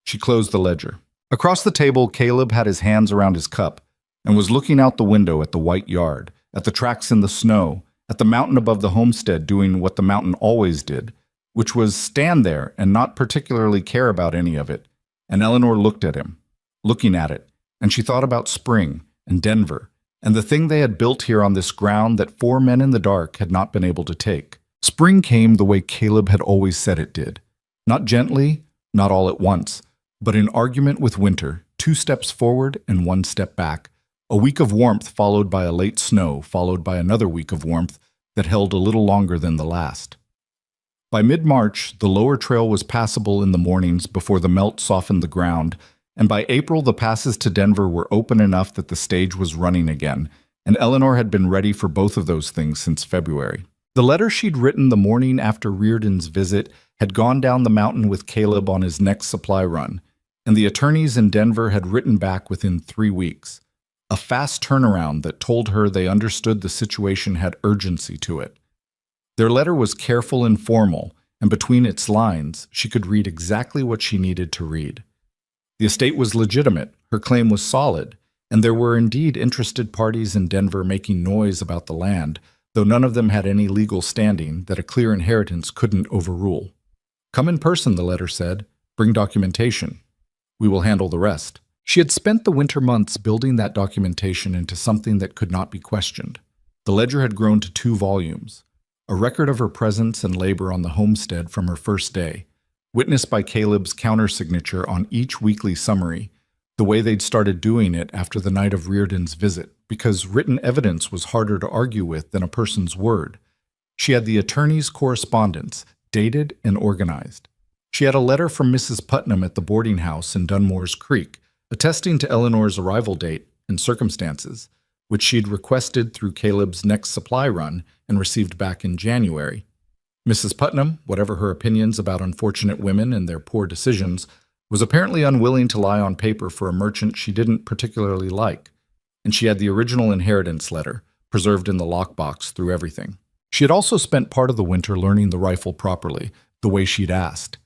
She closed the ledger. Across the table, Caleb had his hands around his cup and was looking out the window at the white yard, at the tracks in the snow, at the mountain above the homestead doing what the mountain always did, which was stand there and not particularly care about any of it. And Eleanor looked at him, looking at it, and she thought about spring and Denver and the thing they had built here on this ground that 4 men in the dark had not been able to take. Spring came the way Caleb had always said it did. Not gently, not all at once, but in argument with winter, 2 steps forward and 1 step back. A week of warmth followed by a late snow, followed by another week of warmth that held a little longer than the last. By mid-March, the lower trail was passable in the mornings before the melt softened the ground, and by April the passes to Denver were open enough that the stage was running again, and Eleanor had been ready for both of those things since February. The letter she'd written the morning after Reardon's visit had gone down the mountain with Caleb on his next supply run, and the attorneys in Denver had written back within 3 weeks. A fast turnaround that told her they understood the situation had urgency to it. Their letter was careful and formal, and between its lines, she could read exactly what she needed to read. The estate was legitimate, her claim was solid, and there were indeed interested parties in Denver making noise about the land, though none of them had any legal standing that a clear inheritance couldn't overrule. Come in person, the letter said. Bring documentation. We will handle the rest. She had spent the winter months building that documentation into something that could not be questioned. The ledger had grown to 2 volumes, a record of her presence and labor on the homestead from her first day, witnessed by Caleb's countersignature on each weekly summary, the way they'd started doing it after the night of Reardon's visit, because written evidence was harder to argue with than a person's word. She had the attorney's correspondence, dated and organized. She had a letter from Mrs. Putnam at the boarding house in Dunmore's Creek, attesting to Eleanor's arrival date and circumstances, which she'd requested through Caleb's next supply run and received back in January. Mrs. Putnam, whatever her opinions about unfortunate women and their poor decisions, was apparently unwilling to lie on paper for a merchant she didn't particularly like, and she had the original inheritance letter, preserved in the lockbox through everything. She had also spent part of the winter learning the rifle properly, the way she'd asked.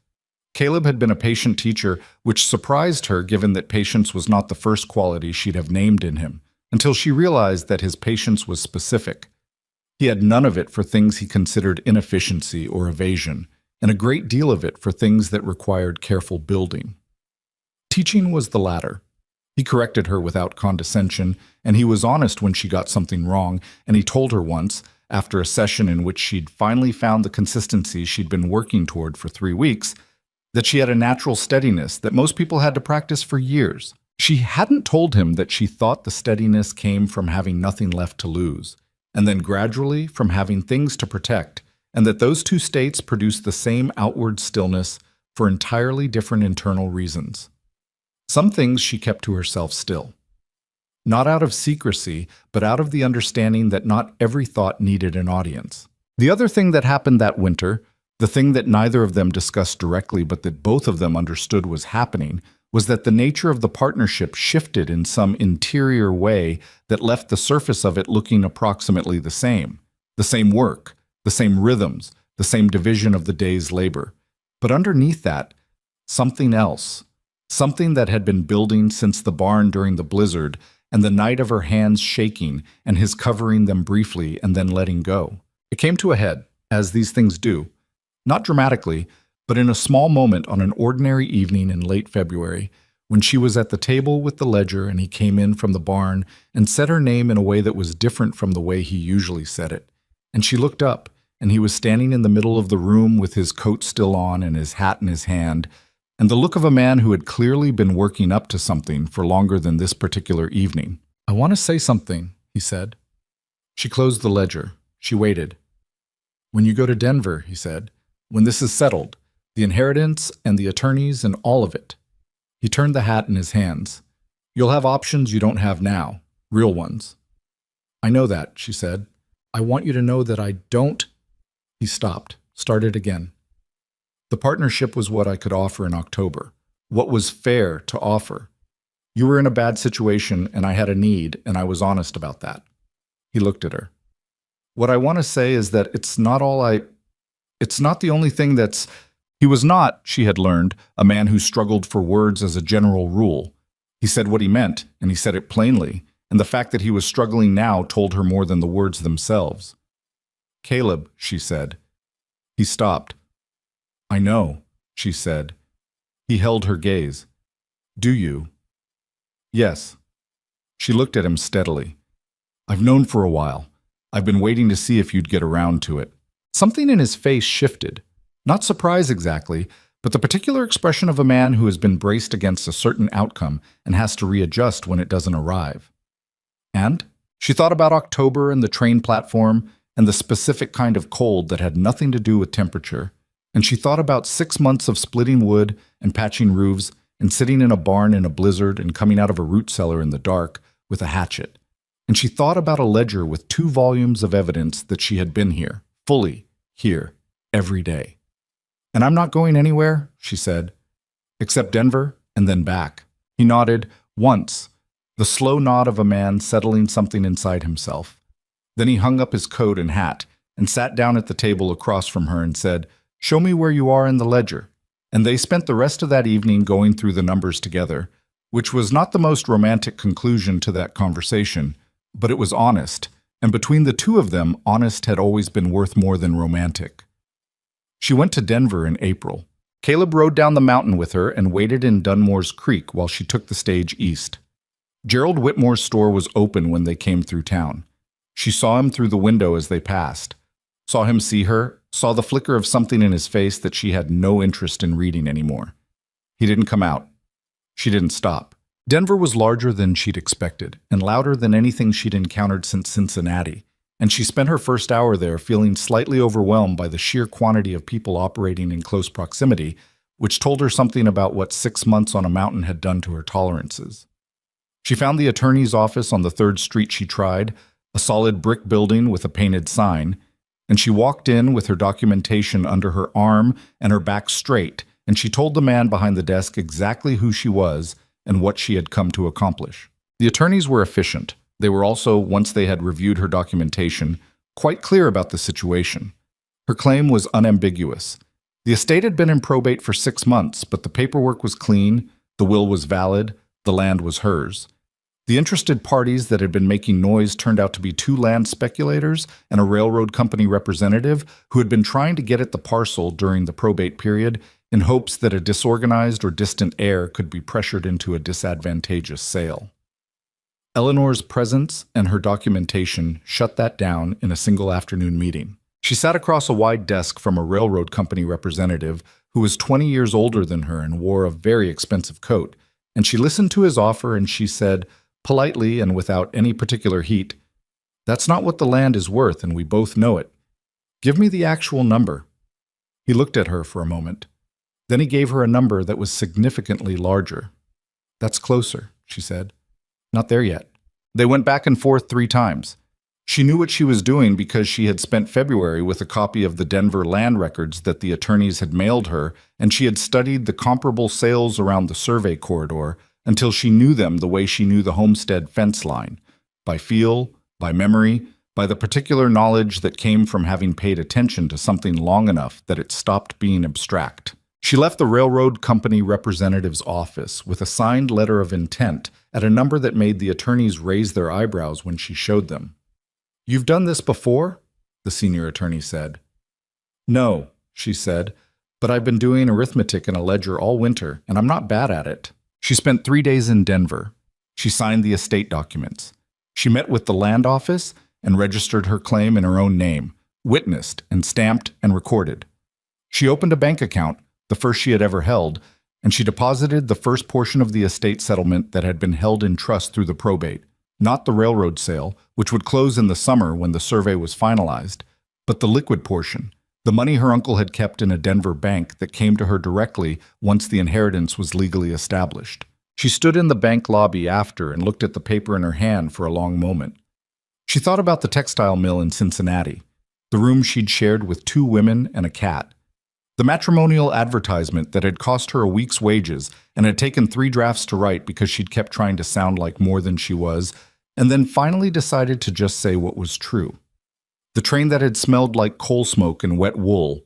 Caleb had been a patient teacher, which surprised her given that patience was not the first quality she'd have named in him, until she realized that his patience was specific. He had none of it for things he considered inefficiency or evasion, and a great deal of it for things that required careful building. Teaching was the latter. He corrected her without condescension, and he was honest when she got something wrong, and he told her once, after a session in which she'd finally found the consistency she'd been working toward for 3 weeks, that she had a natural steadiness that most people had to practice for years. She hadn't told him that she thought the steadiness came from having nothing left to lose, and then gradually from having things to protect, and that those two states produced the same outward stillness for entirely different internal reasons. Some things she kept to herself still. Not out of secrecy, but out of the understanding that not every thought needed an audience. The other thing that happened that winter, the thing that neither of them discussed directly but that both of them understood was happening, was that the nature of the partnership shifted in some interior way that left the surface of it looking approximately the same work, the same rhythms, the same division of the day's labor. But underneath that, something else, something that had been building since the barn during the blizzard and the night of her hands shaking and his covering them briefly and then letting go. It came to a head, as these things do, not dramatically, but in a small moment on an ordinary evening in late February, when she was at the table with the ledger and he came in from the barn and said her name in a way that was different from the way he usually said it. And she looked up, and he was standing in the middle of the room with his coat still on and his hat in his hand, and the look of a man who had clearly been working up to something for longer than this particular evening. "I want to say something," he said. She closed the ledger. She waited. "When you go to Denver," he said, "when this is settled, the inheritance and the attorneys and all of it." He turned the hat in his hands. "You'll have options you don't have now, real ones." "I know that," she said. "I want you to know that I don't—" He stopped, started again. "The partnership was what I could offer in October, what was fair to offer. You were in a bad situation and I had a need, and I was honest about that." He looked at her. "What I want to say is that it's not the only thing that's—" He was not, she had learned, a man who struggled for words as a general rule. He said what he meant, and he said it plainly, and the fact that he was struggling now told her more than the words themselves. "Caleb," she said. He stopped. "I know," she said. He held her gaze. "Do you?" "Yes." She looked at him steadily. "I've known for a while. I've been waiting to see if you'd get around to it." Something in his face shifted. Not surprise exactly, but the particular expression of a man who has been braced against a certain outcome and has to readjust when it doesn't arrive. And she thought about October and the train platform and the specific kind of cold that had nothing to do with temperature. And she thought about 6 months of splitting wood and patching roofs and sitting in a barn in a blizzard and coming out of a root cellar in the dark with a hatchet. And she thought about a ledger with 2 volumes of evidence that she had been here, fully here, every day. "And I'm not going anywhere," she said, "except Denver and then back." He nodded once, the slow nod of a man settling something inside himself. Then he hung up his coat and hat and sat down at the table across from her and said, "Show me where you are in the ledger." And they spent the rest of that evening going through the numbers together, which was not the most romantic conclusion to that conversation, but it was honest, and between the two of them, honest had always been worth more than romantic. She went to Denver in April. Caleb rode down the mountain with her and waited in Dunmore's Creek while she took the stage east. Gerald Whitmore's store was open when they came through town. She saw him through the window as they passed, saw him see her, saw the flicker of something in his face that she had no interest in reading anymore. He didn't come out. She didn't stop. Denver was larger than she'd expected, and louder than anything she'd encountered since Cincinnati, and she spent her first hour there feeling slightly overwhelmed by the sheer quantity of people operating in close proximity, which told her something about what 6 months on a mountain had done to her tolerances. She found the attorney's office on the third street she tried, a solid brick building with a painted sign, and she walked in with her documentation under her arm and her back straight, and she told the man behind the desk exactly who she was and what she had come to accomplish. The attorneys were efficient. They were also, once they had reviewed her documentation, quite clear about the situation. Her claim was unambiguous. The estate had been in probate for 6 months, but the paperwork was clean, the will was valid, the land was hers. The interested parties that had been making noise turned out to be 2 land speculators and a railroad company representative who had been trying to get at the parcel during the probate period in hopes that a disorganized or distant heir could be pressured into a disadvantageous sale. Eleanor's presence and her documentation shut that down in a single afternoon meeting. She sat across a wide desk from a railroad company representative who was 20 years older than her and wore a very expensive coat, and she listened to his offer and she said, politely and without any particular heat, "That's not what the land is worth, and we both know it. Give me the actual number." He looked at her for a moment. Then he gave her a number that was significantly larger. "That's closer," she said. "Not there yet." They went back and forth 3 times. She knew what she was doing because she had spent February with a copy of the Denver land records that the attorneys had mailed her, and she had studied the comparable sales around the survey corridor until she knew them the way she knew the homestead fence line, by feel, by memory, by the particular knowledge that came from having paid attention to something long enough that it stopped being abstract. She left the railroad company representative's office with a signed letter of intent at a number that made the attorneys raise their eyebrows when she showed them. "You've done this before?" the senior attorney said. "No," she said, "but I've been doing arithmetic in a ledger all winter, and I'm not bad at it." She spent 3 days in Denver. She signed the estate documents. She met with the land office and registered her claim in her own name, witnessed and stamped and recorded. She opened a bank account, the first she had ever held, and she deposited the first portion of the estate settlement that had been held in trust through the probate, not the railroad sale, which would close in the summer when the survey was finalized, but the liquid portion, the money her uncle had kept in a Denver bank that came to her directly once the inheritance was legally established. She stood in the bank lobby after and looked at the paper in her hand for a long moment. She thought about the textile mill in Cincinnati, the room she'd shared with 2 women and a cat, the matrimonial advertisement that had cost her a week's wages and had taken 3 drafts to write because she'd kept trying to sound like more than she was, and then finally decided to just say what was true. The train that had smelled like coal smoke and wet wool.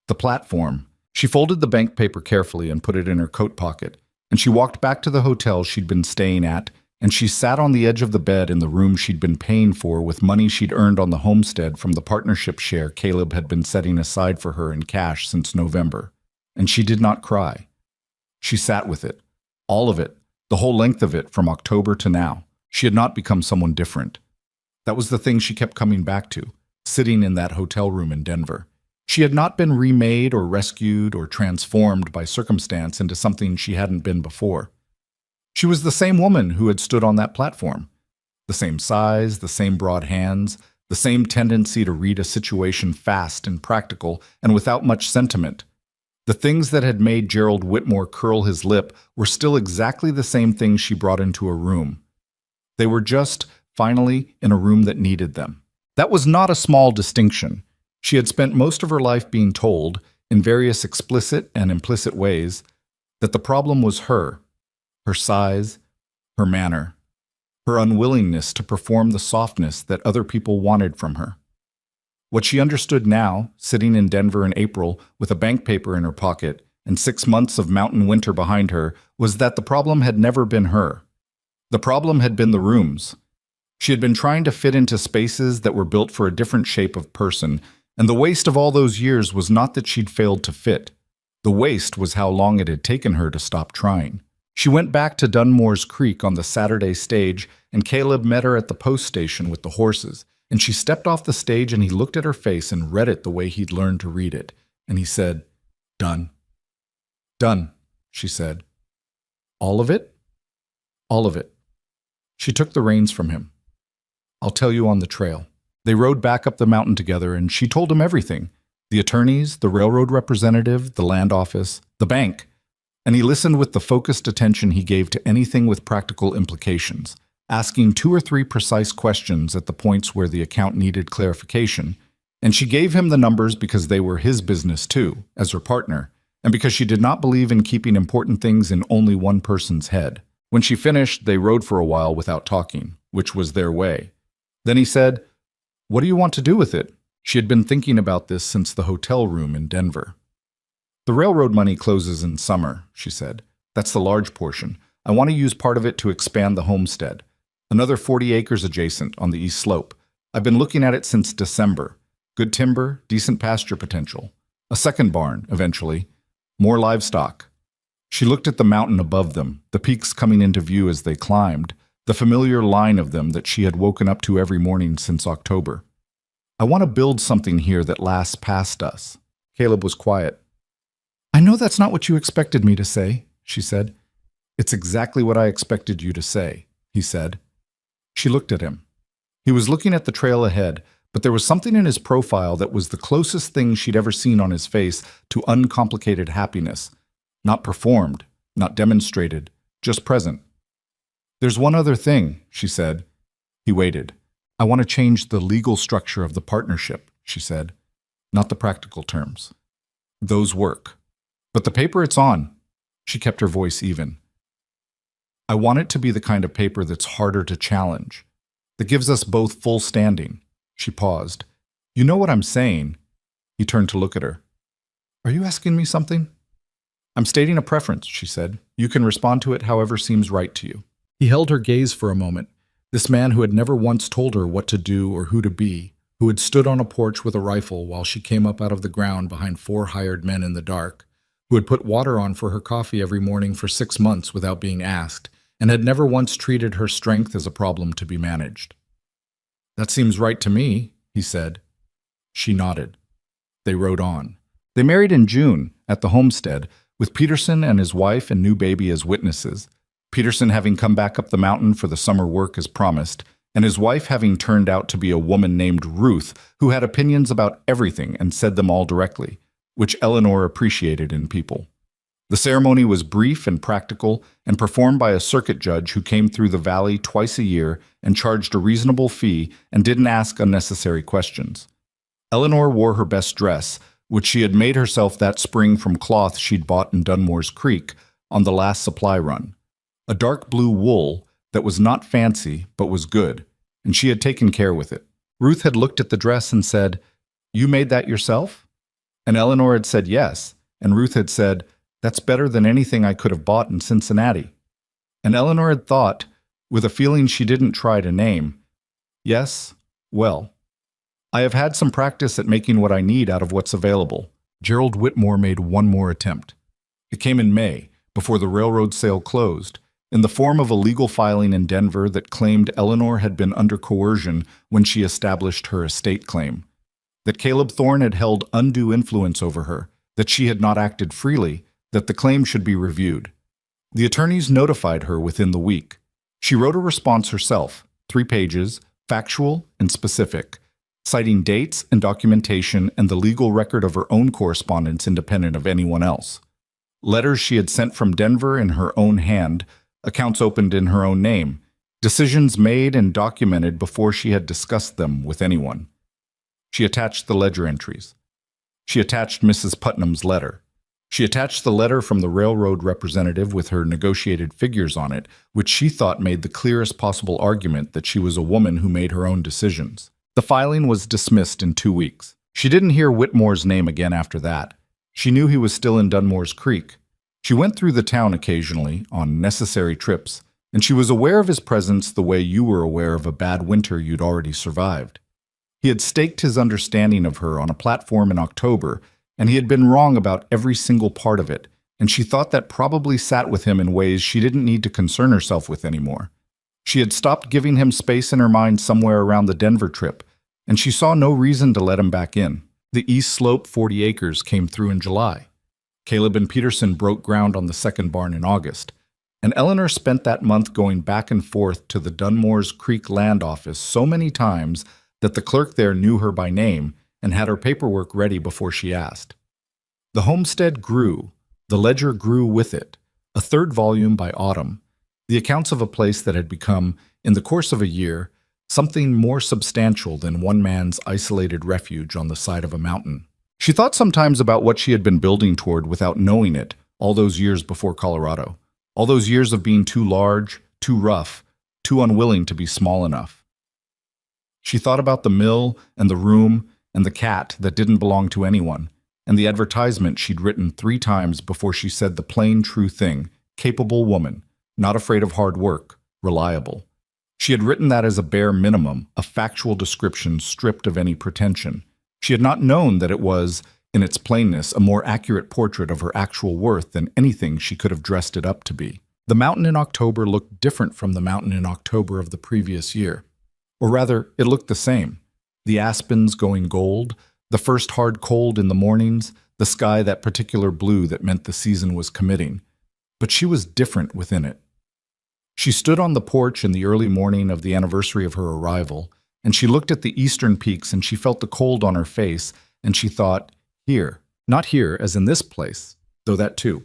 The platform. She folded the bank paper carefully and put it in her coat pocket, and she walked back to the hotel she'd been staying at, and she sat on the edge of the bed in the room she'd been paying for with money she'd earned on the homestead from the partnership share Caleb had been setting aside for her in cash since November. And she did not cry. She sat with it. All of it. The whole length of it from October to now. She had not become someone different. That was the thing she kept coming back to, sitting in that hotel room in Denver. She had not been remade or rescued or transformed by circumstance into something she hadn't been before. She was the same woman who had stood on that platform. The same size, the same broad hands, the same tendency to read a situation fast and practical and without much sentiment. The things that had made Gerald Whitmore curl his lip were still exactly the same things she brought into a room. They were just, finally, in a room that needed them. That was not a small distinction. She had spent most of her life being told, in various explicit and implicit ways, that the problem was her size, her manner, her unwillingness to perform the softness that other people wanted from her. What she understood now, sitting in Denver in April with a bank paper in her pocket and 6 months of mountain winter behind her, was that the problem had never been her. The problem had been the rooms. She had been trying to fit into spaces that were built for a different shape of person, and the waste of all those years was not that she'd failed to fit. The waste was how long it had taken her to stop trying. She went back to Dunmore's Creek on the Saturday stage, and Caleb met her at the post station with the horses, and she stepped off the stage and he looked at her face and read it the way he'd learned to read it, and he said, "Done." "Done," she said. "All of it?" All of it. She took the reins from him. I'll tell you on the trail. They rode back up the mountain together, and she told him everything. The attorneys, the railroad representative, the land office, the bank. And he listened with the focused attention he gave to anything with practical implications, asking 2 or 3 precise questions at the points where the account needed clarification. And she gave him the numbers because they were his business too, as her partner, and because she did not believe in keeping important things in only one person's head. When she finished, they rode for a while without talking, which was their way. Then he said, "What do you want to do with it?" She had been thinking about this since the hotel room in Denver. "The railroad money closes in summer," she said. "That's the large portion. I want to use part of it to expand the homestead. Another 40 acres adjacent on the east slope. I've been looking at it since December. Good timber, decent pasture potential. A second barn, eventually. More livestock." She looked at the mountain above them, the peaks coming into view as they climbed, the familiar line of them that she had woken up to every morning since October. "I want to build something here that lasts past us." Caleb was quiet. "I know that's not what you expected me to say," she said. "It's exactly what I expected you to say," he said. She looked at him. He was looking at the trail ahead, but there was something in his profile that was the closest thing she'd ever seen on his face to uncomplicated happiness. Not performed, not demonstrated, just present. "There's one other thing," she said. He waited. "I want to change the legal structure of the partnership," she said. "Not the practical terms. Those work. But the paper it's on." She kept her voice even. "I want it to be the kind of paper that's harder to challenge, that gives us both full standing." She paused. "You know what I'm saying?" He turned to look at her. "Are you asking me something?" "I'm stating a preference," she said. "You can respond to it however seems right to you." He held her gaze for a moment. This man who had never once told her what to do or who to be, who had stood on a porch with a rifle while she came up out of the ground behind 4 hired men in the dark, who had put water on for her coffee every morning for 6 months without being asked, and had never once treated her strength as a problem to be managed. "That seems right to me," he said. She nodded. They rode on. They married in June at the homestead, with Peterson and his wife and new baby as witnesses, Peterson having come back up the mountain for the summer work as promised, and his wife having turned out to be a woman named Ruth who had opinions about everything and said them all directly, which Eleanor appreciated in people. The ceremony was brief and practical and performed by a circuit judge who came through the valley twice a year and charged a reasonable fee and didn't ask unnecessary questions. Eleanor wore her best dress, which she had made herself that spring from cloth she'd bought in Dunmore's Creek on the last supply run. A dark blue wool that was not fancy but was good, and she had taken care with it. Ruth had looked at the dress and said, "You made that yourself?" And Eleanor had said yes, and Ruth had said, "That's better than anything I could have bought in Cincinnati." And Eleanor had thought, with a feeling she didn't try to name, "Yes, well, I have had some practice at making what I need out of what's available." Gerald Whitmore made one more attempt. It came in May, before the railroad sale closed, in the form of a legal filing in Denver that claimed Eleanor had been under coercion when she established her estate claim, that Caleb Thorne had held undue influence over her, that she had not acted freely, that the claim should be reviewed. The attorneys notified her within the week. She wrote a response herself, 3 pages, factual and specific, citing dates and documentation and the legal record of her own correspondence independent of anyone else. Letters she had sent from Denver in her own hand, accounts opened in her own name, decisions made and documented before she had discussed them with anyone. She attached the ledger entries. She attached Mrs. Putnam's letter. She attached the letter from the railroad representative with her negotiated figures on it, which she thought made the clearest possible argument that she was a woman who made her own decisions. The filing was dismissed in 2 weeks. She didn't hear Whitmore's name again after that. She knew he was still in Dunmore's Creek. She went through the town occasionally, on necessary trips, and she was aware of his presence the way you were aware of a bad winter you'd already survived. He had staked his understanding of her on a platform in October, and he had been wrong about every single part of it, and she thought that probably sat with him in ways she didn't need to concern herself with anymore. She had stopped giving him space in her mind somewhere around the Denver trip, and she saw no reason to let him back in. The East Slope 40 acres came through in July. Caleb and Peterson broke ground on the second barn in August. And Eleanor spent that month going back and forth to the Dunmore's Creek land office so many times that the clerk there knew her by name and had her paperwork ready before she asked. The homestead grew. The ledger grew with it. A third volume by autumn. The accounts of a place that had become, in the course of a year, something more substantial than one man's isolated refuge on the side of a mountain. She thought sometimes about what she had been building toward without knowing it all those years before Colorado. All those years of being too large, too rough, too unwilling to be small enough. She thought about the mill and the room and the cat that didn't belong to anyone, and the advertisement she'd written 3 times before she said the plain, true thing: capable woman, not afraid of hard work, reliable. She had written that as a bare minimum, a factual description stripped of any pretension. She had not known that it was, in its plainness, a more accurate portrait of her actual worth than anything she could have dressed it up to be. The mountain in October looked different from the mountain in October of the previous year. Or rather, it looked the same. The aspens going gold, the first hard cold in the mornings, the sky that particular blue that meant the season was committing. But she was different within it. She stood on the porch in the early morning of the anniversary of her arrival, and she looked at the eastern peaks and she felt the cold on her face, and she thought, here, not here as in this place, though that too.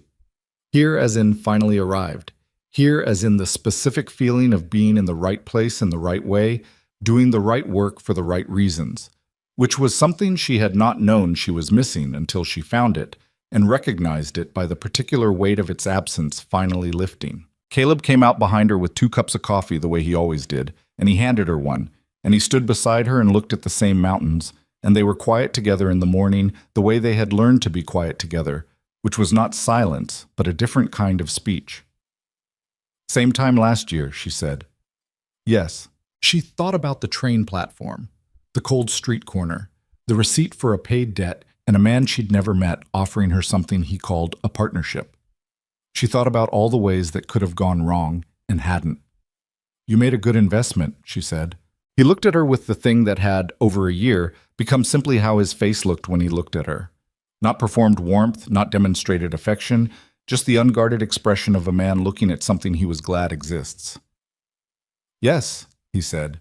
Here as in finally arrived. Here as in the specific feeling of being in the right place in the right way, doing the right work for the right reasons, which was something she had not known she was missing until she found it and recognized it by the particular weight of its absence finally lifting. Caleb came out behind her with 2 cups of coffee the way he always did, and he handed her one, and he stood beside her and looked at the same mountains, and they were quiet together in the morning the way they had learned to be quiet together, which was not silence, but a different kind of speech. Same time last year, she said. Yes. She thought about the train platform, the cold street corner, the receipt for a paid debt, and a man she'd never met offering her something he called a partnership. She thought about all the ways that could have gone wrong and hadn't. You made a good investment, she said. He looked at her with the thing that had, over a year, become simply how his face looked when he looked at her. Not performed warmth, not demonstrated affection, just the unguarded expression of a man looking at something he was glad exists. Yes, he said.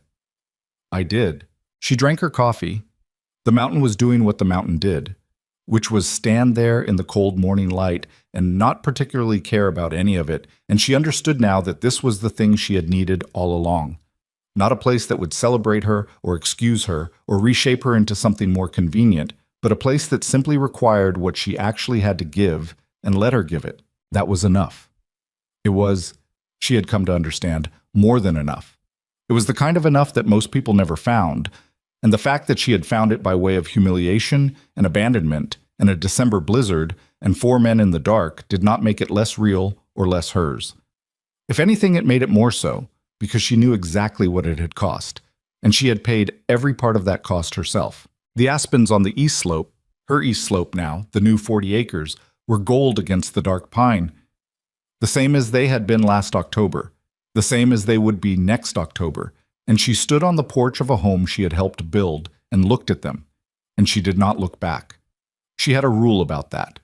I did. She drank her coffee. The mountain was doing what the mountain did, which was stand there in the cold morning light and not particularly care about any of it, and she understood now that this was the thing she had needed all along. Not a place that would celebrate her or excuse her or reshape her into something more convenient, but a place that simply required what she actually had to give and let her give it. That was enough. It was, she had come to understand, more than enough. It was the kind of enough that most people never found, and the fact that she had found it by way of humiliation and abandonment and a December blizzard and 4 men in the dark did not make it less real or less hers. If anything, it made it more so, because she knew exactly what it had cost, and she had paid every part of that cost herself. The aspens on the east slope, her east slope now, the new 40 acres, were gold against the dark pine, the same as they had been last October, the same as they would be next October, and she stood on the porch of a home she had helped build and looked at them, and she did not look back. She had a rule about that.